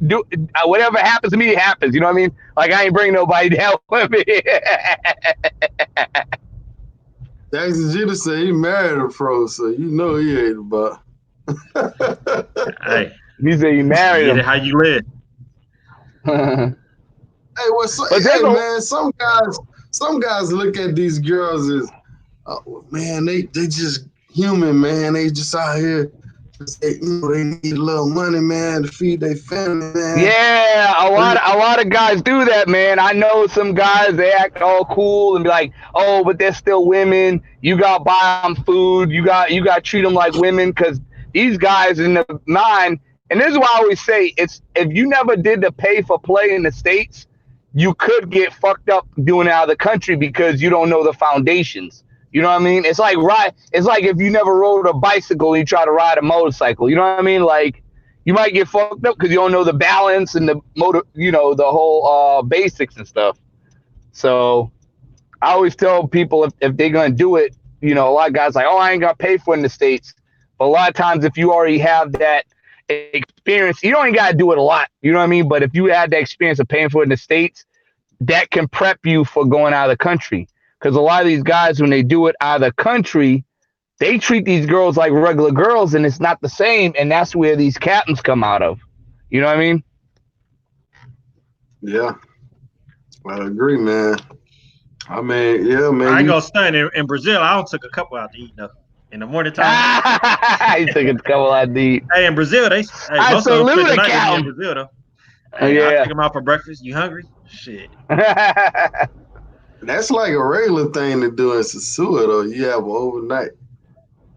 Whatever happens to me, it happens. You know what I mean? Like I ain't bringing nobody down with me. Jackson Jeter said he married a pro, so you know he ain't about. Hey, he said he married him. How you live? Man, some guys look at these girls as, man, they just human, man. They just out here. They need a little money, man, to feed their family, man. Yeah, a lot of guys do that, man. I know some guys, they act all cool and be like, oh, but they're still women. You got to buy them food. You got to treat them like women, because these guys in the mind, and this is why I always say, it's if you never did the pay for play in the States, you could get fucked up doing it out of the country because you don't know the foundations. You know what I mean? It's like if you never rode a bicycle and you try to ride a motorcycle. You know what I mean? Like you might get fucked up because you don't know the balance and the motor, the whole basics and stuff. So I always tell people if they're gonna do it, a lot of guys like, oh, I ain't gonna pay for it in the States. But a lot of times, if you already have that experience, you don't even gotta do it a lot. You know what I mean? But if you had that experience of paying for it in the States, that can prep you for going out of the country. Because a lot of these guys, when they do it out of the country, they treat these girls like regular girls, and it's not the same. And that's where these captains come out of. You know what I mean? Yeah, I agree, man. I mean, yeah, man. I ain't gonna stunt. In Brazil, I took a couple out to eat though. In the morning time, he took a couple out to eat. Hey, in Brazil, most of them spend the night with me in Brazil though. Hey, yeah. I take them out for breakfast. You hungry? Shit. That's like a regular thing to do in Sasua, though. You have an overnight.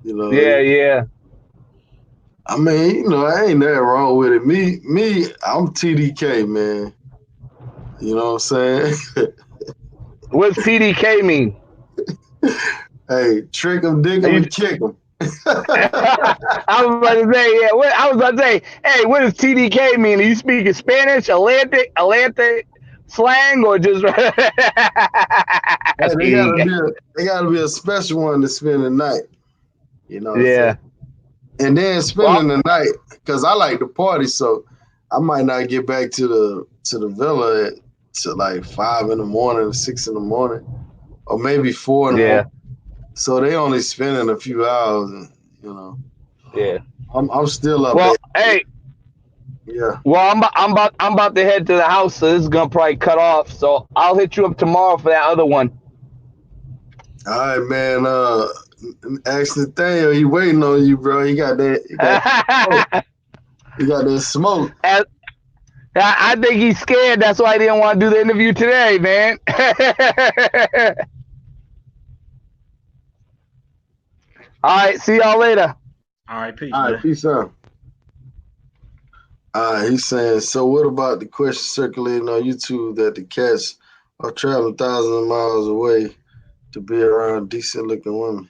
You know. Yeah. I mean, you know, I ain't nothing wrong with it. Me, I'm TDK, man. You know what I'm saying? What's TDK mean? Hey, trick 'em, dig 'em, and kick 'em. I was about to say, yeah. I was about to say, hey, what does TDK mean? Are you speaking Spanish, Atlantic slang, or just Hey, TDK? they gotta be a special one to spend the night. You know what I'm Yeah. saying? And then Well, spending the night, because I like to party, so I might not get back to the villa to like 5 in the morning or 6 in the morning, or maybe 4 in the morning. So they only spending a few hours, and, you know. Yeah. I'm still up Well, at hey. Yeah. Well, I'm about to head to the house, so this is gonna probably cut off. So I'll hit you up tomorrow for that other one. All right, man. Ask Nathaniel, he waiting on you, bro. He got that. He got that smoke. I think he's scared. That's why he didn't want to do the interview today, man. All right, see y'all later. All right, peace, All right, man. peace out. He's saying, so what about the question circulating on YouTube that the cats are traveling thousands of miles away to be around decent looking women?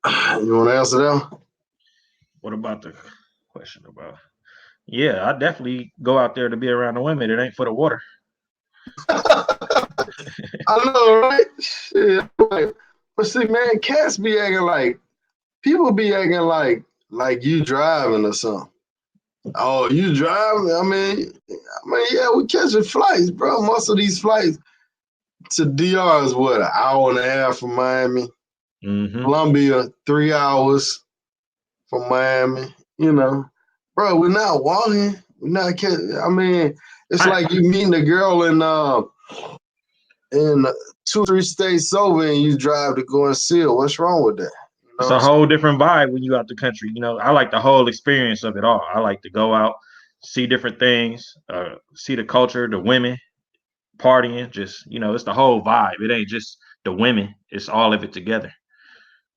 You want to answer that? What about the question about? Yeah, I definitely go out there to be around the women. It ain't for the water. I know, right? Shit. But see, man, cats be acting like, people be acting like you driving or something. Oh, you driving? I mean, yeah, we catching flights, bro. Most of these flights to DR is what, an hour and a half from Miami. Mm-hmm. Colombia, 3 hours from Miami. You know, bro, we're not walking. We're not catching. I mean, it's like you meeting a girl in 2-3 states over and you drive to go and see her. What's wrong with that? You It's know? a whole different vibe when you out the country. You know, I like the whole experience of it all. I like to go out, see different things, see the culture, the women, partying. Just, you know, it's the whole vibe. It ain't just the women. It's all of it together.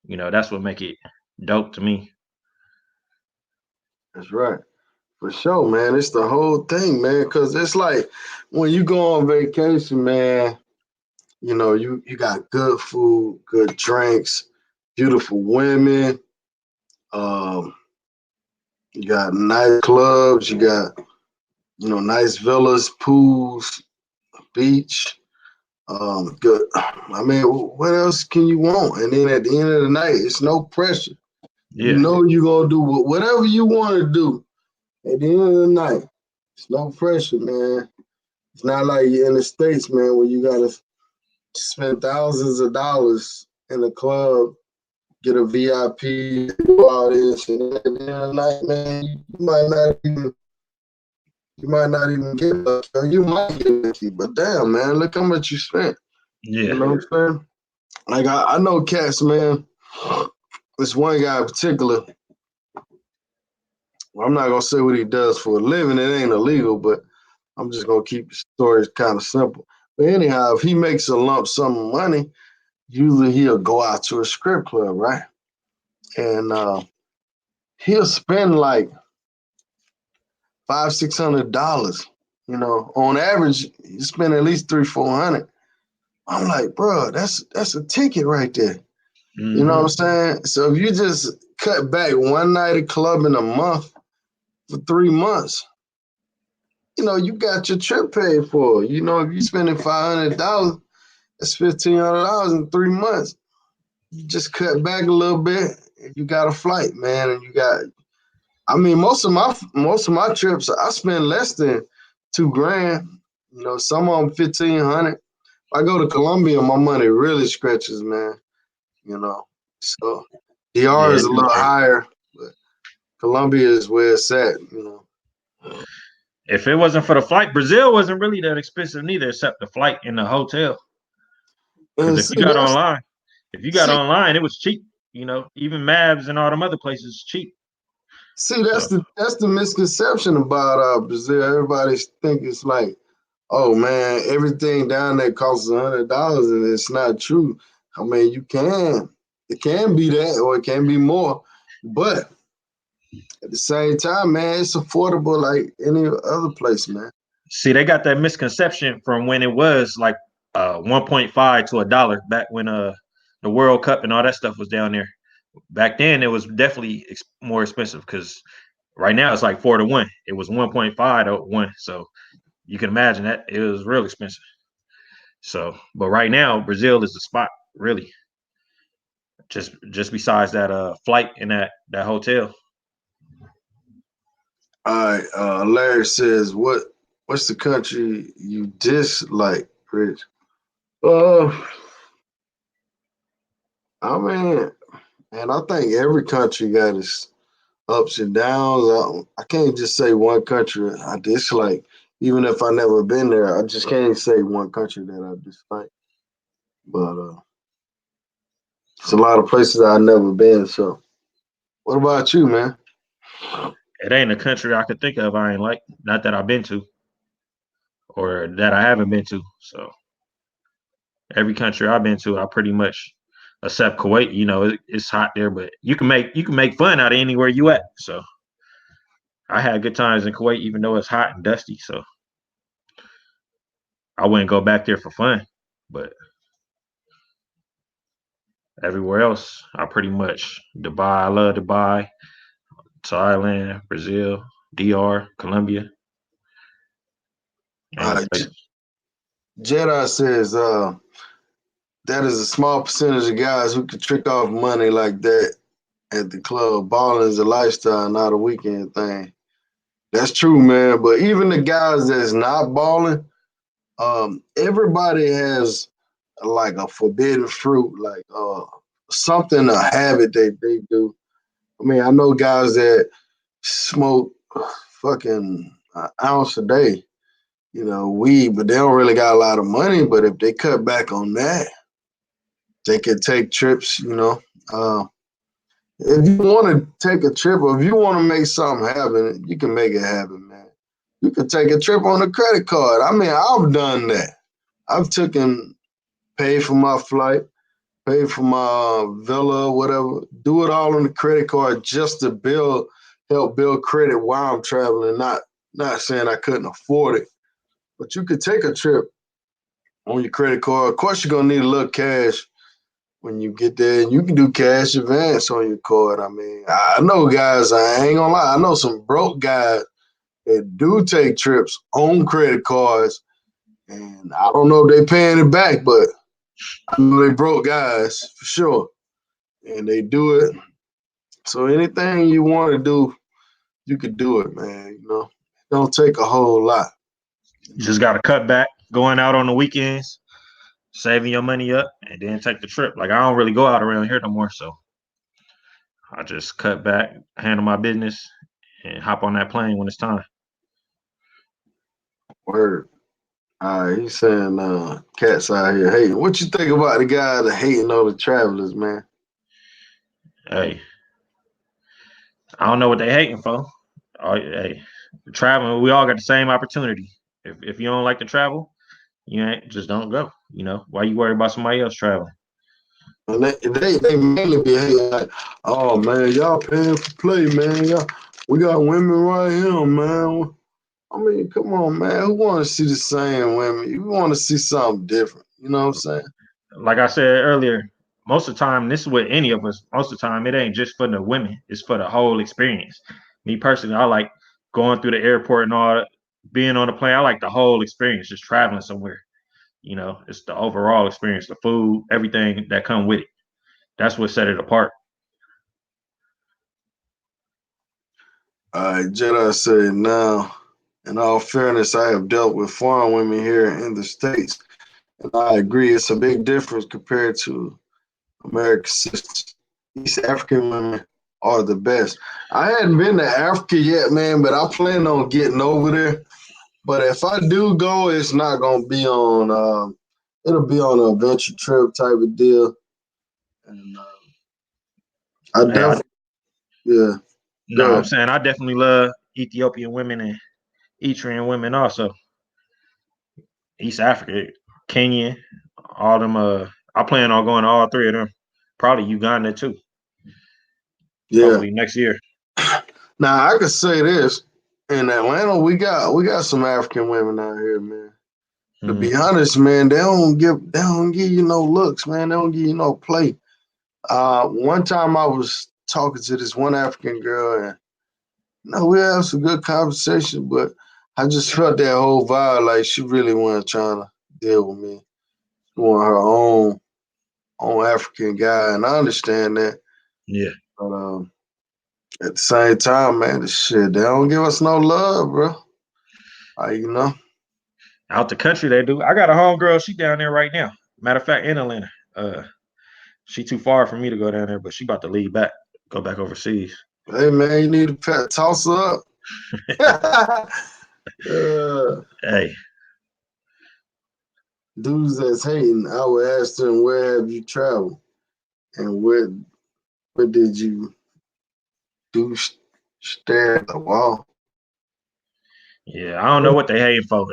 You know, that's what make it dope to me. That's right. For sure, man. It's the whole thing, man. Because it's like when you go on vacation, man, you know, you got good food, good drinks, beautiful women. Um, you got nice clubs. You got, you know, nice villas, pools, beach. Good. I mean, what else can you want? And then at the end of the night, it's no pressure. You Yeah. know you're gonna do whatever you want to do. At the end of the night, it's no pressure, man. It's not like you're in the States, man, where you gotta spend thousands of dollars in the club, get a VIP, do all this, and at the end of the night, man, you might not even get lucky, or you might get lucky. But damn, man, look how much you spent. Yeah. You know what I'm saying? Like I know cats, man. This one guy in particular. Well, I'm not gonna say what he does for a living. It ain't illegal, but I'm just gonna keep the stories kind of simple. But anyhow, if he makes a lump sum of money, usually he'll go out to a strip club, right? And he'll spend like $500-$600. You know, on average, you spend at least $300-$400. I'm like, bro, that's a ticket right there. You know what I'm saying? So if you just cut back one night of club in a month for 3 months, you know, you got your trip paid for. You know, if you're spending $500, that's $1,500 in 3 months. You just cut back a little bit, and you got a flight, man. And you got, I mean, most of my trips, I spend less than $2,000. You know, some of them $1,500. If I go to Colombia, my money really stretches, man. You know, so DR Yeah. is a little higher, but Colombia is where it's at. You know. If it wasn't for the flight, Brazil wasn't really that expensive neither, except the flight and the hotel. Because if you got online, it was cheap. You know, even Mavs and all them other places cheap. See, that's the misconception about Brazil. Everybody think it's like oh man, everything down there costs $100, and it's not true. I mean, it can be that, or it can be more, but at the same time, man, it's affordable like any other place, man. See, they got that misconception from when it was like 1.5 to $1 back when the World Cup and all that stuff was down there. Back then, it was definitely more expensive because right now it's like 4 to 1. It was 1.5 to 1, so you can imagine that it was real expensive. So, but right now, Brazil is the spot, really. Just besides that flight and that hotel. All right, Larry says, what's the country you dislike, Rich? Uh, I mean, and I think every country got its ups and downs. I can't just say one country I dislike, even if I never been there. I just can't say one country that I dislike. But it's a lot of places I've never been. So, what about you, man? It ain't a country I could think of I ain't like, not that I've been to or that I haven't been to. So every country I've been to, I pretty much except Kuwait. You know, it's hot there, but you can make fun out of anywhere you at. So I had good times in Kuwait, even though it's hot and dusty. So I wouldn't go back there for fun. But everywhere else, I pretty much Dubai. I love Dubai, Thailand, Brazil, DR, Colombia, and the Uh, J- States. Jedi says that is a small percentage of guys who can trick off money like that at the club. Balling is a lifestyle, not a weekend thing. That's true, man. But even the guys that's not balling, everybody has like a forbidden fruit, like something, a habit they do. I mean, I know guys that smoke fucking an ounce a day, weed, but they don't really got a lot of money. But if they cut back on that, they could take trips, if you want to take a trip or if you want to make something happen, you can make it happen, man. You can take a trip on a credit card. I mean, I've done that. I've paid for my flight, paid for my villa, whatever. Do it all on the credit card just to help build credit while I'm traveling. Not saying I couldn't afford it, but you could take a trip on your credit card. Of course, you're gonna need a little cash when you get there, and you can do cash advance on your card. I mean, I know guys, I ain't gonna lie, I know some broke guys that do take trips on credit cards, and I don't know if they paying it back, but I know they broke guys for sure, and they do it. So anything you want to do, you could do it, man. It don't take a whole lot. You just got to cut back, going out on the weekends, saving your money up, and then take the trip. Like I don't really go out around here no more, so I just cut back, handle my business, and hop on that plane when it's time. Word. He's saying cats out here hating. What you think about the guy that hating on the travelers, man? Hey, I don't know what they hating for. Hey, traveling, we all got the same opportunity. If you don't like to travel, you ain't just don't go. You know, why you worry about somebody else traveling? And they mainly be hating like, oh man, y'all paying for play, man. We got women right here, man. I mean, come on, man. Who want to see the same women? You want to see something different. You know what I'm saying? Like I said earlier, most of the time, this is with any of us. Most of the time, it ain't just for the women; it's for the whole experience. Me personally, I like going through the airport and all, being on the plane. I like the whole experience, just traveling somewhere. You know, it's the overall experience, the food, everything that come with it. That's what set it apart. All right, Jedi said, now, in all fairness, I have dealt with foreign women here in the States, and I agree it's a big difference compared to American sisters. East African women are the best. I hadn't been to Africa yet, man, but I plan on getting over there. But if I do go, it's not gonna be on. It'll be on an adventure trip type of deal, and I Hey, definitely, yeah, no, go I'm ahead. saying I definitely love Ethiopian women and Eritrean women also. East Africa, Kenya, all them. I plan on going to all three of them. Probably Uganda too. Yeah. Hopefully next year. Now I could say this: in Atlanta, we got some African women out here, man. To be honest, man, they don't give you no looks, man. They don't give you no play. One time I was talking to this one African girl, and we had some good conversation, but I just felt that whole vibe like she really wasn't trying to deal with me. She wanted her own African guy, and I understand that. Yeah. But at the same time, man, this shit, they don't give us no love, bro. You know. Out the country they do. I got a homegirl, she down there right now. Matter of fact, in Atlanta. She too far for me to go down there, but she about to leave back, go back overseas. Hey man, you need to toss her up. Hey. Dudes that's hating, I would ask them, where have you traveled? And where did you stare at the wall? Yeah, I don't know what they hating for.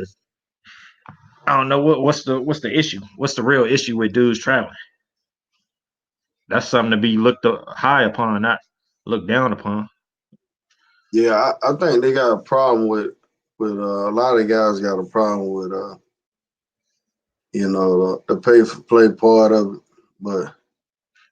I don't know what's the issue. What's the real issue with dudes traveling? That's something to be looked high upon, not looked down upon. Yeah, I think they got a problem with a lot of guys got a problem with the pay for play part of it. But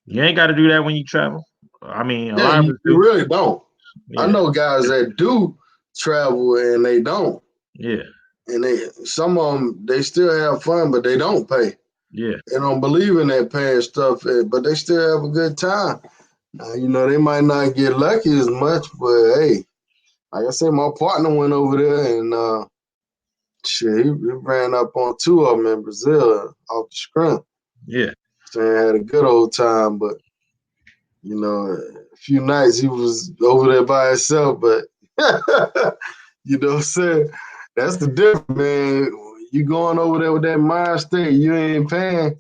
you ain't got to do that when you travel. I mean, a yeah, lot of you us do. really don't. Yeah. I know guys that do travel and they don't. Yeah. And some of them, they still have fun, but they don't pay. Yeah. They don't believe in that paying stuff, but they still have a good time. They might not get lucky as much, but hey, like I said, my partner went over there and shit, he ran up on two of them in Brazil off the scrim. Yeah. So he had a good old time, but a few nights he was over there by himself, but you know what I'm saying? That's the difference, man. You going over there with that mind state, you ain't paying.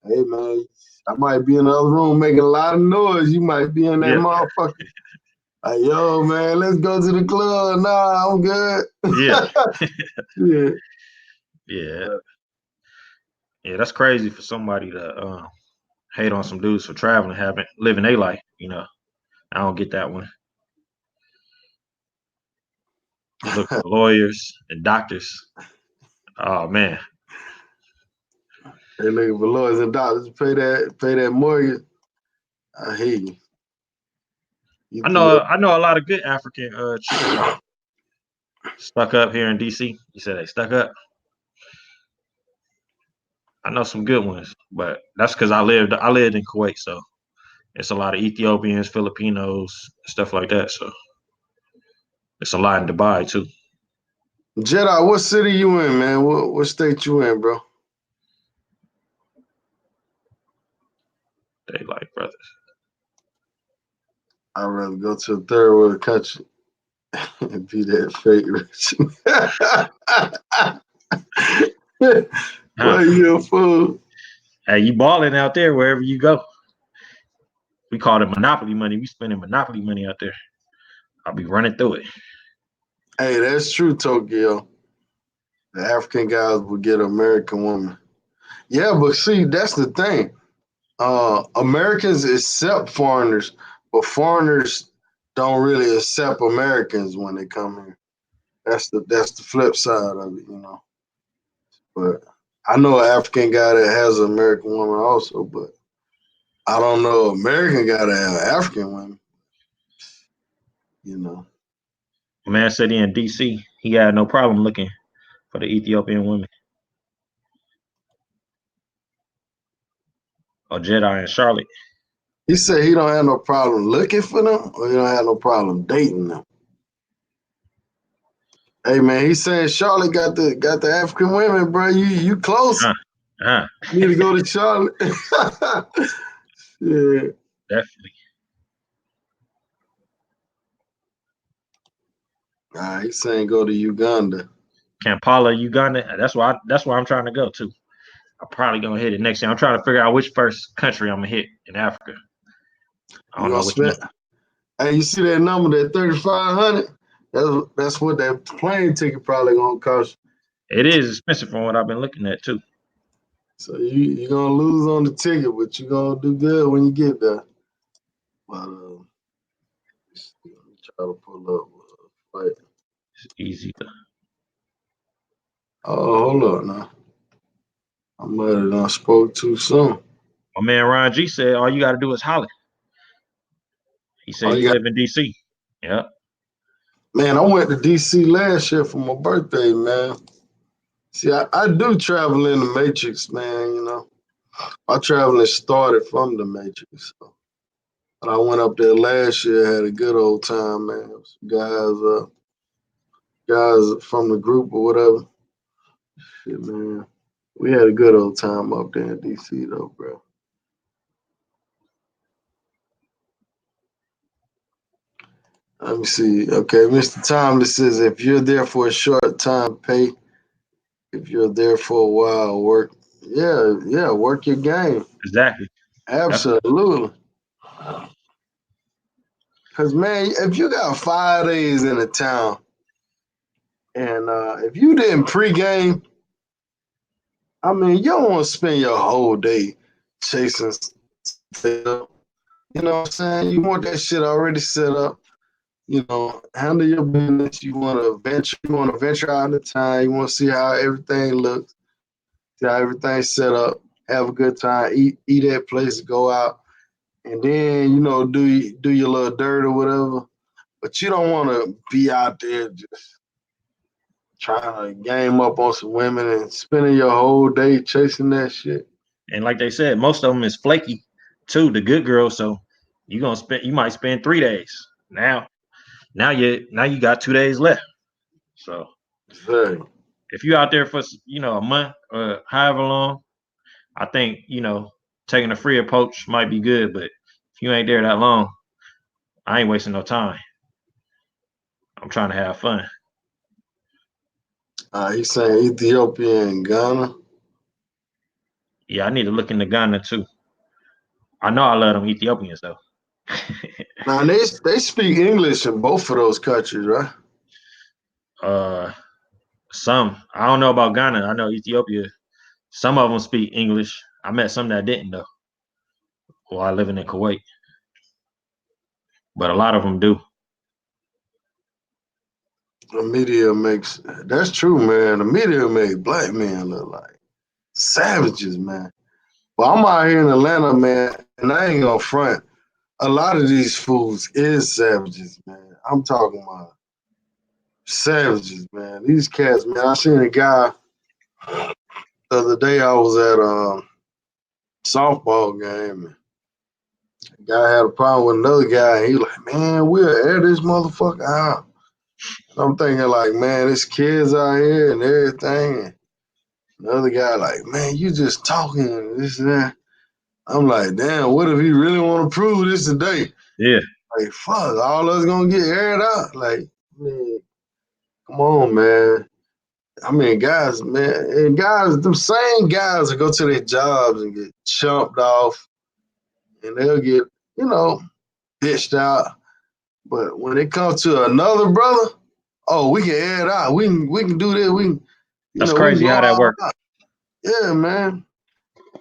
Hey, man, I might be in the other room making a lot of noise. You might be in that motherfucker. Like, yo, man, let's go to the club. Nah, I'm good. Yeah. Yeah. Yeah. Yeah, that's crazy for somebody to hate on some dudes for traveling, living their life. I don't get that one. Look for lawyers and doctors. Oh man. They looking for lawyers and doctors to pay that mortgage. I hear you. I know a lot of good African chicks stuck up here in DC. You said they stuck up. I know some good ones, but that's because I lived in Kuwait, so it's a lot of Ethiopians, Filipinos, stuff like that. So it's a lot in Dubai too. Jedi, what city you in, man? What state you in, bro? They like brothers. I'd rather go to a third world country and be that fake rich. Boy, you a fool. Hey, you balling out there wherever you go. We call it monopoly money. We spending monopoly money out there. I'll be running through it. Hey, that's true, Tokyo. The African guys will get an American woman. Yeah, but see, that's the thing. Americans accept foreigners, but foreigners don't really accept Americans when they come here. That's the flip side of it, But I know an African guy that has an American woman also, but I don't know an American guy that has an African woman. A man said in DC, he had no problem looking for the Ethiopian women. Or Jedi in Charlotte. He said he don't have no problem looking for them, or he don't have no problem dating them. Hey man, he's saying Charlotte got the African women, bro. You close. You need to go to Charlotte. Yeah. Definitely. He's saying go to Uganda. Kampala, Uganda. That's why I'm trying to go to. I'm probably gonna hit it next year. I'm trying to figure out which first country I'm gonna hit in Africa. I don't know which one. Hey, you see that number, that 3,500? That's what that plane ticket probably gonna cost. It is expensive from what I've been looking at too. So you're gonna lose on the ticket, but you're gonna do good when you get there. But let me try to pull up flight. It's easy to. Oh, hold up now. I might have done spoke too soon. My man Ron G said all you got to do is holler. He said he live in DC. Yeah. Man, I went to DC last year for my birthday, man. See, I do travel in the Matrix, man, you know. My traveling started from the Matrix. So. But I went up there last year, had a good old time, man. Some guys from the group or whatever. Shit, man. We had a good old time up there in DC though, bro. Let me see. Okay, Mr. Thomas says if you're there for a short time, pay. If you're there for a while, work. Yeah, work your game. Exactly. Absolutely. Cause man, if you got 5 days in a town, and if you didn't pregame, I mean, you don't want to spend your whole day chasing. You know what I'm saying? You want that shit already set up. You know, handle your business. You want to venture. You want to venture out in time. You want to see how everything looks, see how everything's set up. Have a good time. Eat at place. Go out, and then do your little dirt or whatever. But you don't want to be out there just trying to game up on some women and spending your whole day chasing that shit. And like they said, most of them is flaky too, the good girls. So you might spend 3 days. Now you got 2 days left. So Exactly. if you out there for a month or however long, I think taking a free approach might be good. But if you ain't there that long, I ain't wasting no time. I'm trying to have fun. He's saying Ethiopia and Ghana. Yeah, I need to look into Ghana too. I know I love them Ethiopians though. Now they speak English in both of those countries, right? Some I don't know about Ghana. I know Ethiopia. Some of them speak English. I met some that didn't though. While living in Kuwait, but a lot of them do. The media makes that's true, man. The media make black men look like savages, man. But I'm out here in Atlanta, man, and I ain't gonna front. A lot of these fools is savages, man. I'm talking about savages, man. These cats, man. I seen a guy the other day. I was at a softball game. And the guy had a problem with another guy. And he was like, man, we'll air this motherfucker out. And I'm thinking like, man, there's kids out here and everything. And the other guy like, man, you just talking and this and that. I'm like, damn, what if he really want to prove this today? Yeah. Like, fuck, all us gonna get aired out. Like, man, come on, man. I mean, guys, man, and guys, them same guys that go to their jobs and get chumped off and they'll get, bitched out. But when it comes to another brother, oh, we can air it out. We can do this. That's We can crazy go how that all works. out. Yeah, man.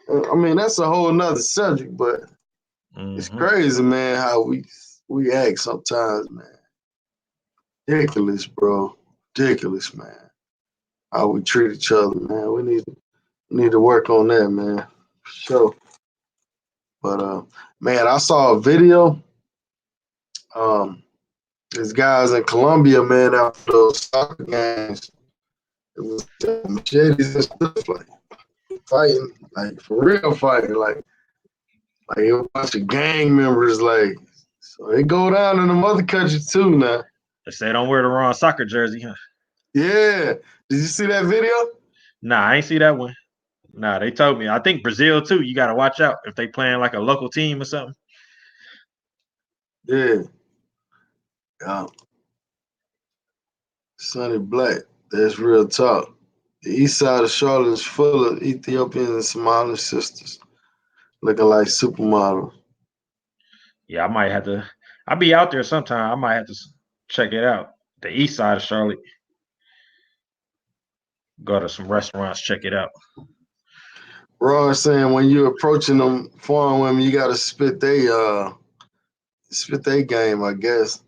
I mean, that's a whole nother subject, but it's crazy, man, how we act sometimes, man. Ridiculous, bro. Ridiculous, man. How we treat each other, man. We need to work on that, man. For sure. But man, I saw a video. These guys in Colombia, man, after those soccer games, it was machetes and stuff like fighting, like for real fighting, like a bunch of gang members, like so they go down in the other countries too now. They say don't wear the wrong soccer jersey, huh? Yeah. Did you see that video? Nah, I ain't see that one. Nah, they told me. I think Brazil too. You got to watch out if they playing like a local team or something. Yeah. Sonny Black. That's real talk. The east side of Charlotte is full of Ethiopian and Somali sisters looking like supermodels. Yeah, I might have to. I'll be out there sometime. I might have to check it out. The east side of Charlotte. Go to some restaurants, check it out. Ron saying when you're approaching them foreign women, you gotta spit they game, I guess.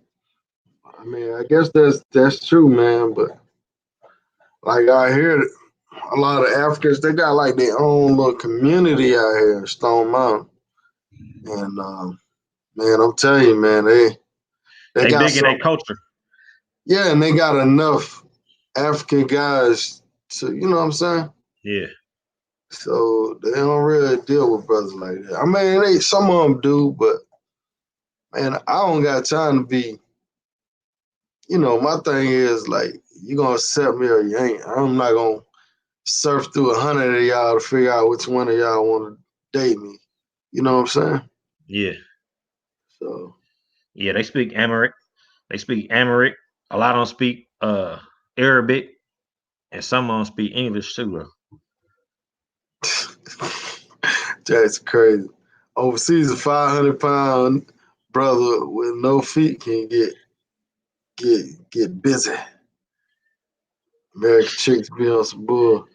I mean, I guess that's true, man. But like I hear a lot of Africans, they got like their own little community out here in Stone Mountain. And man, I'm telling you, man, they They got big in their some, culture. yeah, and they got enough African guys to, you know what I'm saying? Yeah. So they don't really deal with brothers like that. I mean, some of them do, but man, I don't got time to be. You know, my thing is like, you gonna accept me or you ain't. I'm not gonna surf through 100 of y'all to figure out which one of y'all want to date me. You know what I'm saying? Yeah. So Yeah, they speak Amharic. They speak Amharic. A lot of them speak Arabic, and some of them speak English too, bro. that's crazy. Overseas, a 500-pound brother with no feet can get busy. American chicks be on some bull.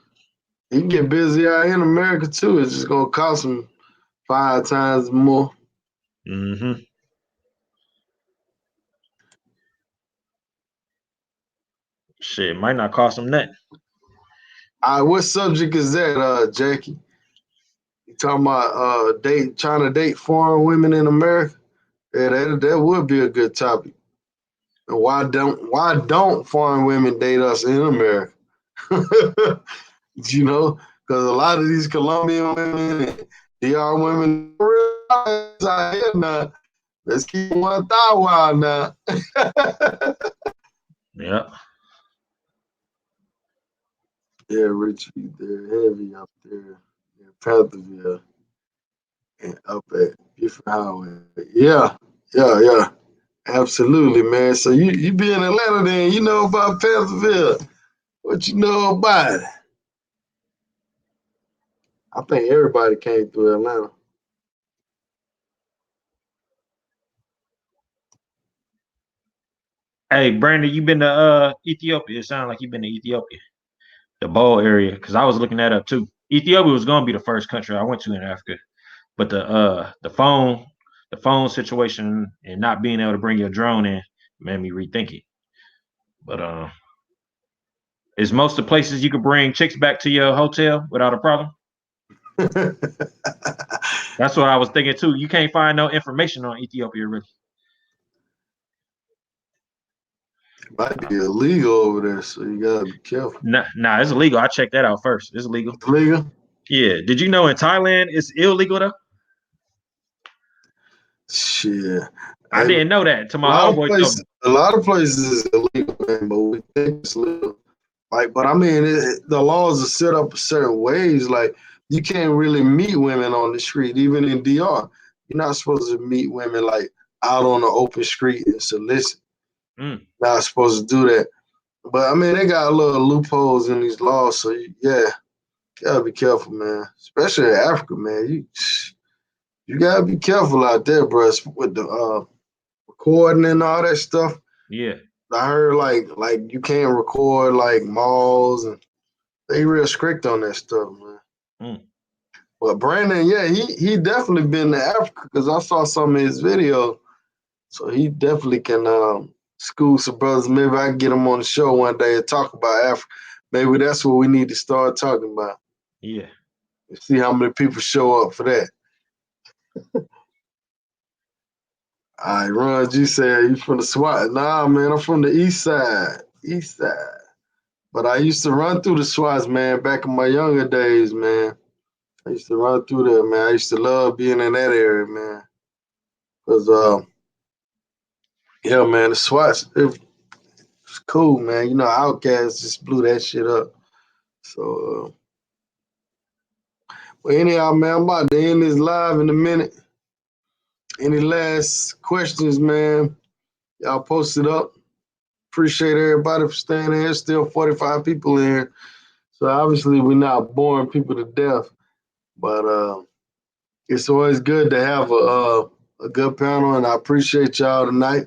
He can get busy out in America too. It's just gonna cost him 5 times more. Mm-hmm. Shit, might not cost them nothing. All right, what subject is that, Jackie? You talking about trying to date foreign women in America? Yeah, that would be a good topic. And why don't foreign women date us in America? You know, because a lot of these Colombian women and DR women realize out here now. Let's keep one thigh wild now. Yeah. Yeah, Richie, they're heavy up there in Pantherville and up at Buford Highway. Yeah. Absolutely, man. So you be in Atlanta then, you know about Pantherville. What you know about it? I think everybody came through Atlanta. Hey, Brandon, you been to Ethiopia? It sounds like you been to Ethiopia, the Bowl area, because I was looking that up too. Ethiopia was gonna be the first country I went to in Africa, but the phone situation and not being able to bring your drone in made me rethink it. But is most of the places you could bring chicks back to your hotel without a problem? That's what I was thinking too. You can't find no information on Ethiopia really. Might be illegal over there, so you gotta be careful. Nah, it's illegal. I checked that out first. It's illegal. It's legal? Yeah. Did you know in Thailand it's illegal though? Shit. I Hey, didn't know that till a my lot of homeboy told me. places, a lot of places is illegal, man, but we think it's legal. Like, but I mean, the laws are set up certain ways. Like, you can't really meet women on the street, even in DR. You're not supposed to meet women like out on the open street and solicit. Mm, Not supposed to do that. But I mean, they got little loopholes in these laws, so yeah, gotta be careful, man. Especially in Africa, man. You gotta be careful out there, bro, with the recording and all that stuff. yeah. I heard like you can't record like malls and they real strict on that stuff, man. Mm, But Brandon, yeah, he definitely been to Africa because I saw some of his video, so he definitely can school some brothers. Maybe I can get him on the show one day and talk about Africa. Maybe that's what we need to start talking about. yeah. See how many people show up for that. All right, Ron G said you from the SWAT. Nah, man, I'm from the east side. East side. But I used to run through the SWATs, man, back in my younger days, man. I used to run through there, man. I used to love being in that area, man. Cause yeah, man, the SWATs, it was cool, man. You know, Outkast just blew that shit up. So well, anyhow, man, I'm about to end this live in a minute. Any last questions, man? Y'all post it up. Appreciate everybody for staying here. Still 45 people in here. So obviously we're not boring people to death. But it's always good to have a good panel, and I appreciate y'all tonight.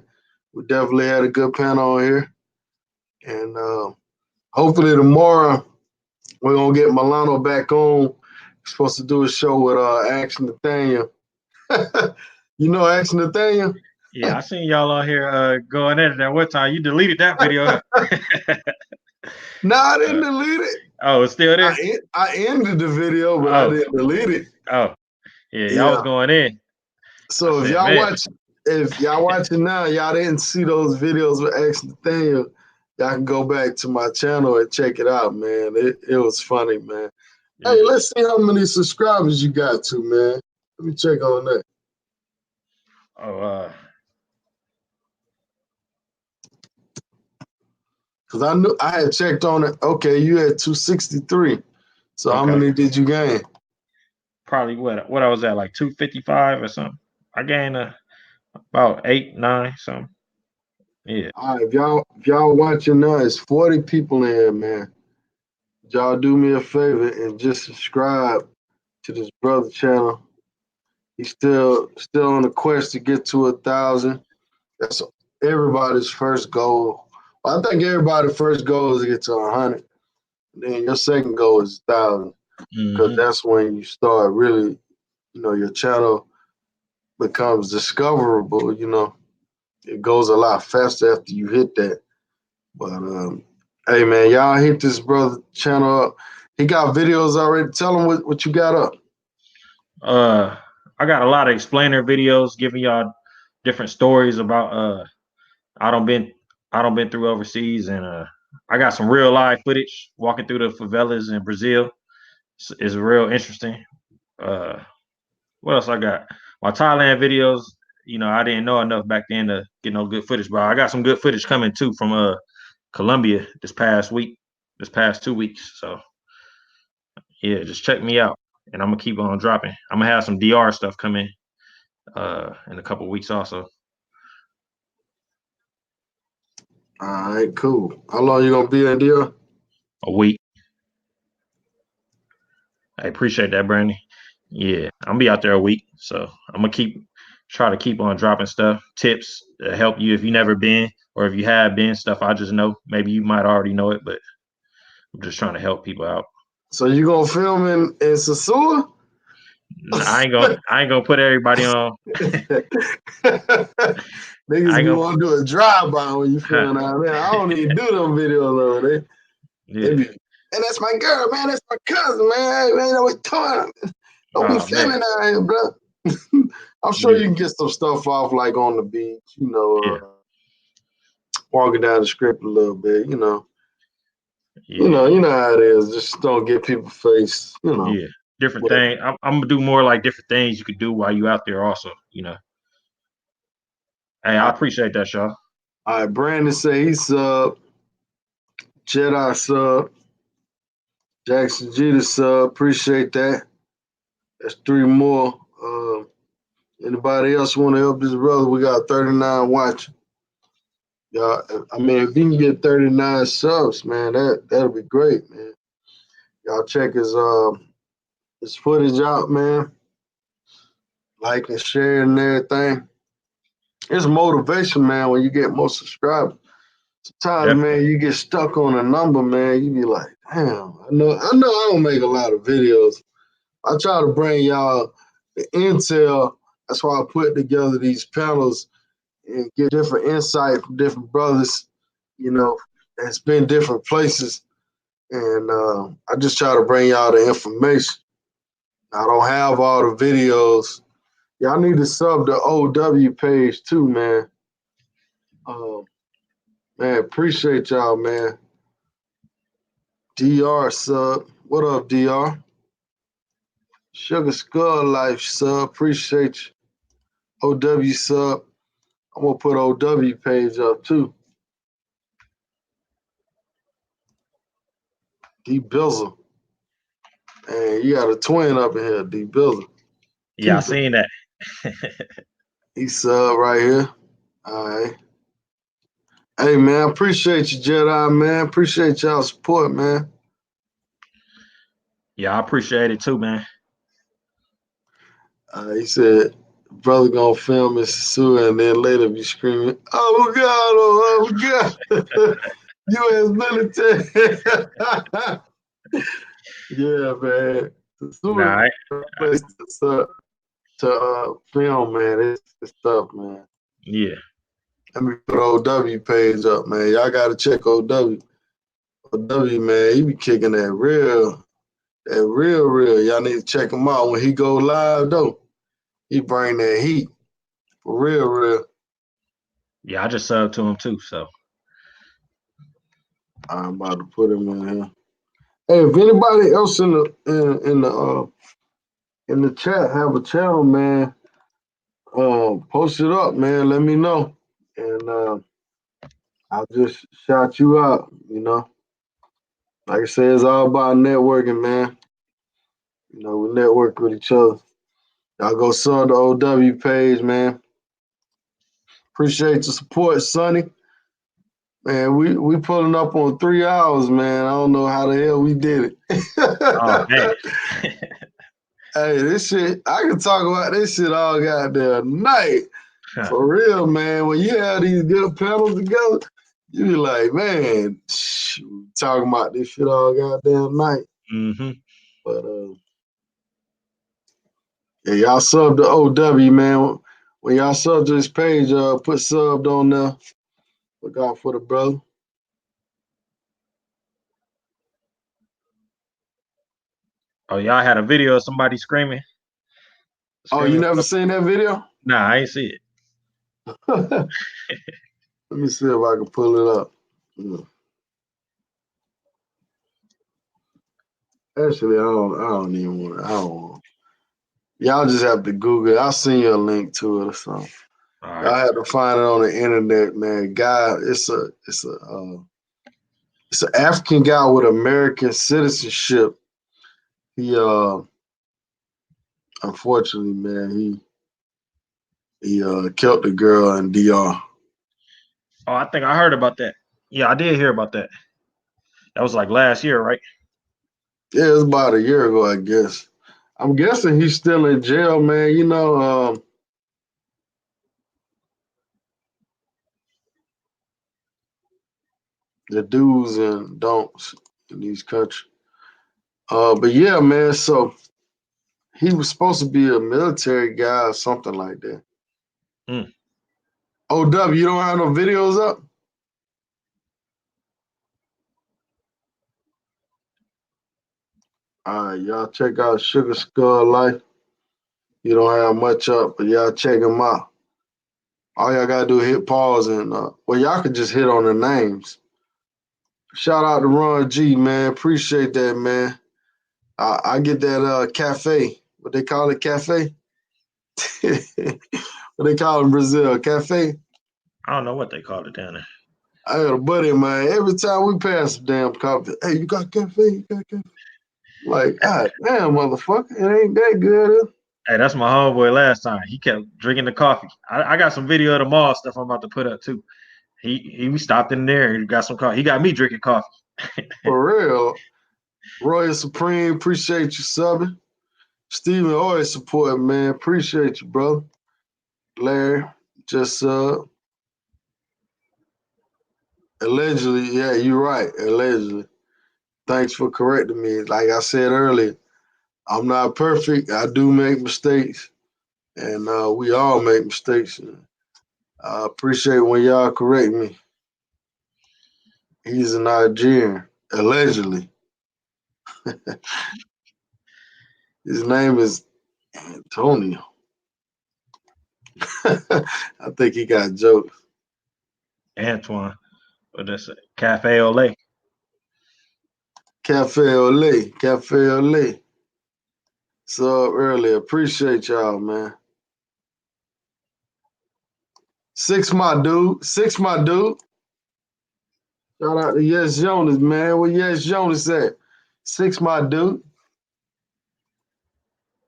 We definitely had a good panel on here. And hopefully tomorrow we're gonna get Mulano back on. We're supposed to do a show with Action Nathaniel. You know Action Nathaniel? Yeah, I seen y'all on here going at it at what time. You deleted that video. No, I didn't delete it. Oh, it's still there? I ended the video, but I didn't delete it. Oh, yeah, y'all was going in. So if y'all watching now, y'all didn't see those videos with Action Nathaniel, y'all can go back to my channel and check it out, man. It was funny, man. Yeah. Hey, let's see how many subscribers you got to, man. Let me check on that. Oh, because I knew I had checked on it. Okay, you had 263. So how many did you gain? Probably what I was at, like 255 or something. I gained about 8, 9, something. Yeah. All right, if y'all watching now, it's 40 people in here, man. Y'all do me a favor and just subscribe to this brother channel. He's still on the quest to get to 1,000. That's everybody's first goal. Well, I think everybody's first goal is to get to 100. Then your second goal is 1,000, because that's when you start really, your channel becomes discoverable. It goes a lot faster after you hit that. But hey, man, y'all hit this brother channel up. He got videos already. Tell him what you got up. I got a lot of explainer videos giving y'all different stories about I don't been through overseas, and I got some real live footage walking through the favelas in Brazil. It's real interesting. What else I got? My Thailand videos, I didn't know enough back then to get no good footage, but I got some good footage coming too from Colombia this past 2 weeks. So yeah, just check me out, and I'm gonna keep on dropping. I'm gonna have some DR stuff coming in a couple weeks also. All right, cool. How long you gonna be in DR? A week. I appreciate that, Brandy. Yeah, I'm gonna be out there a week, so I'm gonna try to keep on dropping stuff, tips to help you if you never been, or if you have been, stuff I just know. Maybe you might already know it, but I'm just trying to help people out. So you gonna film in Sasua? I ain't gonna put everybody on. Niggas be want to do a drive-by when you film out there. I don't even do them videos over there. Yeah. They be, and that's my girl, man. That's my cousin, man. Man, we talking. Don't be filming out here, bro. I'm sure you can get some stuff off, like on the beach, walking down the strip a little bit, You know how it is. Just don't get people face, Yeah, different thing. I'm gonna do more like different things you could do while you out there also, Hey, I appreciate that, y'all. All right, Brandon say he sub. Jedi sub. Jackson Jeter sub. Appreciate that. That's 3 more. Anybody else want to help this brother? We got 39 watching. Y'all, I mean, if he can get 39 subs, man, that'll be great, man. Y'all check his footage out, man. Like and share and everything. It's motivation, man, when you get more subscribers. Sometimes, man, you get stuck on a number, man. You be like, damn, I know I don't make a lot of videos. I try to bring y'all the intel. That's why I put together these panels and get different insight from different brothers, that's been different places. And I just try to bring y'all the information. I don't have all the videos. Y'all need to sub the OW page too, man. Man, appreciate y'all, man. DR sub. What up, DR? Sugar Skull Life sub. Appreciate you. OW sub. I'm gonna put OW page up too. D Bizzle. Man, you got a twin up in here, D Bizzle. Yeah, I seen that. He sub right here. All right. Hey, man, appreciate you, Jedi, man. Appreciate y'all support, man. Yeah, I appreciate it too, man. He said, brother gonna film Mr. Sue and then later be screaming, oh, God, oh, God. U.S. military. Yeah, man. The Nah, super place to film, man. It's tough, man. yeah. Let me put OW page up, man. Y'all gotta check OW. OW, man, he be kicking that real. Y'all need to check him out when he go live though. He bring that heat for real. Yeah, I just subbed to him too. So I'm about to put him in here. Hey, if anybody else in the chat have a channel, man, post it up, man. Let me know, and I'll just shout you out. You know, like I said, it's all about networking, man. You know, we network with each other. Y'all go sub the OW page, man. Appreciate the support, Sonny. Man, we pulling up on 3 hours, man. I don't know how the hell we did oh man. it. Hey, this shit, I can talk about this shit all goddamn night. For real, man. When you have these good panels together, you be like, man, talking about this shit all goddamn night. Mm-hmm. But yeah, y'all sub to OW, man. When y'all sub to this page, put subbed on there. Look out for the brother. Oh, y'all had a video of somebody screaming. Oh, you never seen that video? Nah, I ain't see it. Let me see if I can pull it up. Actually, I don't even want to. I don't want. Y'all just have to Google it. I'll send you a link to it or something. All Y'all right. have to find it on the internet, man. Guy, it's an African guy with American citizenship. He unfortunately, man, he killed the girl in DR. Oh, I think I heard about that. Yeah, I did hear about that. That was like last year, right? Yeah, it was about a year ago, I guess. I'm guessing he's still in jail, man. You know, the do's and don'ts in these countries. But yeah, man. So he was supposed to be a military guy or something like that. Mm. OW, you don't have no videos up? All right, y'all check out Sugar Skull Life. You don't have much up, but y'all check him out. All y'all gotta do is hit pause and well, y'all could just hit on the names. Shout out to Ron G, man. Appreciate that, man. I get that cafe. What they call it, cafe? What they call it in Brazil, cafe? I don't know what they called it down there. I got a buddy of mine. Every time we pass a damn coffee, hey, you got cafe? You got cafe? Like, God damn, motherfucker, it ain't that good. Hey, that's my homeboy last time. He kept drinking the coffee. I got some video of the mall stuff I'm about to put up too. We stopped in there and got some coffee. He got me drinking coffee. For real. Royal Supreme, appreciate you subbing. Steven always support, man. Appreciate you, bro. Larry, just allegedly, yeah, you're right. Allegedly. Thanks for correcting me. Like I said earlier, I'm not perfect. I do make mistakes. And we all make mistakes. I appreciate when y'all correct me. He's a Nigerian, allegedly. His name is Antonio. I think he got jokes. Antoine. What that's it? Cafe Olay. Cafe Olay. Cafe Olay. So earlier. Appreciate y'all, man. Six my dude. Shout out to Yes Jonas, man. Where Yes Jonas at? Six my dude.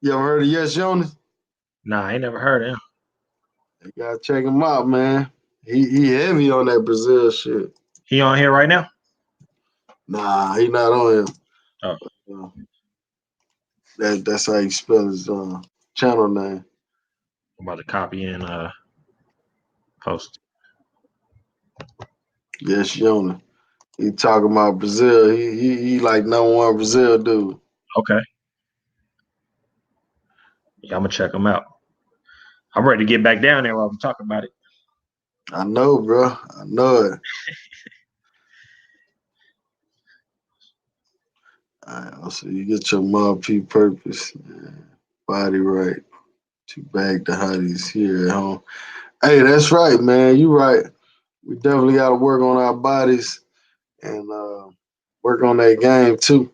You ever heard of Yes Jonas? Nah, I ain't never heard of him. You gotta check him out, man. He heavy on that Brazil shit. He on here right now? Nah, he not on him. Oh. That's how you spell his channel name. I'm about to copy and post. Yes, Jonas. He talking about Brazil. He like #1 Brazil dude. Okay. Yeah, I'm gonna check them out. I'm ready to get back down there while we talk about it. I know, bro. I know it. All right, so you get your Mob P purpose, body right. To bag the hotties here at home. Hey, that's right, man. You right. We definitely got to work on our bodies and work on that game too.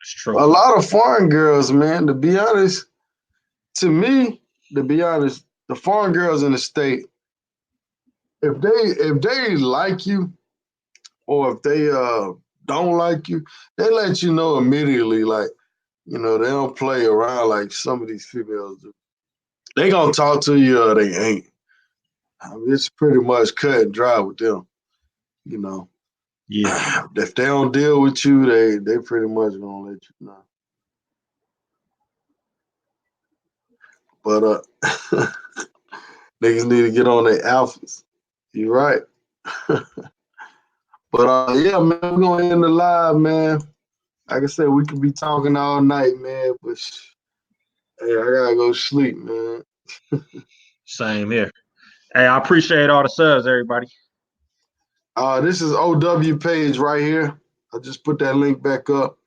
It's true. A lot of foreign girls, man. To be honest, to me, the foreign girls in the state, if they like you or if they don't like you, they let you know immediately. Like, they don't play around like some of these females do. They gonna talk to you or they ain't. I mean, it's pretty much cut and dry with them. Yeah. If they don't deal with you, they pretty much gonna let you know. But niggas need to get on their alphas. You right. But yeah, man, we're gonna end the live, man. Like I said, we could be talking all night, man. But hey, I gotta go sleep, man. Same here. Hey, I appreciate all the subs, everybody. This is OW page right here. I just put that link back up.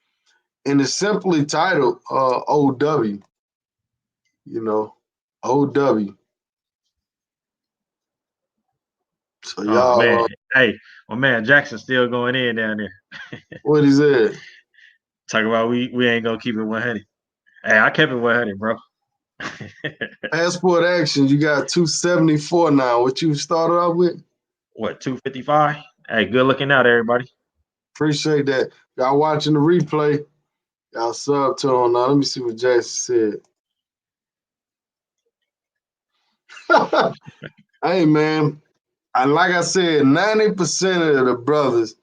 And it's simply titled OW. OW. So Oh y'all, man. Hey, my man Jackson's still going in down there. what is it? Talk about we ain't gonna keep it 100. Hey, I kept it 100, bro. Passport action, you got 274 now. What you started off with? What, 255? Hey, good looking out, everybody. Appreciate that. Y'all watching the replay. Y'all sub to him now. Let me see what Jason said. Hey, man. And like I said, 90% of the brothers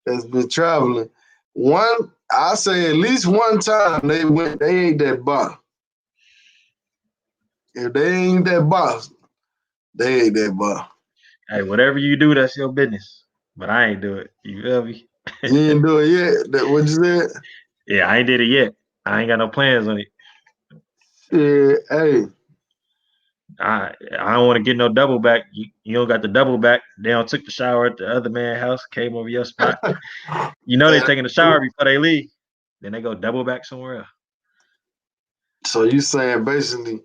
that's been traveling, I say at least one time they ate that box. If they ain't that box, they ate that box. Hey, whatever you do, that's your business. But I ain't do it. You feel me? You ain't do it yet? What you said? Yeah, I ain't did it yet. I ain't got no plans on it. Yeah, hey. I don't want to get no double back. You don't got the double back. They don't took the shower at the other man's house, came over your spot. You know they taking the shower before they leave. Then they go double back somewhere else. So you saying basically,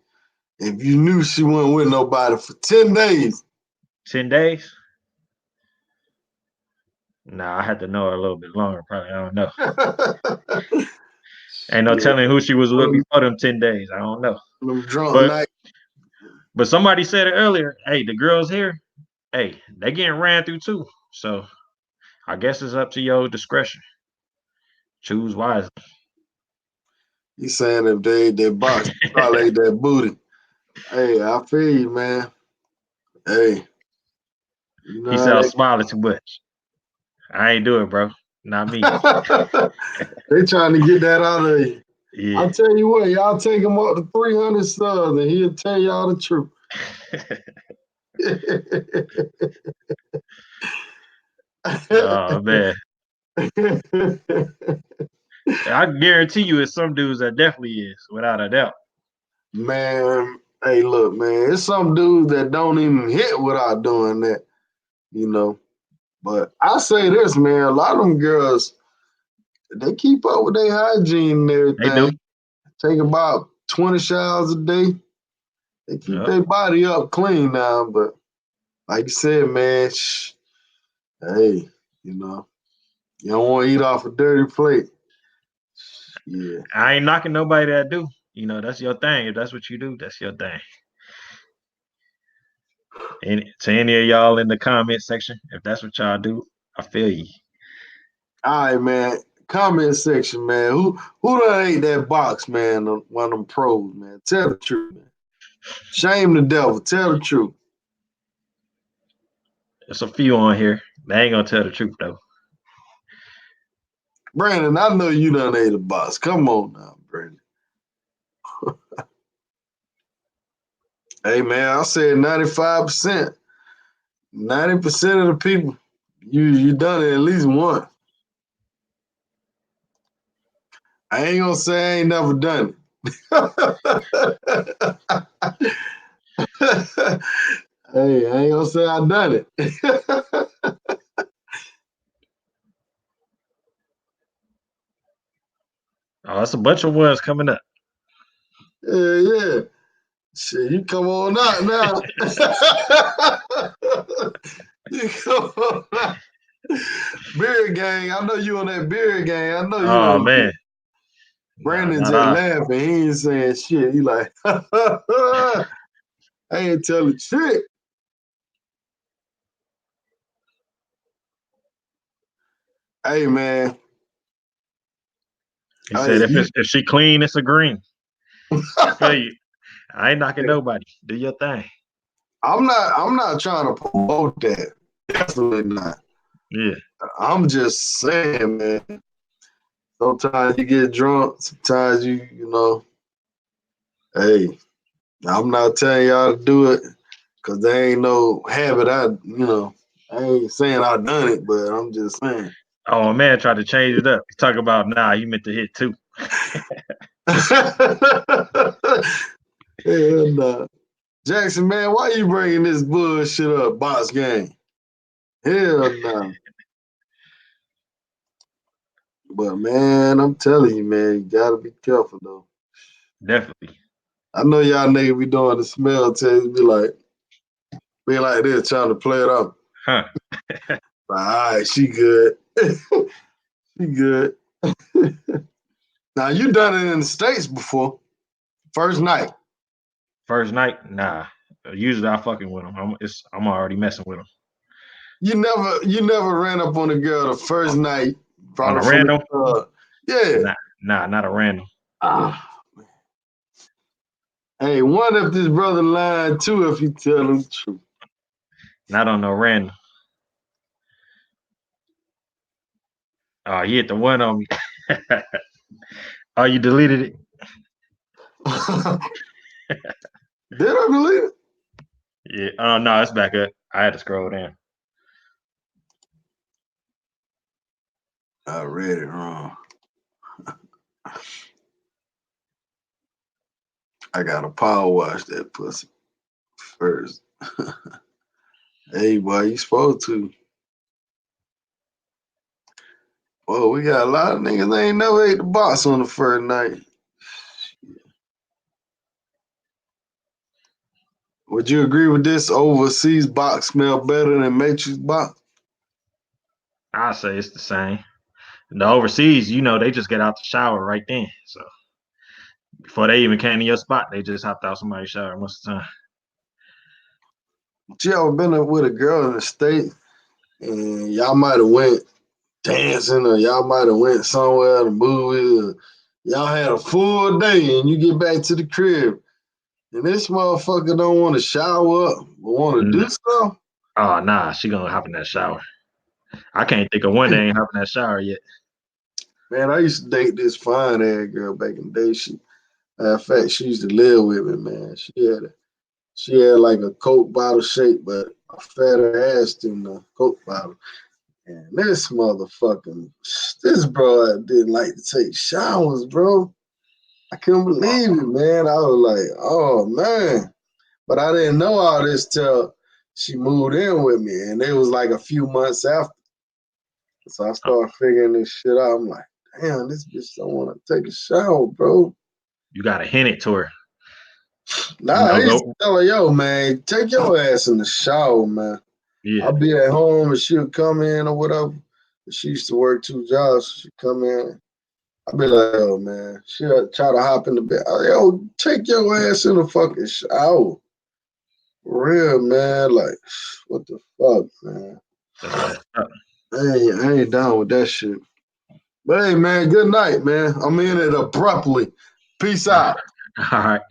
if you knew she wasn't with nobody for 10 days. 10 days? Nah, I had to know her a little bit longer, probably. I don't know. Ain't no telling who she was with before them 10 days. I don't know. Them drunk night. But somebody said it earlier. Hey, the girls here, hey, they getting ran through too. So I guess it's up to your discretion. Choose wisely. You saying if they ate that box, they probably ate that booty. Hey, I feel you, man. Hey. You know He said I was smiling too much. I ain't do it, bro. Not me. They trying to get that out of you. Yeah. I'll tell you what, y'all take him up to 300 subs and he'll tell y'all the truth. Oh, man. I guarantee you it's some dudes that definitely is, without a doubt. Man, hey, look, man, it's some dudes that don't even hit without doing that, But I say this, man, a lot of them girls, they keep up with their hygiene and everything. They do. Take about 20 showers a day. They keep their body up clean now, but like you said, man, hey, you don't want to eat off a dirty plate. Yeah. I ain't knocking nobody that do. That's your thing. If that's what you do, that's your thing. And to any of y'all in the comment section, if that's what y'all do, I feel you. All right, man. Comment section, man. Who done ate that box, man? One of them pros, man. Tell the truth, man. Shame the devil. Tell the truth. There's a few on here. They ain't gonna tell the truth though. Brandon, I know you done ate a box. Come on now, Brandon. Hey, man, I said 95%. 90% of the people, you done it at least once. I ain't gonna say I ain't never done it. Hey, I ain't gonna say I done it. Oh, that's a bunch of ones coming up. Yeah. Shit, you come on out now. You come on out. Beer gang. I know you on that beer gang. I know you Oh on man. Brandon Nah, just laughing. He ain't saying shit. He like, I ain't telling shit. Hey man. He said if she clean, it's a green. I feel you. I ain't knocking nobody. Do your thing. I'm not trying to promote that. Definitely not. Yeah. I'm just saying, man. Sometimes you get drunk. Sometimes you know. Hey, I'm not telling y'all to do it because there ain't no habit. I ain't saying I done it, but I'm just saying. Oh man, tried to change it up. He talk about you meant to hit 2. Hell nah. Jackson, man, why you bringing this bullshit up, box game? Hell nah. But man, I'm telling you, man, you gotta be careful though. Definitely. I know y'all niggas be doing the smell test, be like this, trying to play it up. Huh. All right, she good. She good. Now you done it in the States before. First night. First night, nah. Usually I fucking with them. I'm already messing with them. You never ran up on a girl the first night. On a From random? yeah. Nah, not a random. Hey, one if this brother lying, two if he telling the truth. Not on no random. Oh, you hit the one on me. Oh, you deleted it? Did I delete it? Yeah. Oh no, it's back up. I had to scroll down. I read it wrong. I gotta power wash that pussy first. Hey, boy, you supposed to. Well, we got a lot of niggas that ain't never ate the box on the first night. Would you agree with this? Overseas box smell better than Matrix box? I say it's the same. The overseas, they just get out the shower right then. So before they even came to your spot, they just hopped out somebody's shower most of the time. You ever been up with a girl in the state and y'all might have went dancing or y'all might have went somewhere to movies or y'all had a full day and you get back to the crib and this motherfucker don't want to shower up but want to do stuff? Oh nah, she gonna hop in that shower. I can't think of one that ain't hopping that shower yet. Man, I used to date this fine ass girl back in the day. In fact, she used to live with me, man. She had like a Coke bottle shape, but a fatter ass than the Coke bottle. And this bro didn't like to take showers, bro. I couldn't believe it, man. I was like, oh man. But I didn't know all this till she moved in with me. And it was like a few months after. So I started figuring this shit out. I'm like, damn, this bitch don't want to take a shower, bro. You gotta hint it to her. Nah, I used to tell her, yo, man, take your ass in the shower, man. Yeah. I'll be at home and she'll come in or whatever. She used to work 2 jobs. So she'd come in. I'd be like, oh, man. She'll try to hop in the bed. Yo, take your ass in the fucking shower. For real, man. Like, what the fuck, man? That's messed up. I ain't down with that shit. But hey, man, good night, man. I'm in it abruptly. Peace out. All right.